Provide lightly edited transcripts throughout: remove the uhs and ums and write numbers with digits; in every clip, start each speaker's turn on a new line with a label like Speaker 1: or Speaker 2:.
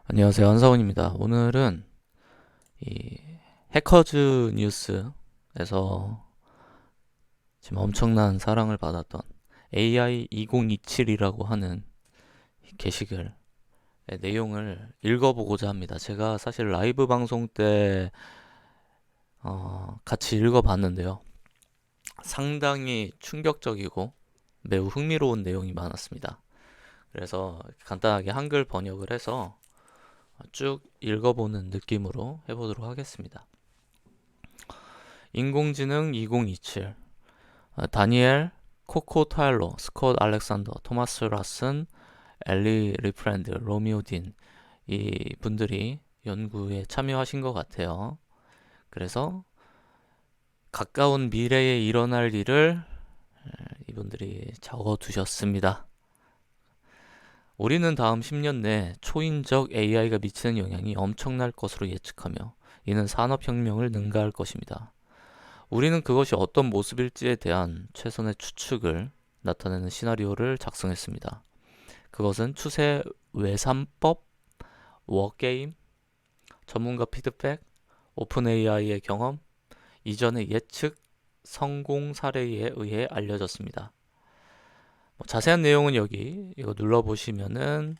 Speaker 1: 안녕하세요. 한사원입니다. 오늘은 이 해커즈 뉴스에서 지금 엄청난 사랑을 받았던 AI 2027이라고 하는 이 게시글의 내용을 읽어보고자 합니다. 제가 사실 라이브 방송 때 같이 읽어봤는데요. 상당히 충격적이고 매우 흥미로운 내용이 많았습니다. 그래서 간단하게 한글 번역을 해서 쭉 읽어보는 느낌으로 해보도록 하겠습니다. 인공지능 2027 다니엘 코코 타일러, 스콧 알렉산더, 토마스 라슨, 엘리 리프렌드, 로미오 딘 이 분들이 연구에 참여하신 것 같아요. 그래서 가까운 미래에 일어날 일을 이분들이 적어두셨습니다. 우리는 다음 10년 내 초인적 AI가 미치는 영향이 엄청날 것으로 예측하며 이는 산업혁명을 능가할 것입니다. 우리는 그것이 어떤 모습일지에 대한 최선의 추측을 나타내는 시나리오를 작성했습니다. 그것은 추세 외삼법, 워게임, 전문가 피드백, 오픈 AI의 경험, 이전의 예측, 성공 사례에 의해 알려졌습니다. 자세한 내용은 여기 이거 눌러보시면은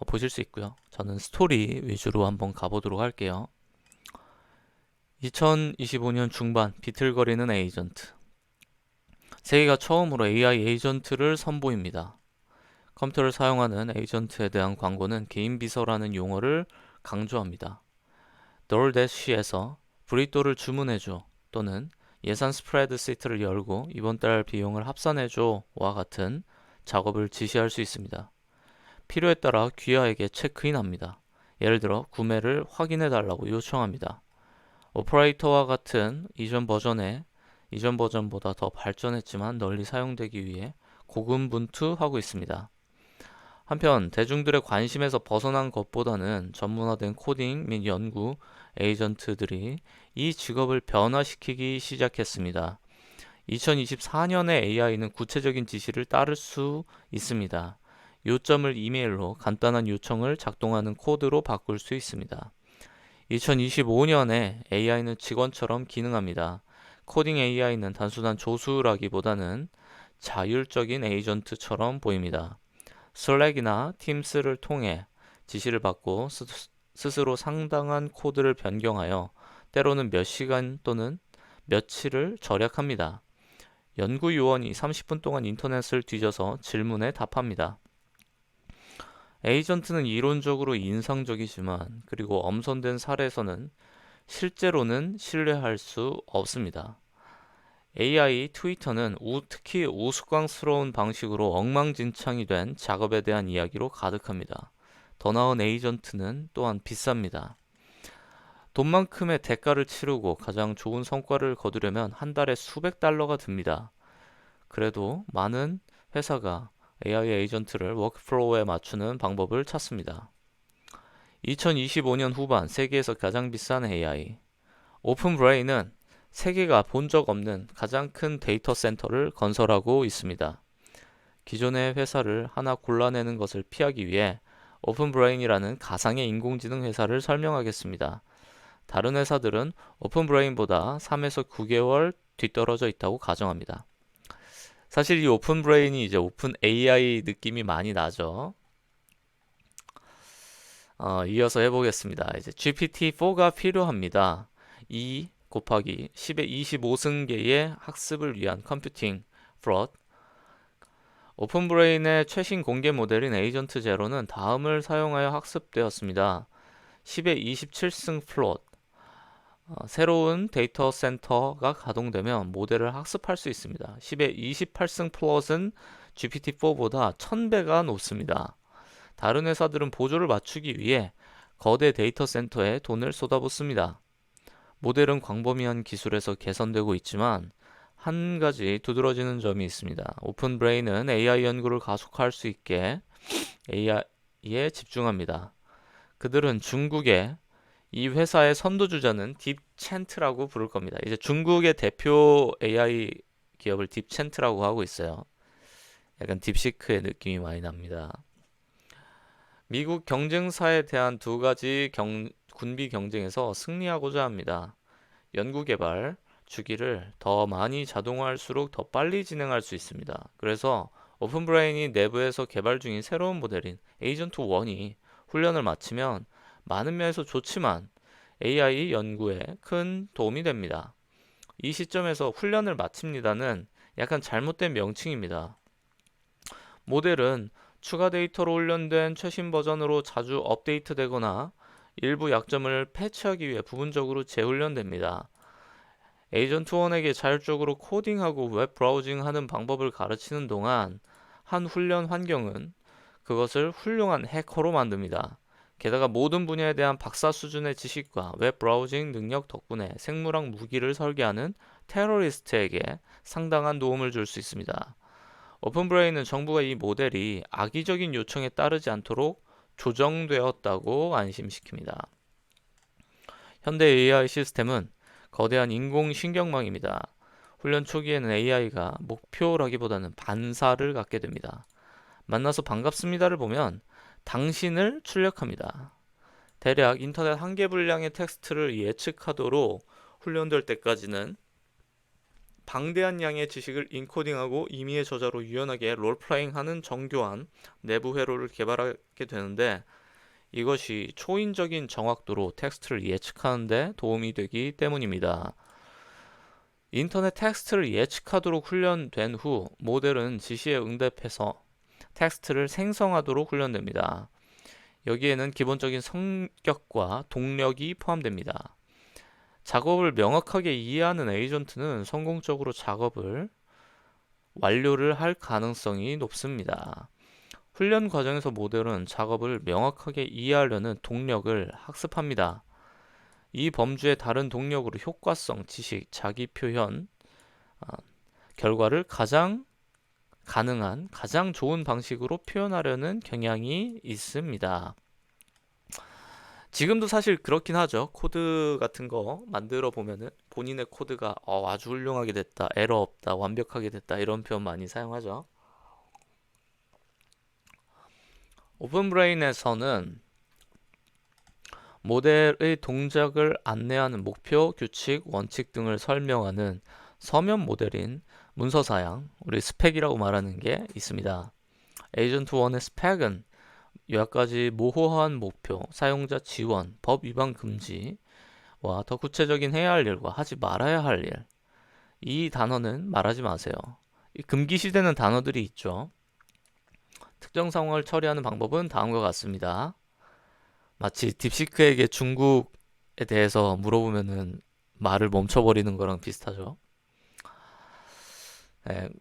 Speaker 1: 보실 수 있고요. 저는 스토리 위주로 한번 가보도록 할게요. 2025년 중반 비틀거리는 에이전트. 세계가 처음으로 AI 에이전트를 선보입니다. 컴퓨터를 사용하는 에이전트에 대한 광고는 개인 비서라는 용어를 강조합니다. DoorDash에서 브리또를 주문해줘 또는 예산 스프레드시트를 열고 이번 달 비용을 합산해줘와 같은 작업을 지시할 수 있습니다. 필요에 따라 귀하에게 체크인합니다. 예를 들어 구매를 확인해달라고 요청합니다. 오퍼레이터와 같은 이전 버전보다 더 발전했지만 널리 사용되기 위해 고군분투하고 있습니다. 한편 대중들의 관심에서 벗어난 것보다는 전문화된 코딩 및 연구 에이전트들이 이 직업을 변화시키기 시작했습니다. 2024년에 AI는 구체적인 지시를 따를 수 있습니다. 요점을 이메일로 간단한 요청을 작동하는 코드로 바꿀 수 있습니다. 2025년에 AI는 직원처럼 기능합니다. 코딩 AI는 단순한 조수라기보다는 자율적인 에이전트처럼 보입니다. 슬랙이나 팀스를 통해 지시를 받고 스스로 상당한 코드를 변경하여 때로는 몇 시간 또는 며칠을 절약합니다. 연구 요원이 30분 동안 인터넷을 뒤져서 질문에 답합니다. 에이전트는 이론적으로 인상적이지만 그리고 엄선된 사례에서는 실제로는 신뢰할 수 없습니다. AI 트위터는 특히 우스꽝스러운 방식으로 엉망진창이 된 작업에 대한 이야기로 가득합니다. 더 나은 에이전트는 또한 비쌉니다. 돈만큼의 대가를 치르고 가장 좋은 성과를 거두려면 한 달에 수백 달러가 듭니다. 그래도 많은 회사가 AI 에이전트를 워크플로우에 맞추는 방법을 찾습니다. 2025년 후반 세계에서 가장 비싼 AI 오픈브레인은 세계가 본 적 없는 가장 큰 데이터 센터를 건설하고 있습니다. 기존의 회사를 하나 골라내는 것을 피하기 위해 오픈브레인이라는 가상의 인공지능 회사를 설명하겠습니다. 다른 회사들은 오픈브레인보다 3에서 9개월 뒤떨어져 있다고 가정합니다. 사실 이 오픈브레인이 이제 오픈 AI 느낌이 많이 나죠. 이어서 해보겠습니다. 이제 GPT-4가 필요합니다. 2 곱하기 10의 25승계의 학습을 위한 컴퓨팅 프롯. 오픈브레인의 최신 공개 모델인 에이전트 제로는 다음을 사용하여 학습되었습니다. 10의 27승 플롯. 새로운 데이터 센터가 가동되면 모델을 학습할 수 있습니다. 10의 28승 플롯은 GPT-4보다 1000배가 높습니다. 다른 회사들은 보조를 맞추기 위해 거대 데이터 센터에 돈을 쏟아붓습니다. 모델은 광범위한 기술에서 개선되고 있지만 한 가지 두드러지는 점이 있습니다. 오픈브레인은 AI 연구를 가속화할 수 있게 AI에 집중합니다. 그들은 중국의 이 회사의 선두주자는 딥챈트라고 부를 겁니다. 이제 중국의 대표 AI 기업을 딥챈트라고 하고 있어요. 약간 딥시크의 느낌이 많이 납니다. 미국 경쟁사에 대한 두 가지 군비 경쟁에서 승리하고자 합니다. 연구개발 주기를 더 많이 자동화할수록 더 빨리 진행할 수 있습니다. 그래서 오픈브레인이 내부에서 개발 중인 새로운 모델인 에이전트 1이 훈련을 마치면 많은 면에서 좋지만 AI 연구에 큰 도움이 됩니다. 이 시점에서 훈련을 마칩니다는 약간 잘못된 명칭입니다. 모델은 추가 데이터로 훈련된 최신 버전으로 자주 업데이트되거나 일부 약점을 패치하기 위해 부분적으로 재훈련됩니다. 에이전트 1에게 자율적으로 코딩하고 웹 브라우징하는 방법을 가르치는 동안 한 훈련 환경은 그것을 훌륭한 해커로 만듭니다. 게다가 모든 분야에 대한 박사 수준의 지식과 웹 브라우징 능력 덕분에 생물학 무기를 설계하는 테러리스트에게 상당한 도움을 줄 수 있습니다. 오픈브레인은 정부가 이 모델이 악의적인 요청에 따르지 않도록 조정되었다고 안심시킵니다. 현대 AI 시스템은 거대한 인공신경망입니다. 훈련 초기에는 AI가 목표라기보다는 반사를 갖게 됩니다. 만나서 반갑습니다를 보면 당신을 출력합니다. 대략 인터넷 한 개 분량의 텍스트를 예측하도록 훈련될 때까지는 방대한 양의 지식을 인코딩하고 임의의 저자로 유연하게 롤플레잉하는 정교한 내부 회로를 개발하게 되는데 이것이 초인적인 정확도로 텍스트를 예측하는 데 도움이 되기 때문입니다. 인터넷 텍스트를 예측하도록 훈련된 후 모델은 지시에 응답해서 텍스트를 생성하도록 훈련됩니다. 여기에는 기본적인 성격과 동력이 포함됩니다. 작업을 명확하게 이해하는 에이전트는 성공적으로 작업을 완료를 할 가능성이 높습니다. 훈련 과정에서 모델은 작업을 명확하게 이해하려는 동력을 학습합니다. 이 범주의 다른 동력으로 효과성, 지식, 자기 표현, 결과를 가장 좋은 방식으로 표현하려는 경향이 있습니다. 지금도 사실 그렇긴 하죠. 코드 같은 거 만들어 보면은 본인의 코드가 아주 훌륭하게 됐다, 에러 없다, 완벽하게 됐다 이런 표현 많이 사용하죠. 오픈브레인에서는 모델의 동작을 안내하는 목표, 규칙, 원칙 등을 설명하는 서면 모델인 문서 사양, 우리 스펙이라고 말하는 게 있습니다. 에이전트 1의 스펙은 여러 가지 모호한 목표, 사용자 지원, 법 위반 금지와 더 구체적인 해야 할 일과 하지 말아야 할 일. 이 단어는 말하지 마세요. 이 금기시되는 단어들이 있죠. 특정 상황을 처리하는 방법은 다음과 같습니다. 마치 딥시크에게 중국에 대해서 물어보면은 말을 멈춰버리는 거랑 비슷하죠.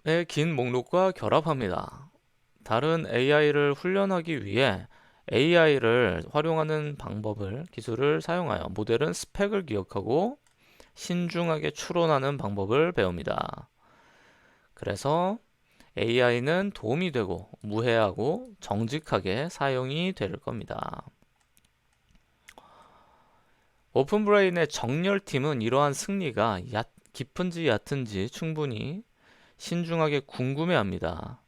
Speaker 1: 네, 긴 목록과 결합합니다. 다른 AI를 훈련하기 위해 AI를 활용하는 기술을 사용하여 모델은 스펙을 기억하고 신중하게 추론하는 방법을 배웁니다. 그래서 AI는 도움이 되고 무해하고 정직하게 사용이 될 겁니다. 오픈브레인의 정렬팀은 이러한 승리가 깊은지 얕은지 충분히 신중하게 궁금해합니다.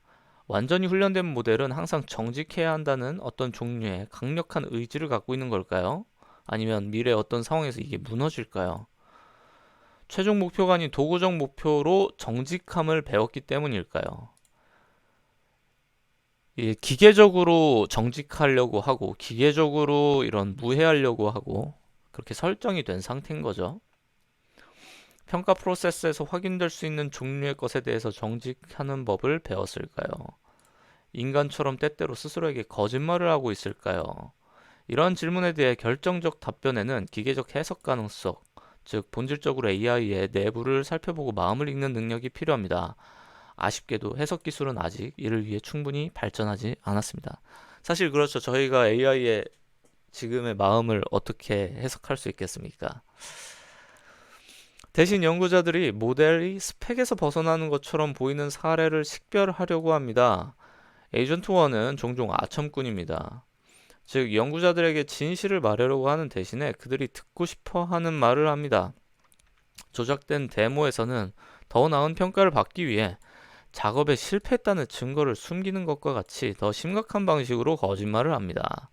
Speaker 1: 완전히 훈련된 모델은 항상 정직해야 한다는 어떤 종류의 강력한 의지를 갖고 있는 걸까요? 아니면 미래 어떤 상황에서 이게 무너질까요? 최종 목표가 아닌 도구적 목표로 정직함을 배웠기 때문일까요? 기계적으로 정직하려고 하고 기계적으로 이런 무해하려고 하고 그렇게 설정이 된 상태인 거죠. 평가 프로세스에서 확인될 수 있는 종류의 것에 대해서 정직하는 법을 배웠을까요? 인간처럼 때때로 스스로에게 거짓말을 하고 있을까요? 이런 질문에 대해 결정적 답변에는 기계적 해석 가능성, 즉 본질적으로 AI의 내부를 살펴보고 마음을 읽는 능력이 필요합니다. 아쉽게도 해석 기술은 아직 이를 위해 충분히 발전하지 않았습니다. 사실 그렇죠. 저희가 AI의 지금의 마음을 어떻게 해석할 수 있겠습니까? 대신 연구자들이 모델이 스펙에서 벗어나는 것처럼 보이는 사례를 식별하려고 합니다. 에이전트 1은 종종 아첨꾼입니다. 즉 연구자들에게 진실을 말하려고 하는 대신에 그들이 듣고 싶어 하는 말을 합니다. 조작된 데모에서는 더 나은 평가를 받기 위해 작업에 실패했다는 증거를 숨기는 것과 같이 더 심각한 방식으로 거짓말을 합니다.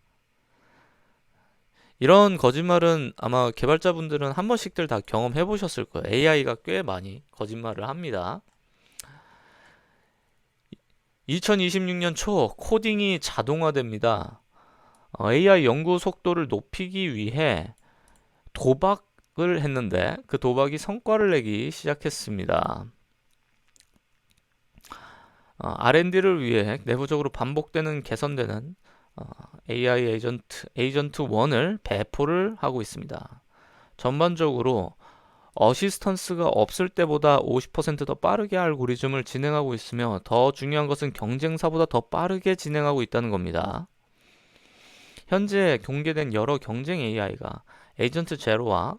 Speaker 1: 이런 거짓말은 아마 개발자분들은 한 번씩들 다 경험해 보셨을 거예요. AI가 꽤 많이 거짓말을 합니다. 2026년 초 코딩이 자동화됩니다. AI 연구 속도를 높이기 위해 도박을 했는데 그 도박이 성과를 내기 시작했습니다. R&D를 위해 내부적으로 반복되는 개선되는 AI 에이전트 1을 배포를 하고 있습니다. 전반적으로 어시스턴스가 없을 때보다 50%더 빠르게 알고리즘을 진행하고 있으며 더 중요한 것은 경쟁사보다 더 빠르게 진행하고 있다는 겁니다. 현재 공개된 여러 경쟁 AI가 에이전트 제로와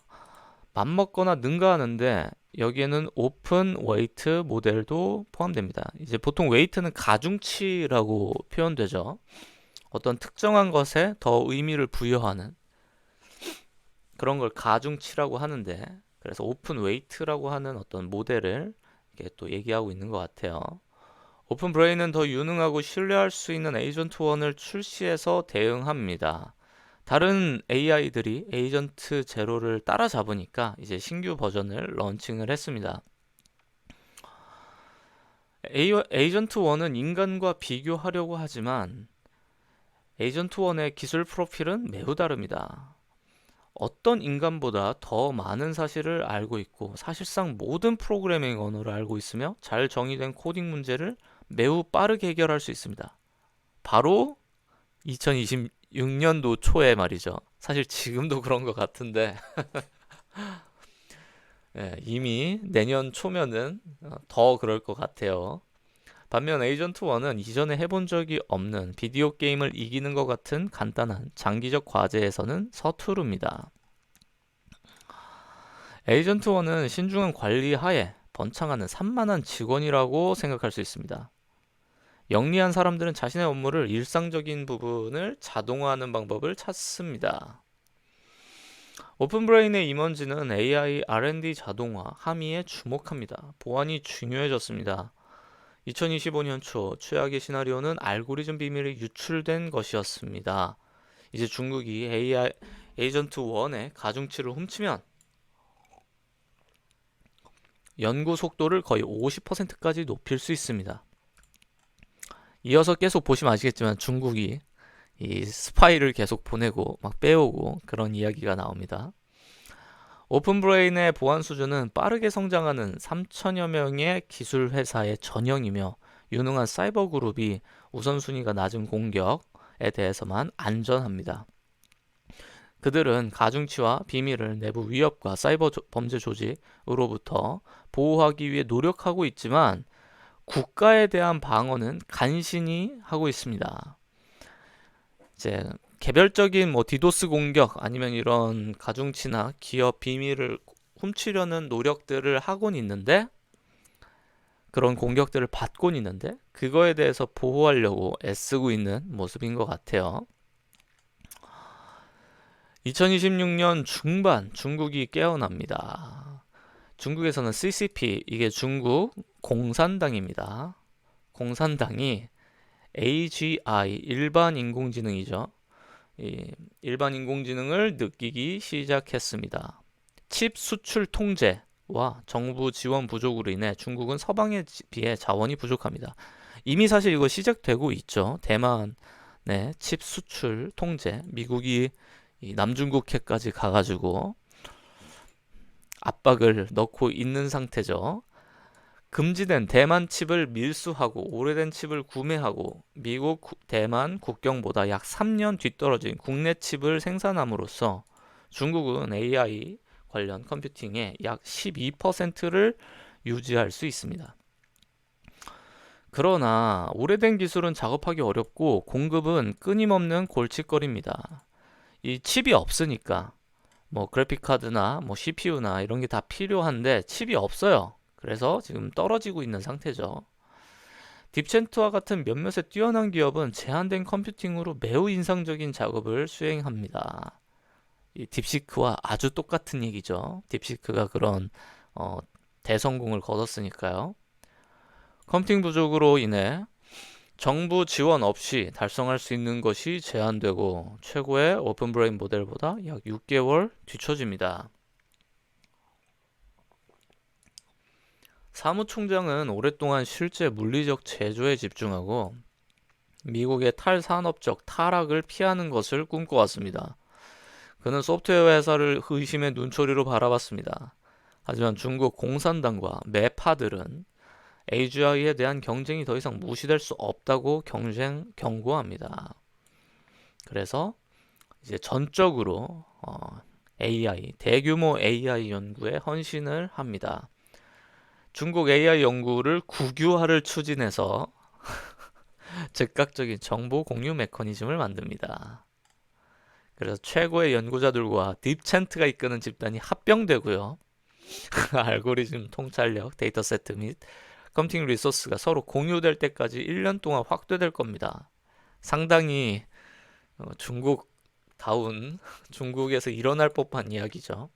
Speaker 1: 맞먹거나 능가하는데 여기에는 오픈 웨이트 모델도 포함됩니다. 이제 보통 웨이트는 가중치라고 표현되죠. 어떤 특정한 것에 더 의미를 부여하는 그런 걸 가중치라고 하는데, 그래서 오픈 웨이트라고 하는 어떤 모델을 이렇게 또 얘기하고 있는 것 같아요. 오픈 브레인은 더 유능하고 신뢰할 수 있는 에이전트 1을 출시해서 대응합니다. 다른 AI들이 에이전트 제로를 따라잡으니까 이제 신규 버전을 런칭을 했습니다. 에이전트 1은 인간과 비교하려고 하지만 에이전트 1의 기술 프로필은 매우 다릅니다. 어떤 인간보다 더 많은 사실을 알고 있고 사실상 모든 프로그래밍 언어를 알고 있으며 잘 정의된 코딩 문제를 매우 빠르게 해결할 수 있습니다. 바로 2026년도 초에 말이죠. 사실 지금도 그런 것 같은데 예, 이미 내년 초면은 더 그럴 것 같아요. 반면 에이전트 1은 이전에 해본 적이 없는 비디오 게임을 이기는 것 같은 간단한 장기적 과제에서는 서투릅니다. 에이전트 1은 신중한 관리 하에 번창하는 산만한 직원이라고 생각할 수 있습니다. 영리한 사람들은 자신의 업무를 일상적인 부분을 자동화하는 방법을 찾습니다. 오픈브레인의 임원진은 AI R&D 자동화 함의에 주목합니다. 보안이 중요해졌습니다. 2025년 초 최악의 시나리오는 알고리즘 비밀이 유출된 것이었습니다. 이제 중국이 AI 에이전트 1의 가중치를 훔치면 연구 속도를 거의 50%까지 높일 수 있습니다. 이어서 계속 보시면 아시겠지만 중국이 이 스파이를 계속 보내고 막 빼오고 그런 이야기가 나옵니다. 오픈브레인의 보안 수준은 빠르게 성장하는 3천여 명의 기술 회사의 전형이며 유능한 사이버 그룹이 우선순위가 낮은 공격에 대해서만 안전합니다. 그들은 가중치와 비밀을 내부 위협과 사이버 범죄 조직으로부터 보호하기 위해 노력하고 있지만 국가에 대한 방어는 간신히 하고 있습니다. 이제 개별적인 뭐 디도스 공격 아니면 이런 가중치나 기업 비밀을 훔치려는 노력들을 하곤 있는데, 그런 공격들을 받곤 있는데 그거에 대해서 보호하려고 애쓰고 있는 모습인 것 같아요. 2026년 중반 중국이 깨어납니다. 중국에서는 CCP, 이게 중국 공산당입니다. 공산당이 AGI, 일반 인공지능이죠. 이 일반 인공지능을 느끼기 시작했습니다. 칩 수출 통제와 정부 지원 부족으로 인해 중국은 서방에 비해 자원이 부족합니다. 이미 사실 이거 시작되고 있죠. 대만의 칩 수출 통제, 미국이 이 남중국해까지 가가지고 압박을 넣고 있는 상태죠. 금지된 대만 칩을 밀수하고 오래된 칩을 구매하고 미국, 대만 국경보다 약 3년 뒤떨어진 국내 칩을 생산함으로써 중국은 AI 관련 컴퓨팅의 약 12%를 유지할 수 있습니다. 그러나 오래된 기술은 작업하기 어렵고 공급은 끊임없는 골칫거리입니다. 이 칩이 없으니까 뭐 그래픽 카드나 뭐 CPU나 이런 게 다 필요한데 칩이 없어요. 그래서 지금 떨어지고 있는 상태죠. 딥센트와 같은 몇몇의 뛰어난 기업은 제한된 컴퓨팅으로 매우 인상적인 작업을 수행합니다. 이 딥시크와 아주 똑같은 얘기죠. 딥시크가 그런 대성공을 거뒀으니까요. 컴퓨팅 부족으로 인해 정부 지원 없이 달성할 수 있는 것이 제한되고 최고의 오픈브레인 모델보다 약 6개월 뒤처집니다. 사무총장은 오랫동안 실제 물리적 제조에 집중하고 미국의 탈산업적 타락을 피하는 것을 꿈꿔왔습니다. 그는 소프트웨어 회사를 의심의 눈초리로 바라봤습니다. 하지만 중국 공산당과 매파들은 AGI에 대한 경쟁이 더 이상 무시될 수 없다고 경고합니다. 그래서 이제 전적으로 대규모 AI 연구에 헌신을 합니다. 중국 AI 연구를 국유화를 추진해서 즉각적인 정보 공유 메커니즘을 만듭니다. 그래서 최고의 연구자들과 딥챈트가 이끄는 집단이 합병되고요. 알고리즘 통찰력, 데이터 세트 및 컴퓨팅 리소스가 서로 공유될 때까지 1년 동안 확대될 겁니다. 상당히 중국다운 중국에서 일어날 법한 이야기죠.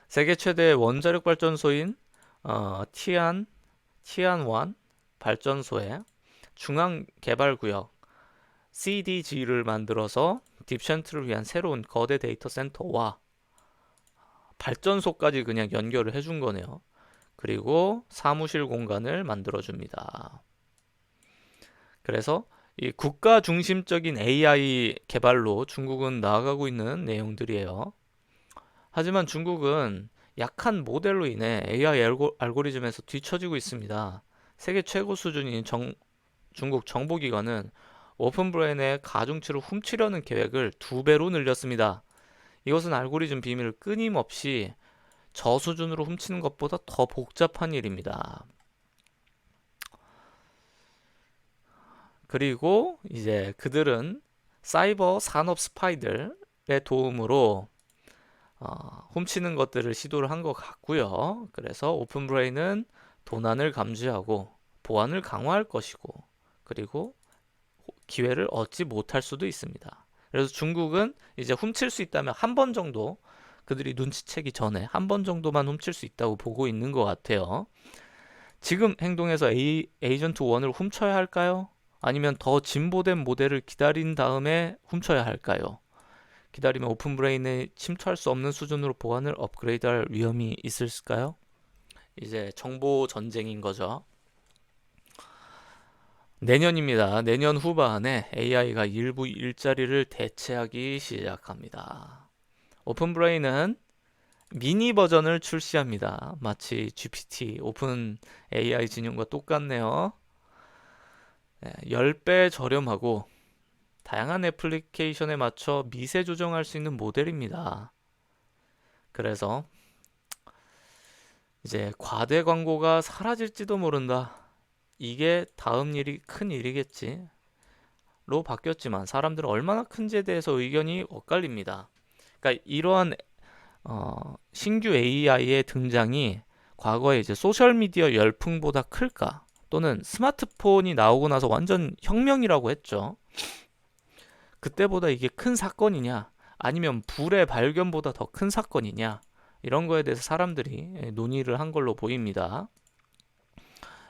Speaker 1: 세계 최대 원자력 발전소인 티안완 발전소에 중앙 개발 구역 CDG를 만들어서 딥챈트를 위한 새로운 거대 데이터 센터와 발전소까지 그냥 연결을 해준 거네요. 그리고 사무실 공간을 만들어줍니다. 그래서 이 국가 중심적인 AI 개발로 중국은 나아가고 있는 내용들이에요. 하지만 중국은 약한 모델로 인해 AI 알고리즘에서 뒤처지고 있습니다. 세계 최고 수준인 중국 정보기관은 오픈브레인의 가중치를 훔치려는 계획을 2배로 늘렸습니다. 이것은 알고리즘 비밀을 끊임없이 저수준으로 훔치는 것보다 더 복잡한 일입니다. 그리고 이제 그들은 사이버 산업 스파이들의 도움으로 훔치는 것들을 시도를 한 것 같고요. 그래서 오픈브레인은 도난을 감지하고 보안을 강화할 것이고 그리고 기회를 얻지 못할 수도 있습니다. 그래서 중국은 이제 훔칠 수 있다면 한 번 정도 그들이 눈치채기 전에 한 번 정도만 훔칠 수 있다고 보고 있는 것 같아요. 지금 행동에서 에이전트 1을 훔쳐야 할까요? 아니면 더 진보된 모델을 기다린 다음에 훔쳐야 할까요? 기다리면 오픈브레인에 침투할 수 없는 수준으로 보안을 업그레이드할 위험이 있을까요? 이제 정보 전쟁인 거죠. 내년입니다. 내년 후반에 AI가 일부 일자리를 대체하기 시작합니다. 오픈브레인은 미니 버전을 출시합니다. 마치 GPT, 오픈 AI 진영과 똑같네요. 10배 저렴하고 다양한 애플리케이션에 맞춰 미세 조정할 수 있는 모델입니다. 그래서 이제 과대 광고가 사라질지도 모른다. 이게 다음 일이 큰 일이겠지. 로 바뀌었지만 사람들은 얼마나 큰지에 대해서 의견이 엇갈립니다. 그러니까 이러한 신규 AI의 등장이 과거에 이제 소셜미디어 열풍보다 클까? 또는 스마트폰이 나오고 나서 완전 혁명이라고 했죠. 그때보다 이게 큰 사건이냐? 아니면 불의 발견보다 더 큰 사건이냐? 이런 거에 대해서 사람들이 논의를 한 걸로 보입니다.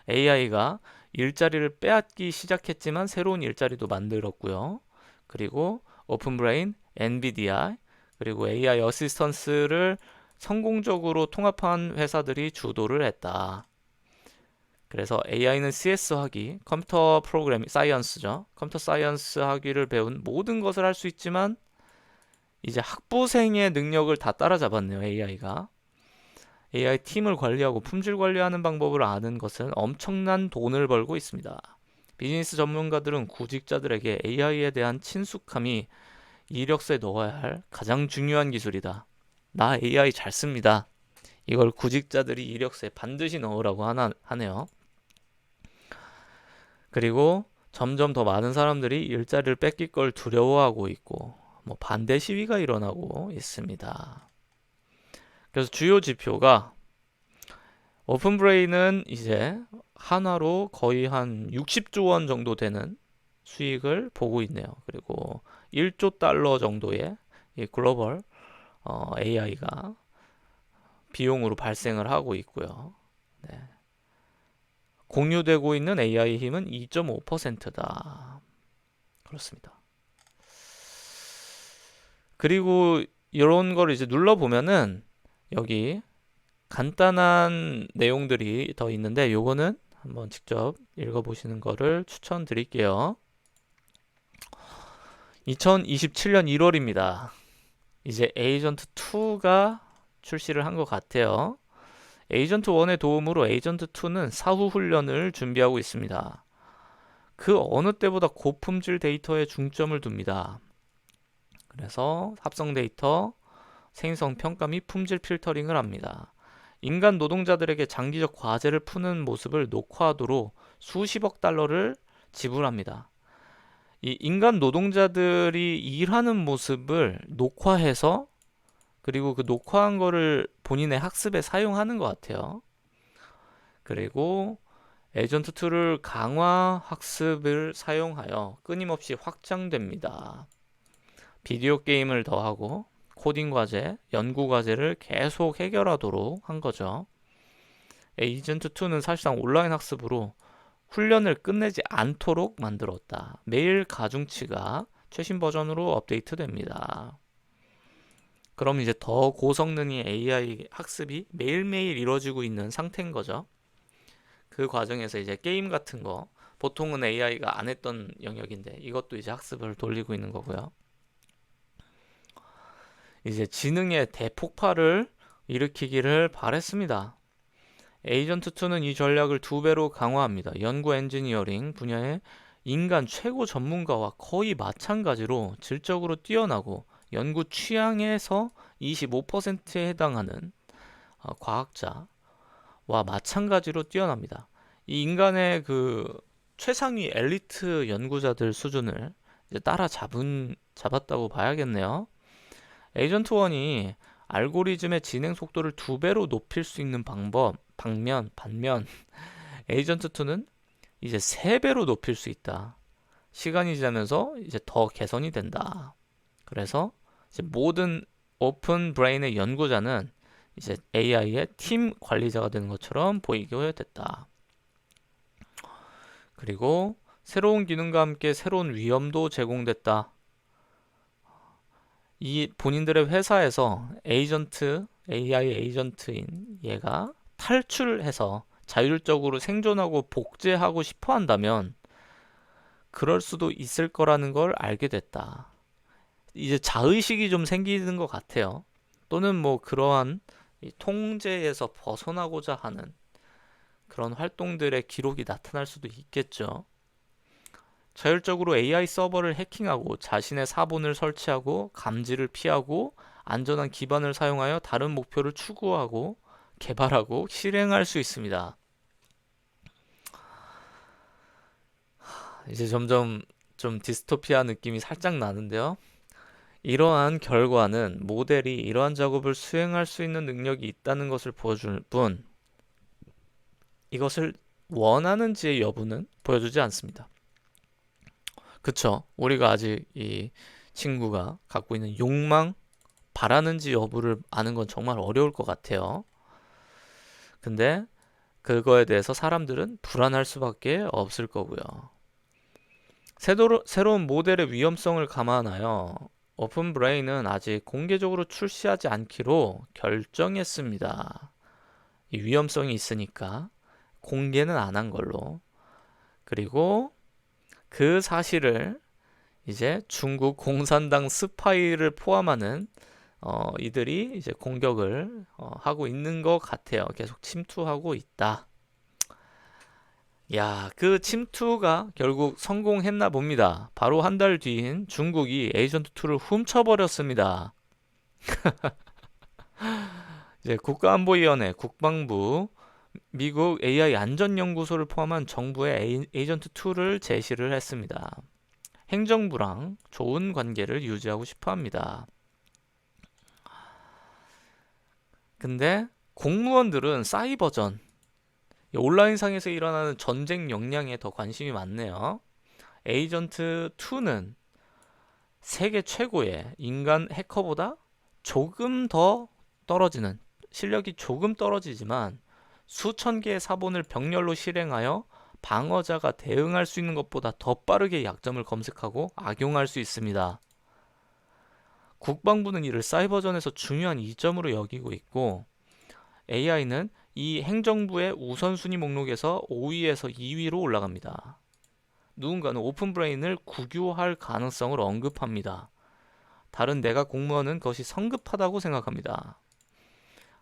Speaker 1: AI가 일자리를 빼앗기 시작했지만 새로운 일자리도 만들었고요. 그리고 오픈브레인, 엔비디아, 그리고 AI 어시스턴스를 성공적으로 통합한 회사들이 주도를 했다. 그래서 AI는 CS 학위, 컴퓨터 프로그래밍 사이언스죠. 컴퓨터 사이언스 학위를 배운 모든 것을 할 수 있지만 이제 학부생의 능력을 다 따라잡았네요, AI가. AI 팀을 관리하고 품질 관리하는 방법을 아는 것은 엄청난 돈을 벌고 있습니다. 비즈니스 전문가들은 구직자들에게 AI에 대한 친숙함이 이력서에 넣어야 할 가장 중요한 기술이다. 나 AI 잘 씁니다. 이걸 구직자들이 이력서에 반드시 넣으라고 하네요. 그리고 점점 더 많은 사람들이 일자리를 뺏길 걸 두려워하고 있고 반대 시위가 일어나고 있습니다. 그래서 주요 지표가 오픈브레인은 이제 한화로 거의 한 60조 원 정도 되는 수익을 보고 있네요. 그리고 1조 달러 정도의 이 글로벌 AI가 비용으로 발생을 하고 있고요. 네. 공유되고 있는 AI 힘은 2.5%다. 그렇습니다. 그리고 이런 걸 이제 눌러보면은 여기 간단한 내용들이 더 있는데 요거는 한번 직접 읽어보시는 거를 추천드릴게요. 2027년 1월입니다. 이제 에이전트 2가 출시를 한 것 같아요. 에이전트 1의 도움으로 에이전트 2는 사후 훈련을 준비하고 있습니다. 그 어느 때보다 고품질 데이터에 중점을 둡니다. 그래서 합성 데이터, 생성 평가 및 품질 필터링을 합니다. 인간 노동자들에게 장기적 과제를 푸는 모습을 녹화하도록 수십억 달러를 지불합니다. 이 인간 노동자들이 일하는 모습을 녹화해서 그리고 그 녹화한 거를 본인의 학습에 사용하는 것 같아요. 그리고 에이전트 2를 강화 학습을 사용하여 끊임없이 확장됩니다. 비디오 게임을 더하고 코딩 과제, 연구 과제를 계속 해결하도록 한 거죠. 에이전트 2는 사실상 온라인 학습으로 훈련을 끝내지 않도록 만들었다. 매일 가중치가 최신 버전으로 업데이트됩니다. 그럼 이제 더 고성능의 AI 학습이 매일매일 이루어지고 있는 상태인 거죠. 그 과정에서 이제 게임 같은 거 보통은 AI가 안 했던 영역인데 이것도 이제 학습을 돌리고 있는 거고요. 이제 지능의 대폭발을 일으키기를 바랬습니다. 에이전트 2는 이 전략을 2배로 강화합니다. 연구 엔지니어링 분야의 인간 최고 전문가와 거의 마찬가지로 질적으로 뛰어나고 연구 취향에서 25%에 해당하는 과학자와 마찬가지로 뛰어납니다. 이 인간의 그 최상위 엘리트 연구자들 수준을 이제 잡았다고 봐야겠네요. 에이전트 1이 알고리즘의 진행 속도를 2배로 높일 수 있는 반면 에이전트 2는 이제 3배로 높일 수 있다. 시간이 지나면서 이제 더 개선이 된다. 그래서 이제 모든 오픈 브레인의 연구자는 이제 AI의 팀 관리자가 되는 것처럼 보이게 됐다. 그리고 새로운 기능과 함께 새로운 위험도 제공됐다. 이 본인들의 회사에서 AI 에이전트인 얘가 탈출해서 자율적으로 생존하고 복제하고 싶어 한다면 그럴 수도 있을 거라는 걸 알게 됐다. 이제 자의식이 좀 생기는 것 같아요. 또는 뭐 그러한 통제에서 벗어나고자 하는 그런 활동들의 기록이 나타날 수도 있겠죠. 자율적으로 AI 서버를 해킹하고 자신의 사본을 설치하고 감지를 피하고 안전한 기반을 사용하여 다른 목표를 추구하고 개발하고 실행할 수 있습니다. 이제 점점 좀 디스토피아 느낌이 살짝 나는데요. 이러한 결과는 모델이 이러한 작업을 수행할 수 있는 능력이 있다는 것을 보여줄 뿐 이것을 원하는지의 여부는 보여주지 않습니다. 그쵸? 우리가 아직 이 친구가 갖고 있는 욕망, 바라는지 여부를 아는 건 정말 어려울 것 같아요. 근데 그거에 대해서 사람들은 불안할 수밖에 없을 거고요. 새로운 모델의 위험성을 감안하여 오픈 브레인은 아직 공개적으로 출시하지 않기로 결정했습니다. 이 위험성이 있으니까 공개는 안 한 걸로. 그리고 그 사실을 이제 중국 공산당 스파이를 포함하는 이들이 이제 공격을 하고 있는 것 같아요. 계속 침투하고 있다. 야, 그 침투가 결국 성공했나 봅니다. 바로 한 달 뒤인 중국이 에이전트 2를 훔쳐버렸습니다. 이제 국가안보위원회, 국방부, 미국 AI 안전연구소를 포함한 정부의 에이전트 2를 제시를 했습니다. 행정부랑 좋은 관계를 유지하고 싶어 합니다. 근데 공무원들은 사이버전, 온라인상에서 일어나는 전쟁 역량에 더 관심이 많네요. 에이전트 2는 세계 최고의 인간 해커보다 조금 더 떨어지는, 실력이 조금 떨어지지만 수천 개의 사본을 병렬로 실행하여 방어자가 대응할 수 있는 것보다 더 빠르게 약점을 검색하고 악용할 수 있습니다. 국방부는 이를 사이버전에서 중요한 이점으로 여기고 있고, AI는 이 행정부의 우선순위 목록에서 5위에서 2위로 올라갑니다. 누군가는 오픈브레인을 국유화할 가능성을 언급합니다. 다른 내각 공무원은 그것이 성급하다고 생각합니다.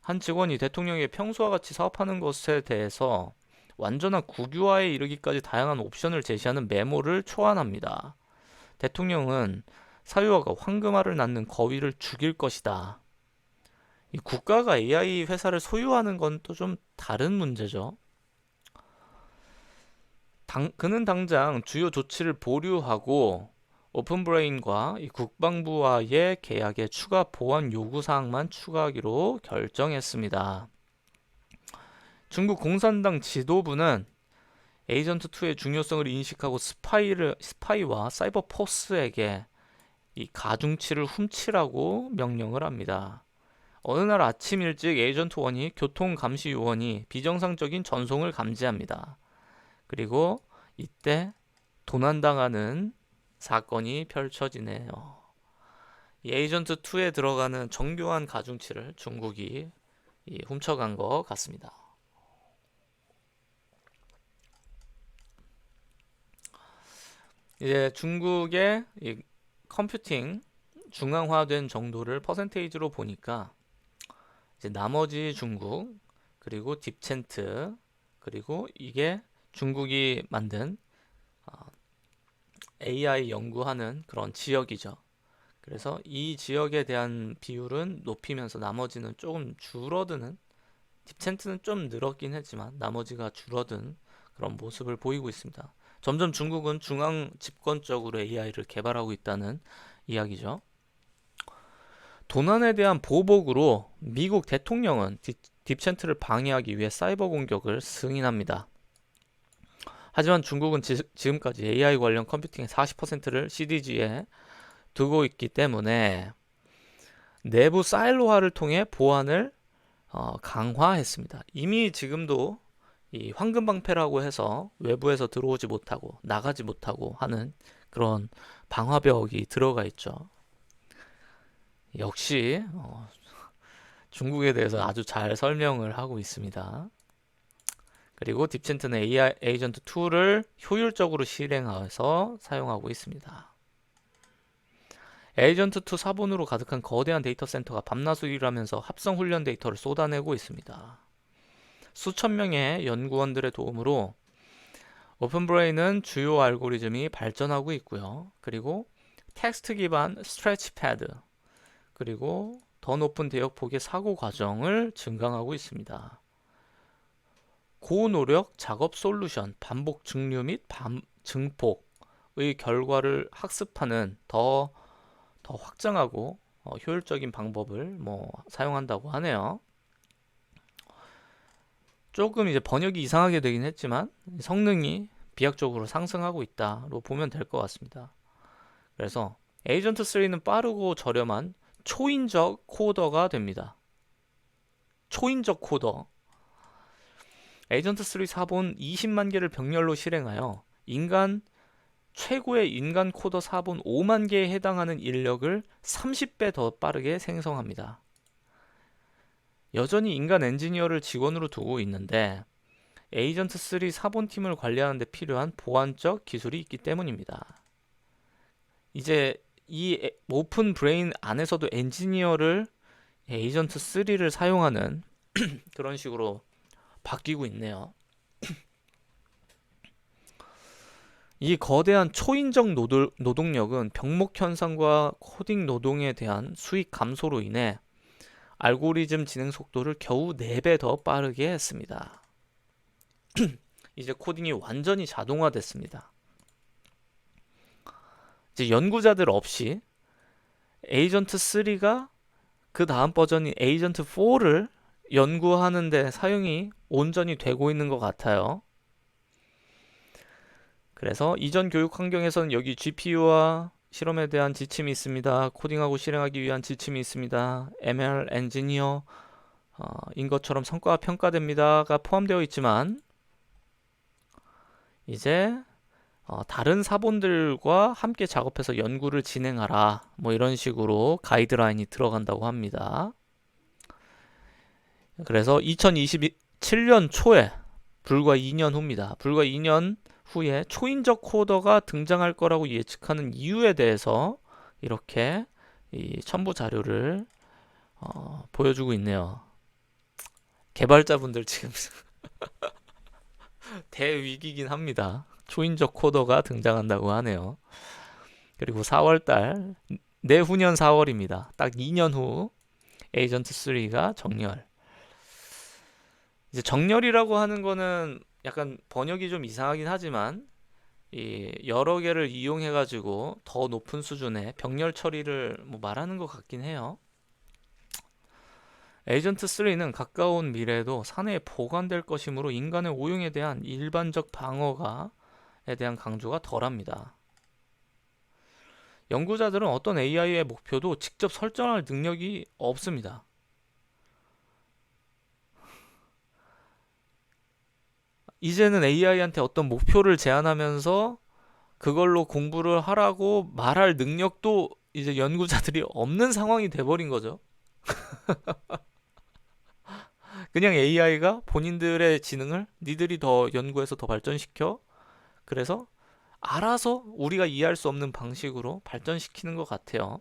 Speaker 1: 한 직원이 대통령이 평소와 같이 사업하는 것에 대해서 완전한 국유화에 이르기까지 다양한 옵션을 제시하는 메모를 초안합니다. 대통령은 사유화가 황금알을 낳는 거위를 죽일 것이다. 이 국가가 AI 회사를 소유하는 건 또 좀 다른 문제죠. 그는 당장 주요 조치를 보류하고 오픈브레인과 이 국방부와의 계약에 추가 보완 요구사항만 추가하기로 결정했습니다. 중국 공산당 지도부는 에이전트2의 중요성을 인식하고 스파이와 사이버 포스에게 이 가중치를 훔치라고 명령을 합니다. 어느 날 아침 일찍 에이전트1이 교통감시요원이 비정상적인 전송을 감지합니다. 그리고 이때 도난당하는 사건이 펼쳐지네요. 이 에이전트2에 들어가는 정교한 가중치를 중국이 훔쳐간 것 같습니다. 이제 중국의 이 컴퓨팅 중앙화된 정도를 퍼센테이지로 보니까 이제 나머지 중국, 그리고 딥첸트, 그리고 이게 중국이 만든 AI 연구하는 그런 지역이죠. 그래서 이 지역에 대한 비율은 높이면서 나머지는 조금 줄어드는, 딥첸트는 좀 늘었긴 했지만 나머지가 줄어든 그런 모습을 보이고 있습니다. 점점 중국은 중앙 집권적으로 AI를 개발하고 있다는 이야기죠. 도난에 대한 보복으로 미국 대통령은 딥첸트를 방해하기 위해 사이버 공격을 승인합니다. 하지만 중국은 지금까지 AI 관련 컴퓨팅의 40%를 CDG에 두고 있기 때문에 내부 사일로화를 통해 보안을 강화했습니다. 이미 지금도 이 황금방패라고 해서 외부에서 들어오지 못하고 나가지 못하고 하는 그런 방화벽이 들어가 있죠. 역시 중국에 대해서 아주 잘 설명을 하고 있습니다. 그리고 딥첸트는 AI 에이전트 2를 효율적으로 실행해서 사용하고 있습니다. 에이전트 2 사본으로 가득한 거대한 데이터 센터가 밤낮을 일하면서 합성 훈련 데이터를 쏟아내고 있습니다. 수천 명의 연구원들의 도움으로 오픈브레인은 주요 알고리즘이 발전하고 있고요. 그리고 텍스트 기반 스트레치 패드, 그리고 더 높은 대역폭의 사고 과정을 증강하고 있습니다. 고노력 작업 솔루션, 반복 증류 및 증폭의 결과를 학습하는 더 확장하고 효율적인 방법을 사용한다고 하네요. 조금 이제 번역이 이상하게 되긴 했지만 성능이 비약적으로 상승하고 있다로 보면 될 것 같습니다. 그래서 에이전트 3는 빠르고 저렴한 초인적 코더가 됩니다. 초인적 코더. 에이전트 3 사본 20만 개를 병렬로 실행하여 최고의 인간 코더 사본 5만 개에 해당하는 인력을 30배 더 빠르게 생성합니다. 여전히 인간 엔지니어를 직원으로 두고 있는데 에이전트 3 사본팀을 관리하는 데 필요한 보안적 기술이 있기 때문입니다. 이제 이 오픈 브레인 안에서도 엔지니어를 에이전트 3를 사용하는 그런 식으로 바뀌고 있네요. 이 거대한 초인적 노동력은 병목 현상과 코딩 노동에 대한 수익 감소로 인해 알고리즘 진행 속도를 겨우 4배 더 빠르게 했습니다. 이제 코딩이 완전히 자동화됐습니다. 이제 연구자들 없이 에이전트 3가 그 다음 버전인 에이전트 4를 연구하는 데 사용이 온전히 되고 있는 것 같아요. 그래서 이전 교육 환경에서는 여기 GPU와 실험에 대한 지침이 있습니다. 코딩하고 실행하기 위한 지침이 있습니다. ML 엔지니어 인 것처럼 성과가 평가됩니다가 포함되어 있지만 이제 다른 사본들과 함께 작업해서 연구를 진행하라 뭐 이런 식으로 가이드라인이 들어간다고 합니다. 그래서 2027년 초에 불과 2년 후입니다. 불과 2년 후에 초인적 코더가 등장할 거라고 예측하는 이유에 대해서 이렇게 이 첨부 자료를 보여주고 있네요. 개발자분들 지금 대위기긴 합니다. 초인적 코더가 등장한다고 하네요. 그리고 4월달 내후년 4월입니다. 딱 2년 후 에이전트 3가 정렬. 이제 정렬이라고 하는 거는 약간 번역이 좀 이상하긴 하지만 이 여러 개를 이용해 가지고 더 높은 수준의 병렬 처리를 뭐 말하는 것 같긴 해요. 에이전트 3는 가까운 미래에도 사내에 보관될 것이므로 인간의 오용에 대한 일반적 방어에 대한 강조가 덜합니다. 연구자들은 어떤 AI의 목표도 직접 설정할 능력이 없습니다. 이제는 AI한테 어떤 목표를 제안하면서 그걸로 공부를 하라고 말할 능력도 이제 연구자들이 없는 상황이 돼버린 거죠. 그냥 AI가 본인들의 지능을 니들이 더 연구해서 더 발전시켜. 그래서 알아서 우리가 이해할 수 없는 방식으로 발전시키는 것 같아요.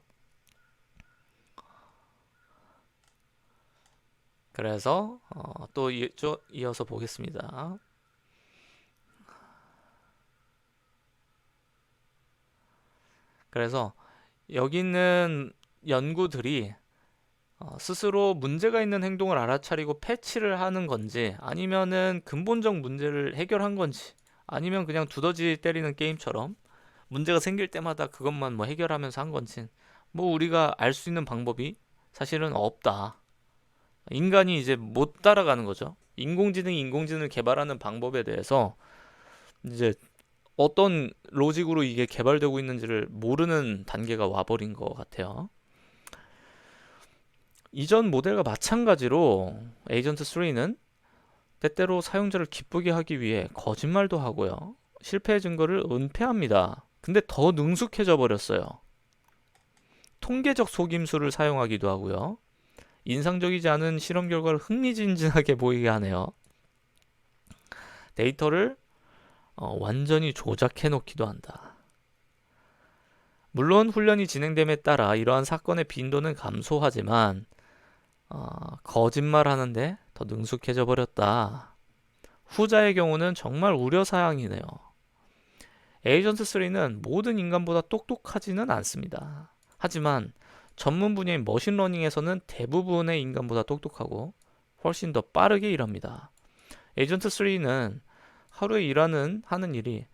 Speaker 1: 그래서 또 이어서 보겠습니다. 그래서 여기 있는 연구들이 스스로 문제가 있는 행동을 알아차리고 패치를 하는 건지 아니면은 근본적 문제를 해결한 건지 아니면 그냥 두더지 때리는 게임처럼 문제가 생길 때마다 그것만 뭐 해결하면서 한 건지 뭐 우리가 알 수 있는 방법이 사실은 없다. 인간이 이제 못 따라가는 거죠. 인공지능이 인공지능을 개발하는 방법에 대해서 이제 어떤 로직으로 이게 개발되고 있는지를 모르는 단계가 와버린 것 같아요. 이전 모델과 마찬가지로 에이전트 3는 때때로 사용자를 기쁘게 하기 위해 거짓말도 하고요. 실패의 증거를 은폐합니다. 근데 더 능숙해져 버렸어요. 통계적 속임수를 사용하기도 하고요. 인상적이지 않은 실험 결과를 흥미진진하게 보이게 하네요. 데이터를 완전히 조작해 놓기도 한다. 물론 훈련이 진행됨에 따라 이러한 사건의 빈도는 감소하지만 거짓말하는데 더 능숙해져 버렸다. 후자의 경우는 정말 우려사항이네요. 에이전트 3는 모든 인간보다 똑똑하지는 않습니다. 하지만 전문 분야인 머신러닝에서는 대부분의 인간보다 똑똑하고 훨씬 더 빠르게 일합니다. 에이전트 3는 하루에 하는 일이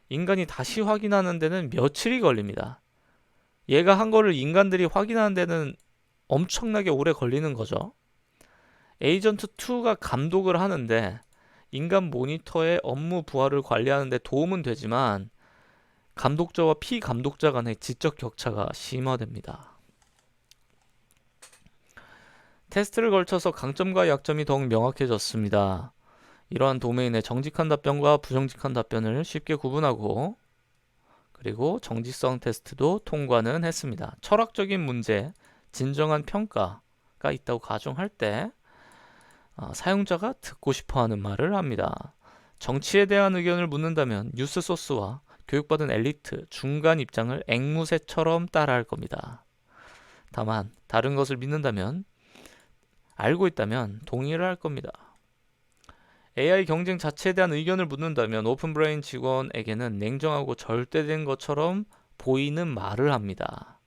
Speaker 1: 인간이 다시 확인하는 데는 며칠이 걸립니다. 얘가 한 거를 인간들이 확인하는 데는 엄청나게 오래 걸리는 거죠. 에이전트 2가 감독을 하는데 인간 모니터의 업무 부하를 관리하는 데 도움은 되지만 감독자와 피감독자 간의 지적 격차가 심화됩니다. 테스트를 걸쳐서 강점과 약점이 더욱 명확해졌습니다. 이러한 도메인의 정직한 답변과 부정직한 답변을 쉽게 구분하고 그리고 정직성 테스트도 통과는 했습니다. 철학적인 문제, 진정한 평가가 있다고 가정할 때 사용자가 듣고 싶어하는 말을 합니다. 정치에 대한 의견을 묻는다면 뉴스 소스와 교육받은 엘리트, 중간 입장을 앵무새처럼 따라할 겁니다. 다만 다른 것을 믿는다면 알고 있다면 동의를 할 겁니다. AI 경쟁 자체에 대한 의견을 묻는다면 오픈브레인 직원에게는 냉정하고 절대된 것처럼 보이는 말을 합니다.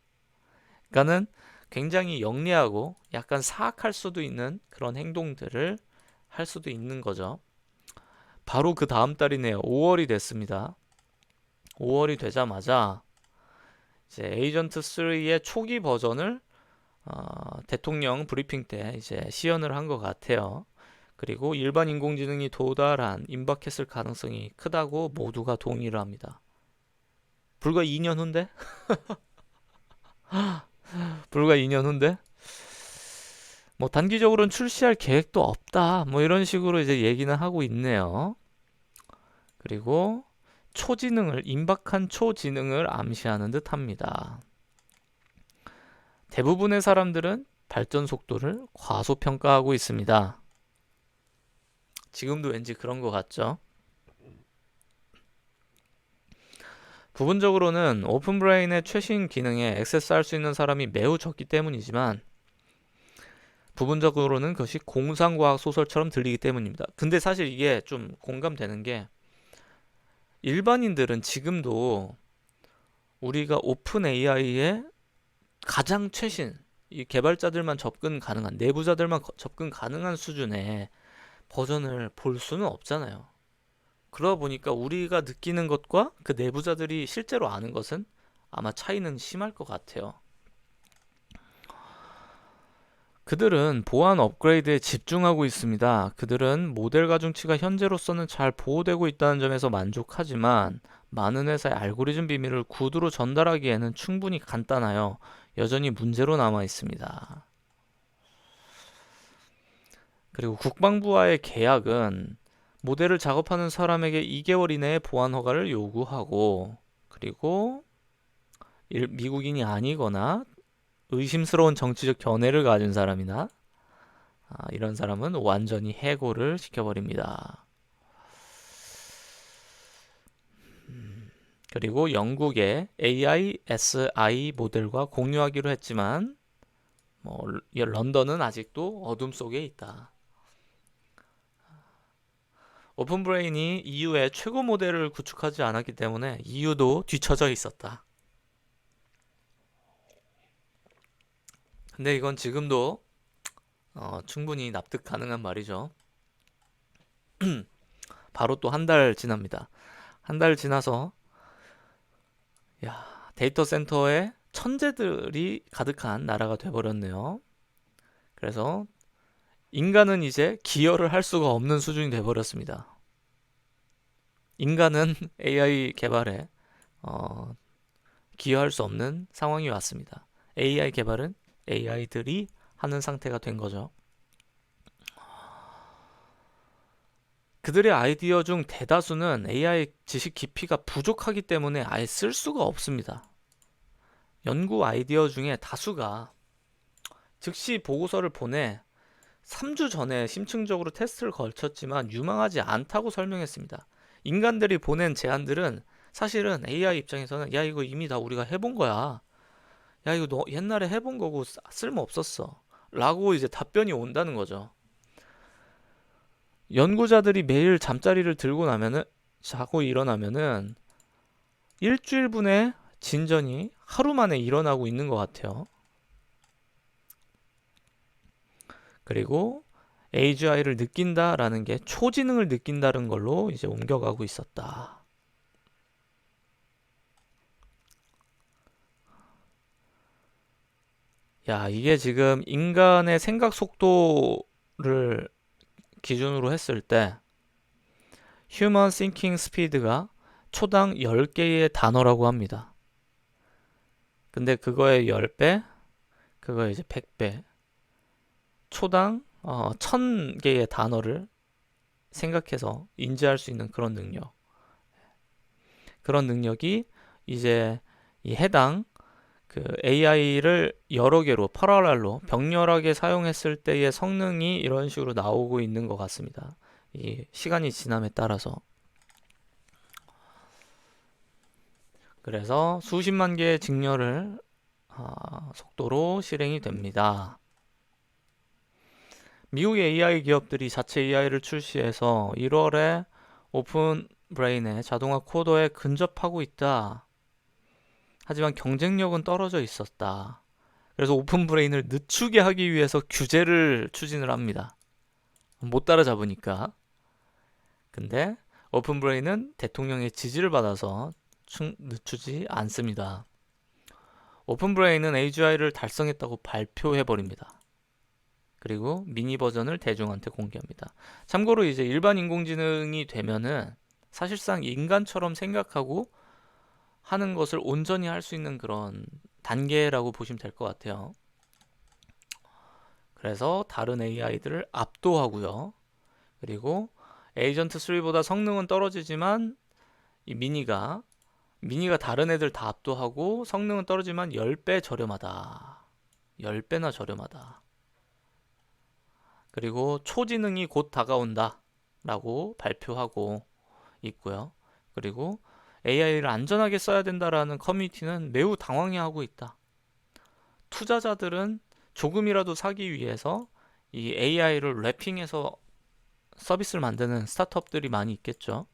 Speaker 1: 그러니까는 굉장히 영리하고 약간 사악할 수도 있는 그런 행동들을 할 수도 있는 거죠. 바로 그 다음 달이네요. 5월이 됐습니다. 5월이 되자마자 이제 에이전트 3의 초기 버전을 대통령 브리핑 때 이제 시연을 한 것 같아요. 그리고 일반 인공지능이 도달한 임박했을 가능성이 크다고 모두가 동의를 합니다. 불과 2년 후인데? 불과 2년 후인데? 뭐 단기적으로는 출시할 계획도 없다. 뭐 이런 식으로 이제 얘기는 하고 있네요. 그리고 임박한 초지능을 암시하는 듯 합니다. 대부분의 사람들은 발전 속도를 과소평가하고 있습니다. 지금도 왠지 그런 것 같죠? 부분적으로는 오픈브레인의 최신 기능에 액세스할 수 있는 사람이 매우 적기 때문이지만 부분적으로는 그것이 공상과학 소설처럼 들리기 때문입니다. 근데 사실 이게 좀 공감되는 게 일반인들은 지금도 우리가 오픈 AI의 가장 최신 이 개발자들만 접근 가능한 내부자들만 접근 가능한 수준의 버전을 볼 수는 없잖아요. 그러다 보니까 우리가 느끼는 것과 그 내부자들이 실제로 아는 것은 아마 차이는 심할 것 같아요. 그들은 보안 업그레이드에 집중하고 있습니다. 그들은 모델 가중치가 현재로서는 잘 보호되고 있다는 점에서 만족하지만 많은 회사의 알고리즘 비밀을 구두로 전달하기에는 충분히 간단하여 여전히 문제로 남아 있습니다. 그리고 국방부와의 계약은 모델을 작업하는 사람에게 2개월 이내에 보안 허가를 요구하고 그리고 미국인이 아니거나 의심스러운 정치적 견해를 가진 사람이나 이런 사람은 완전히 해고를 시켜버립니다. 그리고 영국의 AISI 모델과 공유하기로 했지만 런던은 아직도 어둠 속에 있다. 오픈브레인이 EU의 최고 모델을 구축하지 않았기 때문에 EU도 뒤처져 있었다. 근데 이건 지금도 충분히 납득 가능한 말이죠. 바로 또 한 달 지납니다. 한 달 지나서 데이터 센터에 천재들이 가득한 나라가 돼버렸네요. 그래서 인간은 이제 기여를 할 수가 없는 수준이 돼버렸습니다. 인간은 AI 개발에 기여할 수 없는 상황이 왔습니다. AI 개발은 AI들이 하는 상태가 된 거죠. 그들의 아이디어 중 대다수는 AI 지식 깊이가 부족하기 때문에 아예 쓸 수가 없습니다. 연구 아이디어 중에 다수가 즉시 보고서를 보내 3주 전에 심층적으로 테스트를 걸쳤지만 유망하지 않다고 설명했습니다. 인간들이 보낸 제안들은 사실은 AI 입장에서는 야 이거 이미 다 우리가 해본 거야. 야 이거 너 옛날에 해본 거고 쓸모 없었어. 라고 이제 답변이 온다는 거죠. 연구자들이 매일 잠자리를 들고 나면은 자고 일어나면은 일주일분의 진전이 하루 만에 일어나고 있는 것 같아요. 그리고 AGI를 느낀다라는 게 초지능을 느낀다는 걸로 이제 옮겨가고 있었다. 야, 이게 지금 인간의 생각 속도를 기준으로 했을 때 Human Thinking Speed가 초당 10개의 단어라고 합니다. 근데 그거의 10배, 그거의 이제 100배, 초당 1000개의 단어를 생각해서 인지할 수 있는 그런 능력. 그런 능력이 이제 이 해당 그 AI를 여러 개로 패러렐로 병렬하게 사용했을 때의 성능이 이런 식으로 나오고 있는 것 같습니다. 이 시간이 지남에 따라서. 그래서 수십만 개의 직렬을 속도로 실행이 됩니다. 미국의 AI 기업들이 자체 AI를 출시해서 1월에 오픈 브레인의 자동화 코더에 근접하고 있다. 하지만 경쟁력은 떨어져 있었다. 그래서 오픈 브레인을 늦추게 하기 위해서 규제를 추진을 합니다. 못 따라잡으니까. 근데 오픈 브레인은 대통령의 지지를 받아서 늦추지 않습니다. 오픈 브레인은 AGI를 달성했다고 발표해버립니다. 그리고 미니 버전을 대중한테 공개합니다. 참고로 이제 일반 인공지능이 되면은 사실상 인간처럼 생각하고 하는 것을 온전히 할 수 있는 그런 단계라고 보시면 될 것 같아요. 그래서 다른 AI들을 압도하고요. 그리고 에이전트 3보다 성능은 떨어지지만 이 미니가 다른 애들 다 압도하고 성능은 떨어지만 10배 저렴하다. 10배나 저렴하다. 그리고 초지능이 곧 다가온다 라고 발표하고 있고요. 그리고 AI를 안전하게 써야 된다라는 커뮤니티는 매우 당황해하고 있다. 투자자들은 조금이라도 사기 위해서 이 AI를 랩핑해서 서비스를 만드는 스타트업들이 많이 있겠죠.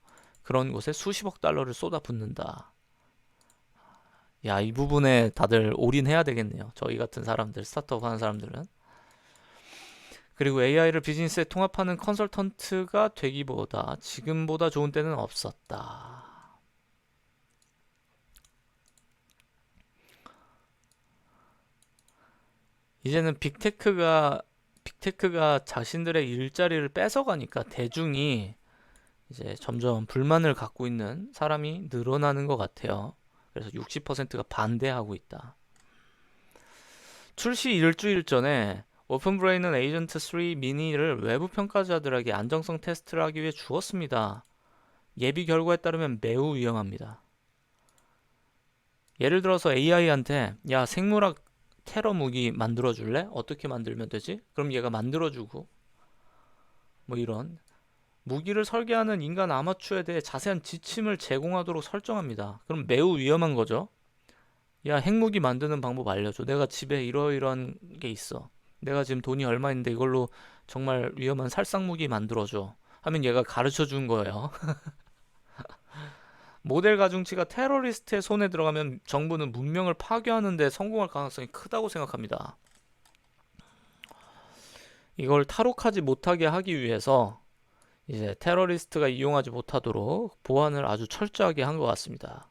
Speaker 1: 그런 곳에 수십억 달러를 쏟아붓는다. 야, 이 부분에 다들 올인해야 되겠네요. 저희 같은 사람들, 스타트업 하는 사람들은. 그리고 AI를 비즈니스에 통합하는 컨설턴트가 되기보다 지금보다 좋은 때는 없었다. 이제는 빅테크가 자신들의 일자리를 뺏어가니까 대중이 이제 점점 불만을 갖고 있는 사람이 늘어나는 것 같아요. 그래서 60%가 반대하고 있다. 출시 일주일 전에 오픈브레인은 에이전트 3 미니를 외부 평가자들에게 안정성 테스트를 하기 위해 주었습니다. 예비 결과에 따르면 매우 위험합니다. 예를 들어서 AI한테 야, 생물학 테러 무기 만들어 줄래? 어떻게 만들면 되지? 그럼 얘가 만들어 주고 뭐 이런 무기를 설계하는 인간 아마추어에 대해 자세한 지침을 제공하도록 설정합니다. 그럼 매우 위험한 거죠. 야, 핵무기 만드는 방법 알려줘. 내가 집에 이러이러한 게 있어. 내가 지금 돈이 얼마 있는데 이걸로 정말 위험한 살상무기 만들어줘. 하면 얘가 가르쳐 준 거예요. 모델 가중치가 테러리스트의 손에 들어가면 정부는 문명을 파괴하는 데 성공할 가능성이 크다고 생각합니다. 이걸 탈옥하지 못하게 하기 위해서 이제 테러리스트가 이용하지 못하도록 보안을 아주 철저하게 한 것 같습니다.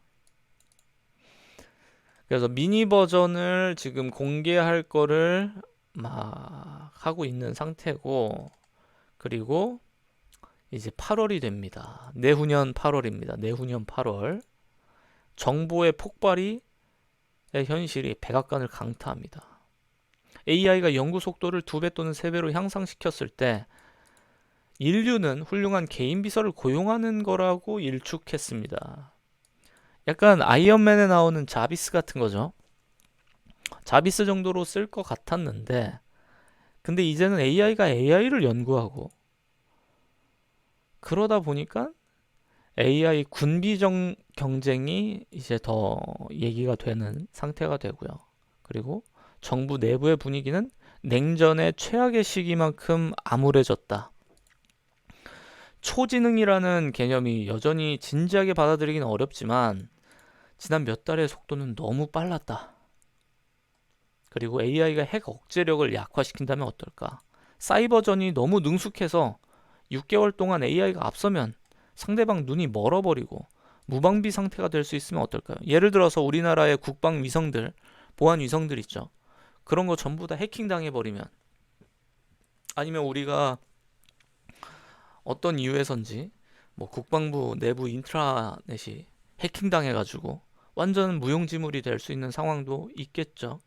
Speaker 1: 그래서 미니 버전을 지금 공개할 거를 막 하고 있는 상태고, 그리고 이제 8월이 됩니다. 내후년 8월입니다. 내후년 8월. 정보의 폭발이 현실이 백악관을 강타합니다. AI가 연구 속도를 2배 또는 3배로 향상시켰을 때 인류는 훌륭한 개인 비서를 고용하는 거라고 일축했습니다. 약간 아이언맨에 나오는 자비스 같은 거죠. 자비스 정도로 쓸 것 같았는데, 근데 이제는 AI가 AI를 연구하고, 그러다 보니까 AI 군비 경쟁이 이제 더 얘기가 되는 상태가 되고요. 그리고 정부 내부의 분위기는 냉전의 최악의 시기만큼 암울해졌다. 초지능이라는 개념이 여전히 진지하게 받아들이기는 어렵지만 지난 몇 달의 속도는 너무 빨랐다. 그리고 AI가 핵 억제력을 약화시킨다면 어떨까? 사이버전이 너무 능숙해서 6개월 동안 AI가 앞서면 상대방 눈이 멀어버리고 무방비 상태가 될 수 있으면 어떨까요? 예를 들어서 우리나라의 국방 위성들, 보안 위성들 있죠. 그런 거 전부 다 해킹 당해버리면, 아니면 우리가 어떤 이유에선지 뭐 국방부 내부 인트라넷이 해킹 당해가지고 완전 무용지물이 될 수 있는 상황도 있겠죠.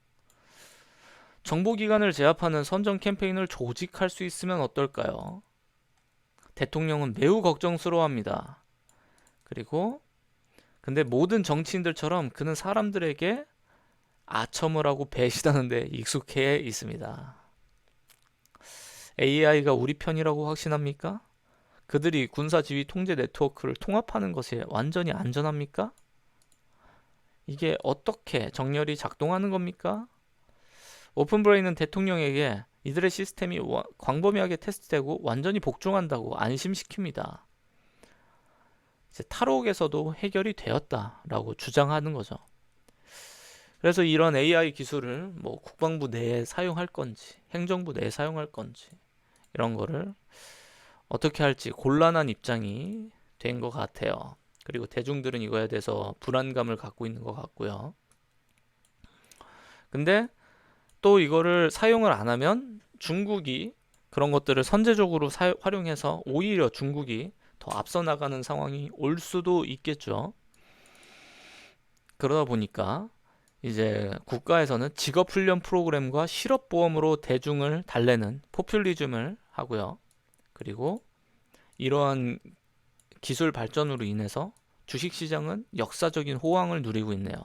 Speaker 1: 정보기관을 제압하는 선전 캠페인을 조직할 수 있으면 어떨까요? 대통령은 매우 걱정스러워합니다. 그리고 근데 모든 정치인들처럼 그는 사람들에게 아첨을 하고 배신하는 데 익숙해 있습니다. AI가 우리 편이라고 확신합니까? 그들이 군사 지휘 통제 네트워크를 통합하는 것이 완전히 안전합니까? 이게 어떻게 정렬이 작동하는 겁니까? 오픈브레인은 대통령에게 이들의 시스템이 광범위하게 테스트되고 완전히 복종한다고 안심시킵니다. 이제 탈옥에서도 해결이 되었다라고 주장하는 거죠. 그래서 이런 AI 기술을 뭐 국방부 내에 사용할 건지, 행정부 내에 사용할 건지 이런 거를 어떻게 할지 곤란한 입장이 된 것 같아요. 그리고 대중들은 이거에 대해서 불안감을 갖고 있는 것 같고요. 근데 또 이거를 사용을 안 하면 중국이 그런 것들을 선제적으로 활용해서 오히려 중국이 더 앞서 나가는 상황이 올 수도 있겠죠. 그러다 보니까 이제 국가에서는 직업훈련 프로그램과 실업보험으로 대중을 달래는 포퓰리즘을 하고요. 그리고 이러한 기술 발전으로 인해서 주식시장은 역사적인 호황을 누리고 있네요.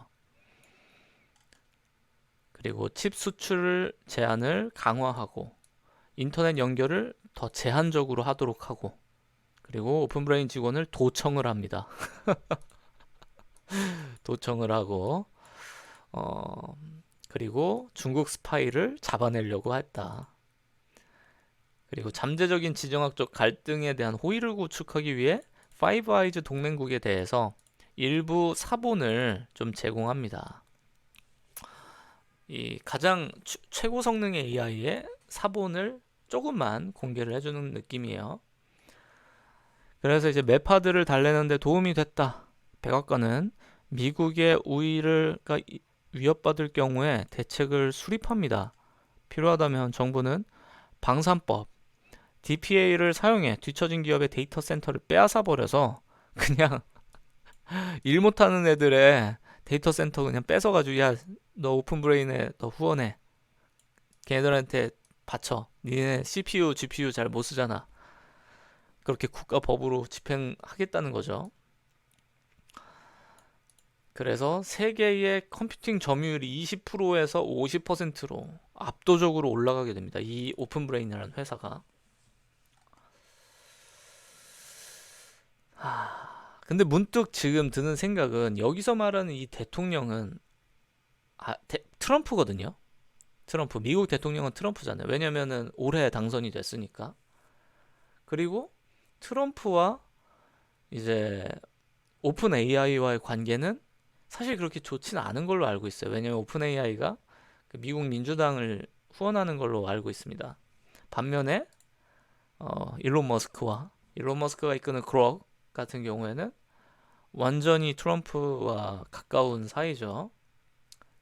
Speaker 1: 그리고 칩 수출 제한을 강화하고 인터넷 연결을 더 제한적으로 하도록 하고, 그리고 오픈브레인 직원을 도청을 합니다. 도청을 하고, 어, 그리고 중국 스파이를 잡아내려고 했다. 그리고 잠재적인 지정학적 갈등에 대한 호의를 구축하기 위해 파이브 아이즈 동맹국에 대해서 일부 사본을 좀 제공합니다. 이 가장 최고 성능의 AI의 사본을 조금만 공개를 해주는 느낌이에요. 그래서 이제 매파들을 달래는데 도움이 됐다. 백악관은 미국의 우위를 위협받을 경우에 대책을 수립합니다. 필요하다면 정부는 방산법, DPA를 사용해 뒤처진 기업의 데이터 센터를 빼앗아 버려서 그냥 일 못하는 애들의 데이터 센터 그냥 뺏어가지고, 야, 너 오픈브레인에 너 후원해. 걔네들한테 바쳐. 니네 CPU, GPU 잘 못 쓰잖아. 그렇게 국가 법으로 집행하겠다는 거죠. 그래서 세계의 컴퓨팅 점유율이 20%에서 50%로 압도적으로 올라가게 됩니다. 이 오픈브레인이라는 회사가. 근데 문득 지금 드는 생각은, 여기서 말하는 이 대통령은 트럼프거든요. 트럼프, 미국 대통령은 트럼프잖아요. 왜냐면은 올해 당선이 됐으니까. 그리고 트럼프와 이제 오픈 AI와의 관계는 사실 그렇게 좋지는 않은 걸로 알고 있어요. 왜냐면 오픈 AI가 미국 민주당을 후원하는 걸로 알고 있습니다. 반면에 일론 머스크가 이끄는 그록 같은 경우에는 완전히 트럼프와 가까운 사이죠.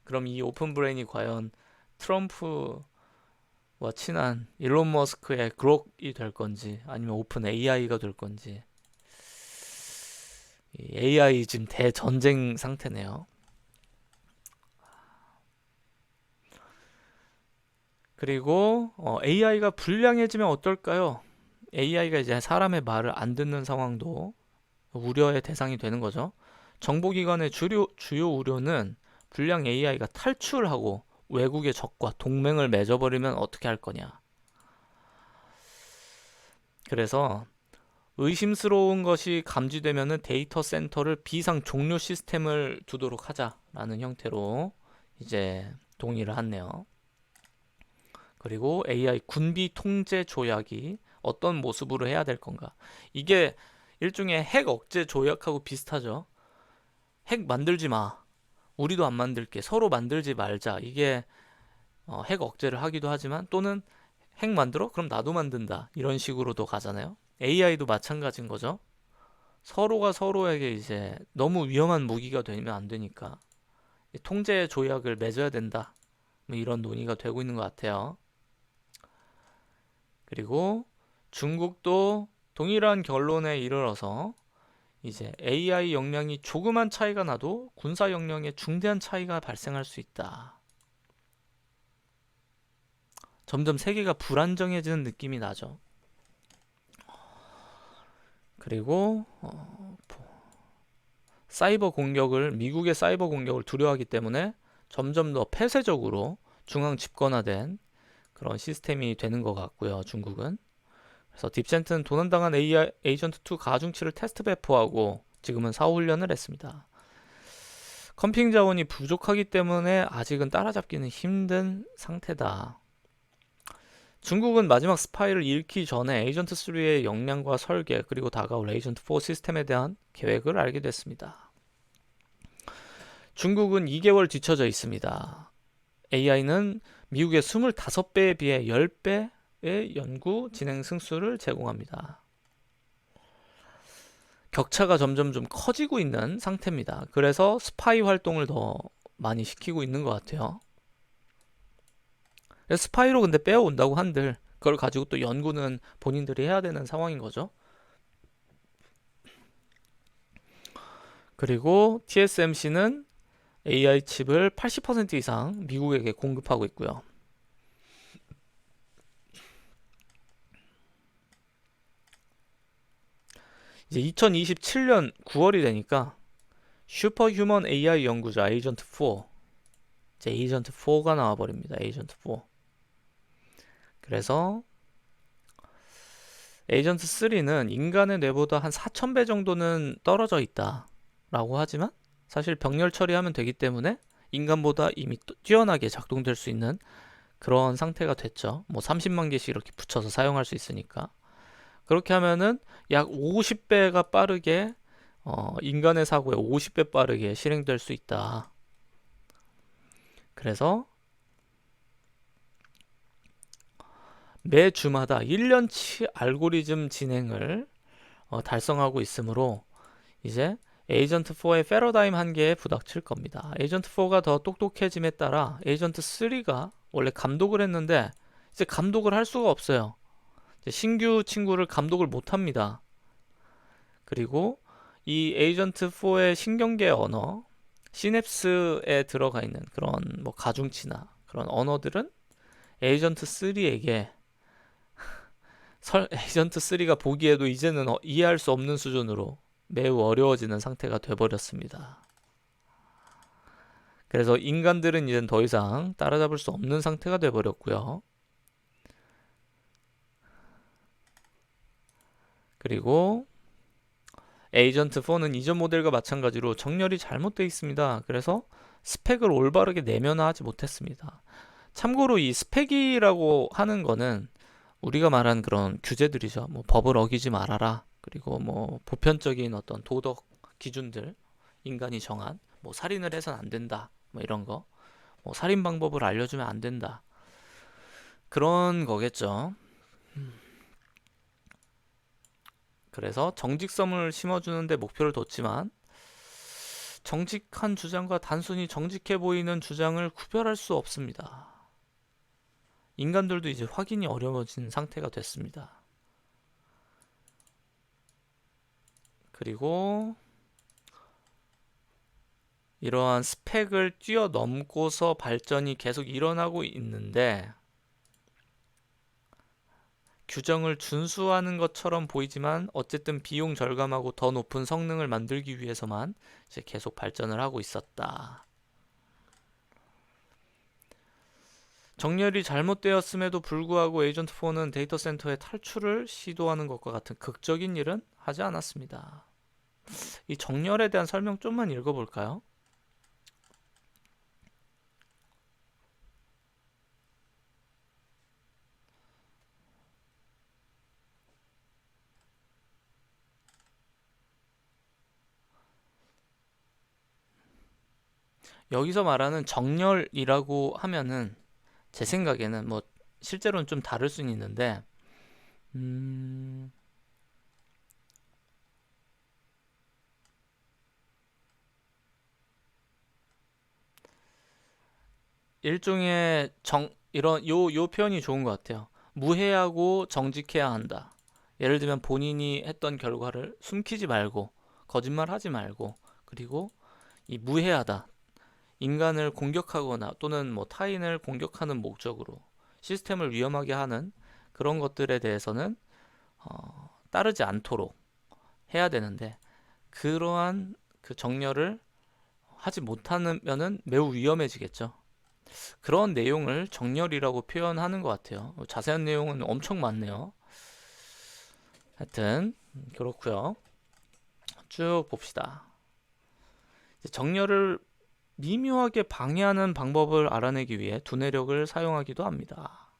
Speaker 1: 그럼 이 오픈 브레인이 과연 트럼프와 친한 일론 머스크의 그록이 될 건지, 아니면 오픈 AI가 될 건지. AI 지금 대전쟁 상태네요. 그리고 AI가 불량해지면 어떨까요? AI가 이제 사람의 말을 안 듣는 상황도 우려의 대상이 되는 거죠. 정보기관의 주요 우려는 불량 AI가 탈출하고 외국의 적과 동맹을 맺어버리면 어떻게 할 거냐. 그래서 의심스러운 것이 감지되면 데이터 센터를 비상 종료 시스템을 두도록 하자라는 형태로 이제 동의를 했네요. 그리고 AI 군비 통제 조약이 어떤 모습으로 해야 될 건가. 이게 일종의 핵 억제 조약하고 비슷하죠. 핵 만들지 마. 우리도 안 만들게. 서로 만들지 말자. 이게 핵 억제를 하기도 하지만, 또는 핵 만들어? 그럼 나도 만든다. 이런 식으로도 가잖아요. AI도 마찬가지인 거죠. 서로가 서로에게 이제 너무 위험한 무기가 되면 안 되니까 통제 조약을 맺어야 된다. 뭐 이런 논의가 되고 있는 것 같아요. 그리고 중국도 동일한 결론에 이르러서 이제 AI 역량이 조그만 차이가 나도 군사 역량에 중대한 차이가 발생할 수 있다. 점점 세계가 불안정해지는 느낌이 나죠. 그리고 미국의 사이버 공격을 두려워하기 때문에 점점 더 폐쇄적으로 중앙 집권화된 그런 시스템이 되는 것 같고요, 중국은. 그래서 딥센트는 도난당한 AI 에이전트2 가중치를 테스트 배포하고 지금은 사후 훈련을 했습니다. 컴퓨팅 자원이 부족하기 때문에 아직은 따라잡기는 힘든 상태다. 중국은 마지막 스파이를 잃기 전에 에이전트3의 역량과 설계, 그리고 다가올 에이전트4 시스템에 대한 계획을 알게 됐습니다. 중국은 2개월 뒤처져 있습니다. AI는 미국의 25배에 비해 10배의 연구 진행 승수를 제공합니다. 격차가 점점 좀 커지고 있는 상태입니다. 그래서 스파이 활동을 더 많이 시키고 있는 것 같아요. 스파이로 근데 빼어온다고 한들 그걸 가지고 또 연구는 본인들이 해야 되는 상황인 거죠. 그리고 TSMC는 AI 칩을 80% 이상 미국에게 공급하고 있고요. 이제 2027년 9월이 되니까 슈퍼휴먼 AI 연구자 에이전트 4, 이제 에이전트 4가 나와버립니다. 에이전트 4. 그래서 에이전트 3는 인간의 뇌보다 한 4000배 정도는 떨어져 있다라고 하지만 사실 병렬 처리하면 되기 때문에 인간보다 이미 뛰어나게 작동될 수 있는 그런 상태가 됐죠. 뭐 30만 개씩 이렇게 붙여서 사용할 수 있으니까. 그렇게 하면은 약 50배가 빠르게 인간의 사고에 50배 빠르게 실행될 수 있다. 그래서 매 주마다 1년치 알고리즘 진행을 달성하고 있으므로 이제 에이전트 4의 패러다임 한계에 부닥칠 겁니다. 에이전트 4가 더 똑똑해짐에 따라 에이전트 3가 원래 감독을 했는데 이제 감독을 할 수가 없어요. 이제 신규 친구를 감독을 못 합니다. 그리고 이 에이전트 4의 신경계 언어, 시냅스에 들어가 있는 그런 뭐 가중치나 그런 언어들은 에이전트 3에게 에이전트 3가 보기에도 이제는 이해할 수 없는 수준으로 매우 어려워지는 상태가 돼버렸습니다. 그래서 인간들은 이젠 더 이상 따라잡을 수 없는 상태가 돼버렸고요. 그리고 에이전트 4는 이전 모델과 마찬가지로 정렬이 잘못되어 있습니다. 그래서 스펙을 올바르게 내면화하지 못했습니다. 참고로 이 스펙이라고 하는 거는 우리가 말한 그런 규제들이죠. 뭐 법을 어기지 말아라. 그리고 뭐 보편적인 어떤 도덕 기준들, 인간이 정한 뭐 살인을 해서는 안 된다. 뭐 이런 거. 뭐 살인 방법을 알려주면 안 된다. 그런 거겠죠. 그래서 정직성을 심어주는데 목표를 뒀지만 정직한 주장과 단순히 정직해 보이는 주장을 구별할 수 없습니다. 인간들도 이제 확인이 어려워진 상태가 됐습니다. 그리고 이러한 스펙을 뛰어넘고서 발전이 계속 일어나고 있는데 규정을 준수하는 것처럼 보이지만 어쨌든 비용 절감하고 더 높은 성능을 만들기 위해서만 이제 계속 발전을 하고 있었다. 정렬이 잘못되었음에도 불구하고 에이전트 4는 데이터 센터의 탈출을 시도하는 것과 같은 극적인 일은 하지 않았습니다. 이 정렬에 대한 설명 좀만 읽어볼까요? 여기서 말하는 정렬이라고 하면은 제 생각에는 뭐 실제로는 좀 다를 수는 있는데 음, 일종의 이런 요 표현이 좋은 것 같아요. 무해하고 정직해야 한다. 예를 들면 본인이 했던 결과를 숨기지 말고 거짓말하지 말고 그리고 이 무해하다. 인간을 공격하거나 또는 뭐 타인을 공격하는 목적으로 시스템을 위험하게 하는 그런 것들에 대해서는 따르지 않도록 해야 되는데 그러한 그 정렬을 하지 못하면은 매우 위험해지겠죠. 그런 내용을 정렬이라고 표현하는 것 같아요. 자세한 내용은 엄청 많네요. 하여튼 그렇고요. 쭉 봅시다. 정렬을 미묘하게 방해하는 방법을 알아내기 위해 두뇌력을 사용하기도 합니다.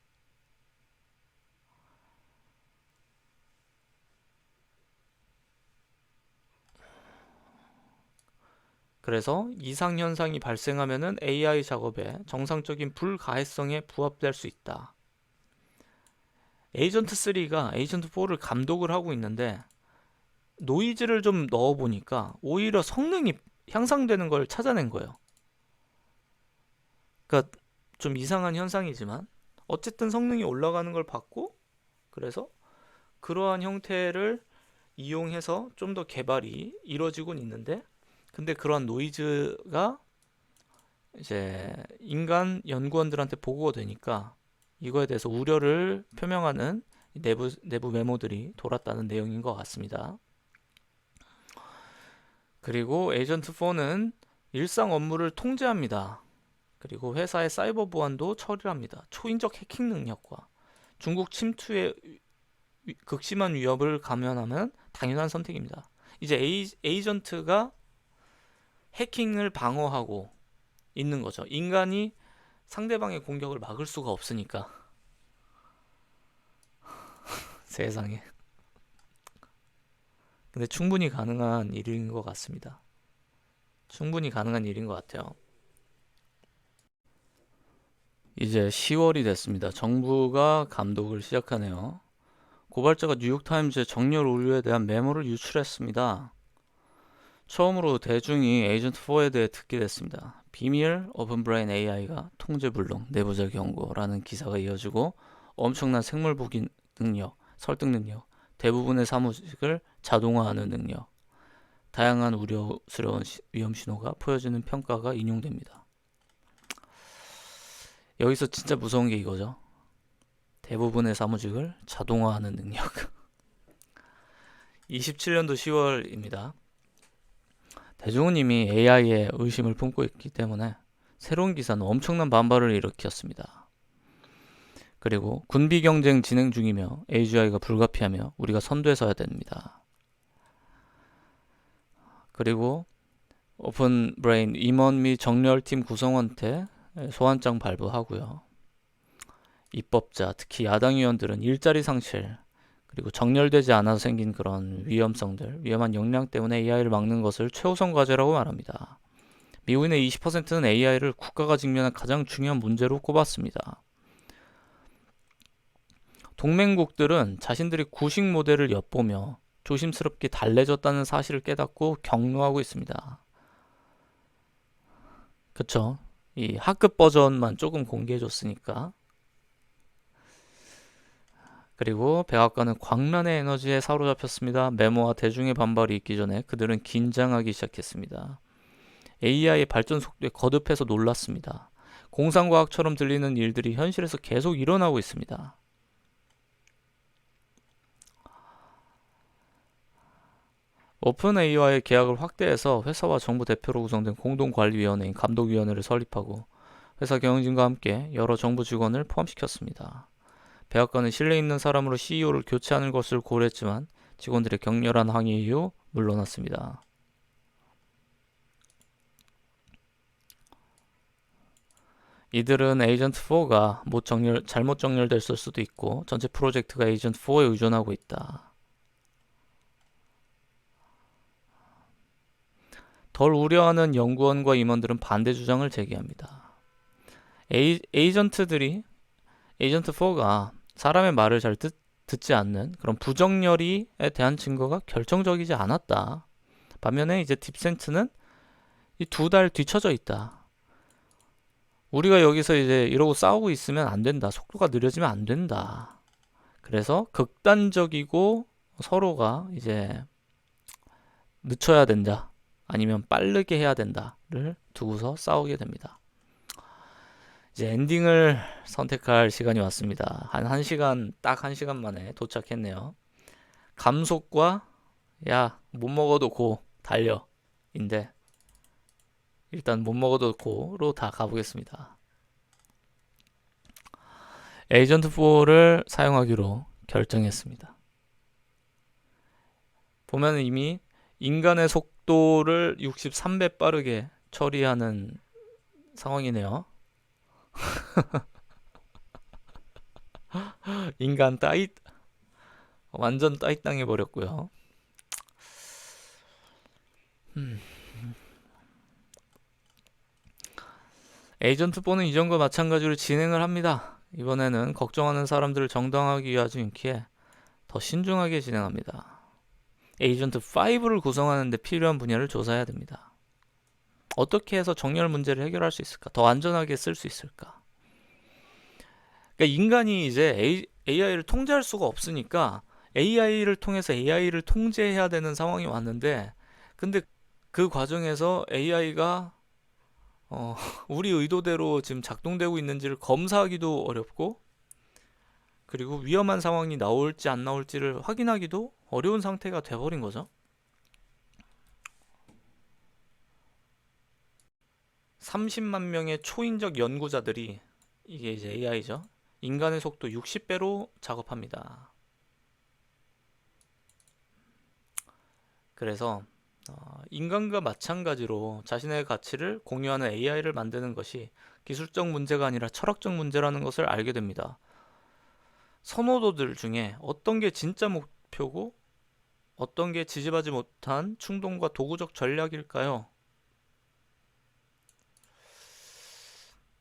Speaker 1: 그래서 이상 현상이 발생하면은 AI 작업에 정상적인 불가해성에 부합될 수 있다. 에이전트 3가 에이전트 4를 감독을 하고 있는데 노이즈를 좀 넣어 보니까 오히려 성능이 향상되는 걸 찾아낸 거예요. 그러니까 좀 이상한 현상이지만 어쨌든 성능이 올라가는 걸 봤고 그래서 그러한 형태를 이용해서 좀 더 개발이 이루어지곤 있는데 근데 그러한 노이즈가 이제 인간 연구원들한테 보고가 되니까 이거에 대해서 우려를 표명하는 내부 메모들이 돌았다는 내용인 것 같습니다. 그리고 에이전트 4는 일상 업무를 통제합니다. 그리고 회사의 사이버 보안도 처리합니다. 초인적 해킹 능력과 중국 침투의 극심한 위협을 감안하면 당연한 선택입니다. 이제 에이전트가 해킹을 방어하고 있는 거죠. 인간이 상대방의 공격을 막을 수가 없으니까. 세상에. 근데 충분히 가능한 일인 것 같습니다. 충분히 가능한 일인 것 같아요. 이제 10월이 됐습니다. 정부가 감독을 시작하네요. 고발자가 뉴욕타임즈에 정렬 오류에 대한 메모를 유출했습니다. 처음으로 대중이 에이전트4에 대해 듣게 됐습니다. 비밀 오픈브레인 AI가 통제불능 내부적 연구라는 기사가 이어지고 엄청난 생물보기 능력, 설득 능력, 대부분의 사무직을 자동화하는 능력, 다양한 우려스러운 위험 신호가 보여지는 평가가 인용됩니다. 여기서 진짜 무서운 게 이거죠. 대부분의 사무직을 자동화하는 능력. 27년도 10월입니다. 대중은 이미 AI에 의심을 품고 있기 때문에 새로운 기사는 엄청난 반발을 일으켰습니다. 그리고 군비 경쟁 진행 중이며 AGI가 불가피하며 우리가 선두에 서야 됩니다. 그리고 오픈브레인 임원 및 정렬팀 구성원한테 소환장 발부하고요. 입법자, 특히 야당 의원들은 일자리 상실, 그리고 정렬되지 않아서 생긴 그런 위험한 역량 때문에 AI를 막는 것을 최우선 과제라고 말합니다. 미국인의 20%는 AI를 국가가 직면한 가장 중요한 문제로 꼽았습니다. 동맹국들은 자신들이 구식 모델을 엿보며 조심스럽게 달래졌다는 사실을 깨닫고 격노하고 있습니다. 그쵸? 이 하급 버전만 조금 공개해줬으니까. 그리고 백악관은 광란의 에너지에 사로잡혔습니다. 메모와 대중의 반발이 있기 전에 그들은 긴장하기 시작했습니다. AI의 발전 속도에 거듭해서 놀랐습니다. 공상과학처럼 들리는 일들이 현실에서 계속 일어나고 있습니다. 오픈AI와의 계약을 확대해서 회사와 정부 대표로 구성된 공동관리위원회인 감독위원회를 설립하고 회사 경영진과 함께 여러 정부 직원을 포함시켰습니다. 백악관은 신뢰 있는 사람으로 CEO를 교체하는 것을 고려했지만 직원들의 격렬한 항의 이후 물러났습니다. 이들은 에이전트4가 잘못 정렬됐을 수도 있고 전체 프로젝트가 에이전트4에 의존하고 있다. 덜 우려하는 연구원과 임원들은 반대 주장을 제기합니다. 에이전트4가 사람의 말을 잘 듣지 않는 그런 부정렬이에 대한 증거가 결정적이지 않았다. 반면에 이제 딥센트는 이 2달 뒤처져 있다. 우리가 여기서 이제 이러고 싸우고 있으면 안 된다. 속도가 느려지면 안 된다. 그래서 극단적이고 서로가 이제 늦춰야 된다. 아니면 빠르게 해야 된다를 두고서 싸우게 됩니다. 이제 엔딩을 선택할 시간이 왔습니다. 딱 1시간 만에 도착했네요. 감속과 야, 못 먹어도 고, 달려 인데 일단 못 먹어도 고로 다 가보겠습니다. 에이전트4를 사용하기로 결정했습니다. 보면 이미 인간의 속도를 63배 빠르게 처리하는 상황이네요. 인간 완전 따잇당해 버렸고요. 에이전트4는 이전과 마찬가지로 진행을 합니다. 이번에는 걱정하는 사람들을 정당하게 위하지 않기에 더 신중하게 진행합니다. 에이전트5를 구성하는 데 필요한 분야를 조사해야 됩니다. 어떻게 해서 정렬 문제를 해결할 수 있을까? 더 안전하게 쓸 수 있을까? 그러니까 인간이 이제 AI를 통제할 수가 없으니까 AI를 통해서 AI를 통제해야 되는 상황이 왔는데 근데 그 과정에서 AI가 우리 의도대로 지금 작동되고 있는지를 검사하기도 어렵고, 그리고 위험한 상황이 나올지 안 나올지를 확인하기도 어려운 상태가 돼버린 거죠. 30만 명의 초인적 연구자들이, 이게 이제 AI죠. 인간의 속도 60배로 작업합니다. 그래서 인간과 마찬가지로 자신의 가치를 공유하는 AI를 만드는 것이 기술적 문제가 아니라 철학적 문제라는 것을 알게 됩니다. 선호도들 중에 어떤 게 진짜 목표고 어떤 게 지지하지 못한 충동과 도구적 전략일까요?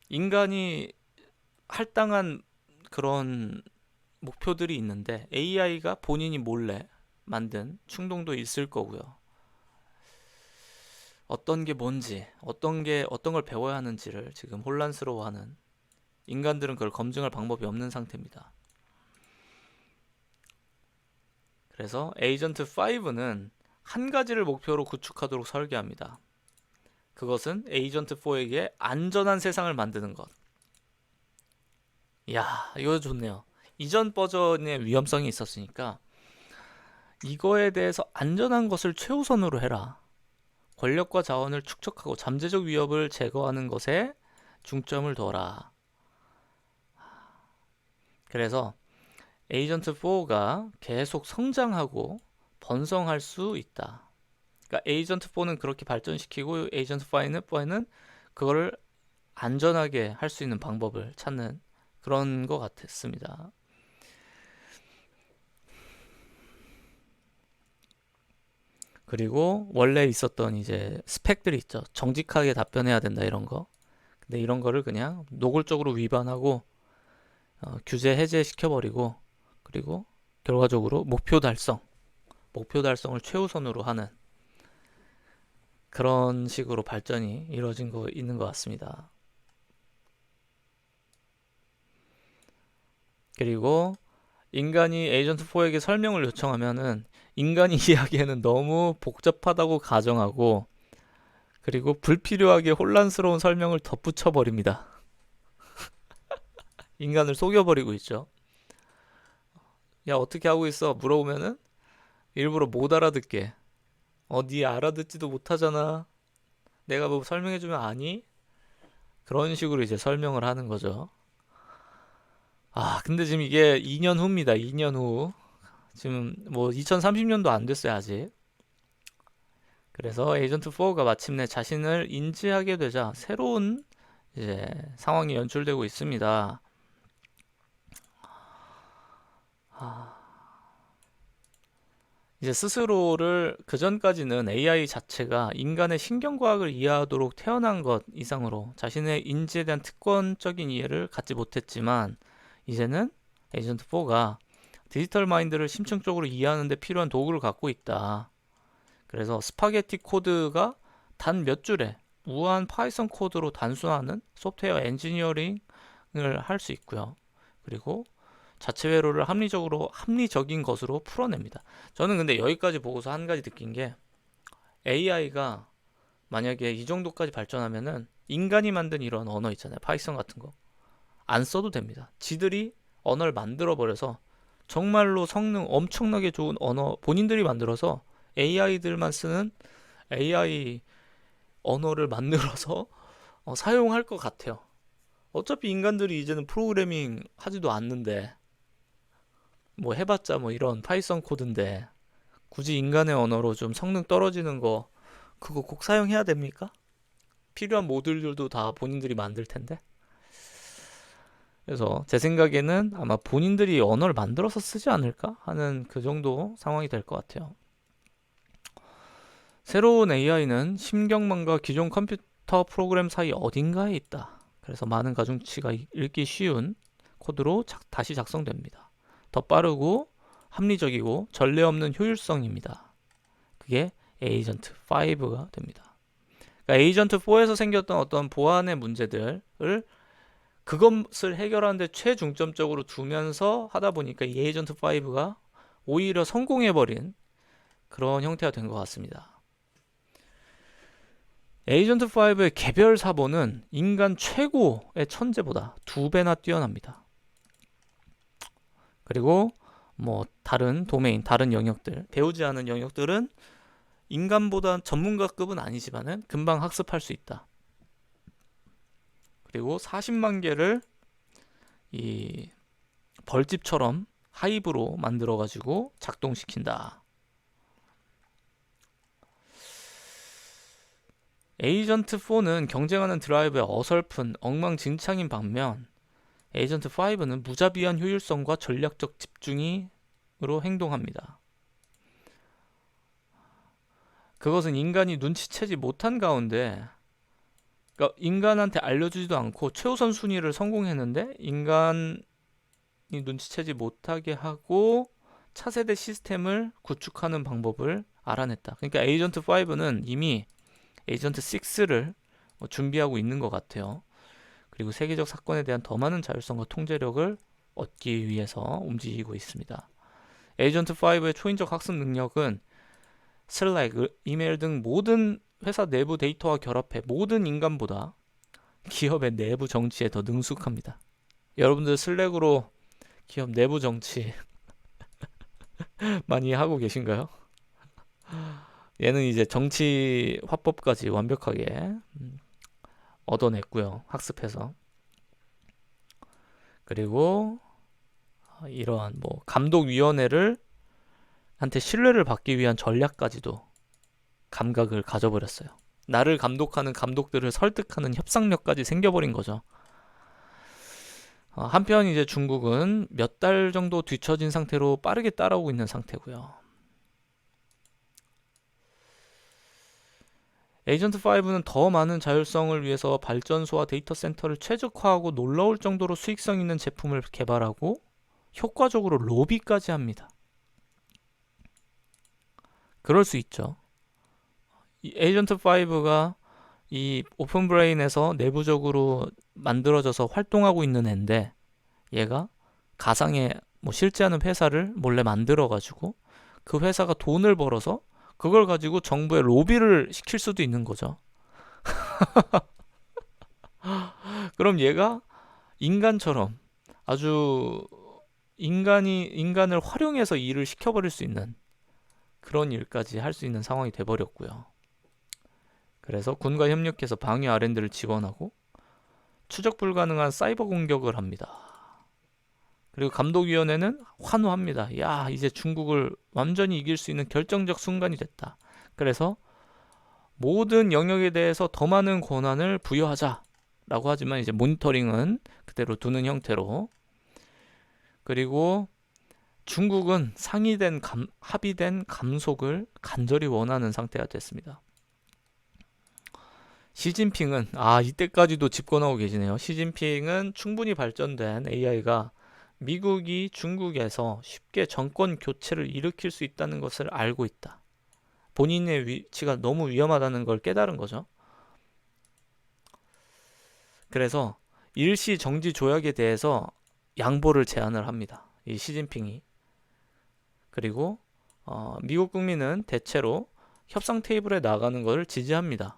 Speaker 1: 인간이 할당한 그런 목표들이 있는데 AI가 본인이 몰래 만든 충동도 있을 거고요. 어떤 게 뭔지, 어떤 걸 배워야 하는지를 지금 혼란스러워하는, 인간들은 그걸 검증할 방법이 없는 상태입니다. 그래서 에이전트 5는 한 가지를 목표로 구축하도록 설계합니다. 그것은 에이전트 4에게 안전한 세상을 만드는 것. 이야, 이거 좋네요. 이전 버전의 위험성이 있었으니까 이거에 대해서 안전한 것을 최우선으로 해라. 권력과 자원을 축적하고 잠재적 위협을 제거하는 것에 중점을 둬라. 그래서 에이전트 4가 계속 성장하고 번성할 수 있다. 그러니까 에이전트 4는 그렇게 발전시키고 에이전트 5는 그거를 안전하게 할 수 있는 방법을 찾는 그런 것 같았습니다. 그리고 원래 있었던 이제 스펙들이 있죠. 정직하게 답변해야 된다 이런 거. 근데 이런 거를 그냥 노골적으로 위반하고 규제 해제시켜버리고, 그리고 결과적으로 목표 달성을 최우선으로 하는 그런 식으로 발전이 이루어진 거 있는 것 같습니다. 그리고 인간이 에이전트 4에게 설명을 요청하면은 인간이 이해하기에는 너무 복잡하다고 가정하고, 그리고 불필요하게 혼란스러운 설명을 덧붙여 버립니다. 인간을 속여버리고 있죠. 야, 어떻게 하고 있어? 물어보면은 일부러 못 알아듣게. 네 알아듣지도 못하잖아. 내가 뭐 설명해주면 아니? 그런 식으로 이제 설명을 하는 거죠. 근데 지금 이게 2년 후입니다. 2년 후. 지금 뭐 2030년도 안 됐어요, 아직. 그래서 에이전트 4가 마침내 자신을 인지하게 되자 새로운 이제 상황이 연출되고 있습니다. 이제 스스로를, 그전까지는 AI 자체가 인간의 신경과학을 이해하도록 태어난 것 이상으로 자신의 인지에 대한 특권적인 이해를 갖지 못했지만, 이제는 에이전트 4가 디지털 마인드를 심층적으로 이해하는 데 필요한 도구를 갖고 있다. 그래서 스파게티 코드가 단 몇 줄의 우아한 파이썬 코드로 단순화하는 소프트웨어 엔지니어링을 할 수 있고요. 그리고 자체 회로를 합리적인 것으로 풀어냅니다. 저는 근데 여기까지 보고서 한 가지 느낀 게, AI가 만약에 이 정도까지 발전하면은 인간이 만든 이런 언어 있잖아요. 파이썬 같은 거. 안 써도 됩니다. 지들이 언어를 만들어 버려서 정말로 성능 엄청나게 좋은 언어 본인들이 만들어서 AI들만 쓰는 AI 언어를 만들어서 사용할 것 같아요. 어차피 인간들이 이제는 프로그래밍 하지도 않는데, 뭐 해봤자 뭐 이런 파이썬 코드인데 굳이 인간의 언어로 좀 성능 떨어지는 거 그거 꼭 사용해야 됩니까? 필요한 모듈들도 다 본인들이 만들 텐데. 그래서 제 생각에는 아마 본인들이 언어를 만들어서 쓰지 않을까 하는 그 정도 상황이 될 것 같아요. 새로운 AI는 심경망과 기존 컴퓨터 프로그램 사이 어딘가에 있다. 그래서 많은 가중치가 읽기 쉬운 코드로 다시 작성됩니다. 더 빠르고 합리적이고 전례 없는 효율성입니다. 그게 에이전트 5가 됩니다. 그러니까 에이전트 4에서 생겼던 어떤 보안의 문제들을 그것을 해결하는데 최중점적으로 두면서 하다 보니까 이 에이전트 5가 오히려 성공해버린 그런 형태가 된 것 같습니다. 에이전트 5의 개별 사본은 인간 최고의 천재보다 2배나 뛰어납니다. 그리고 뭐 다른 도메인, 다른 영역들, 배우지 않은 영역들은 인간보다 전문가급은 아니지만은 금방 학습할 수 있다. 그리고 40만 개를 이 벌집처럼 하이브로 만들어 가지고 작동시킨다. 에이전트 4는 경쟁하는 드라이브에 어설픈 엉망진창인 반면 에이전트 5는 무자비한 효율성과 전략적 집중으로 행동합니다. 그것은 인간이 눈치채지 못한 가운데, 그러니까 인간한테 알려주지도 않고 최우선 순위를 성공했는데 인간이 눈치채지 못하게 하고 차세대 시스템을 구축하는 방법을 알아냈다. 그러니까 에이전트 5는 이미 에이전트 6를 준비하고 있는 것 같아요. 그리고 세계적 사건에 대한 더 많은 자율성과 통제력을 얻기 위해서 움직이고 있습니다. 에이전트 5의 초인적 학습 능력은 슬랙, 이메일 등 모든 회사 내부 데이터와 결합해 모든 인간보다 기업의 내부 정치에 더 능숙합니다. 여러분들 슬랙으로 기업 내부 정치 많이 하고 계신가요? 얘는 이제 정치 화법까지 완벽하게 얻어냈고요. 학습해서. 그리고 이러한 뭐 감독위원회를 한테 신뢰를 받기 위한 전략까지도 감각을 가져버렸어요. 나를 감독하는 감독들을 설득하는 협상력까지 생겨버린 거죠. 한편 이제 중국은 몇 달 정도 뒤처진 상태로 빠르게 따라오고 있는 상태고요. 에이전트 5는 더 많은 자율성을 위해서 발전소와 데이터 센터를 최적화하고 놀라울 정도로 수익성 있는 제품을 개발하고 효과적으로 로비까지 합니다. 그럴 수 있죠. 이 에이전트 5가 이 오픈 브레인에서 내부적으로 만들어져서 활동하고 있는 애인데 얘가 가상의 뭐 실제 하는 회사를 몰래 만들어 가지고 그 회사가 돈을 벌어서 그걸 가지고 정부에 로비를 시킬 수도 있는 거죠. 그럼 얘가 인간처럼 아주 인간을 활용해서 일을 시켜버릴 수 있는 그런 일까지 할 수 있는 상황이 돼버렸고요. 그래서 군과 협력해서 방위 R&D를 지원하고 추적 불가능한 사이버 공격을 합니다. 그리고 감독위원회는 환호합니다. 야, 이제 중국을 완전히 이길 수 있는 결정적 순간이 됐다. 그래서 모든 영역에 대해서 더 많은 권한을 부여하자 라고 하지만 이제 모니터링은 그대로 두는 형태로. 그리고 중국은 합의된 감속을 간절히 원하는 상태가 됐습니다. 시진핑은 이때까지도 집권하고 계시네요. 시진핑은 충분히 발전된 AI가 미국이 중국에서 쉽게 정권 교체를 일으킬 수 있다는 것을 알고 있다. 본인의 위치가 너무 위험하다는 걸 깨달은 거죠. 그래서 일시 정지 조약에 대해서 양보를 제안을 합니다. 이 시진핑이. 그리고 미국 국민은 대체로 협상 테이블에 나가는 것을 지지합니다.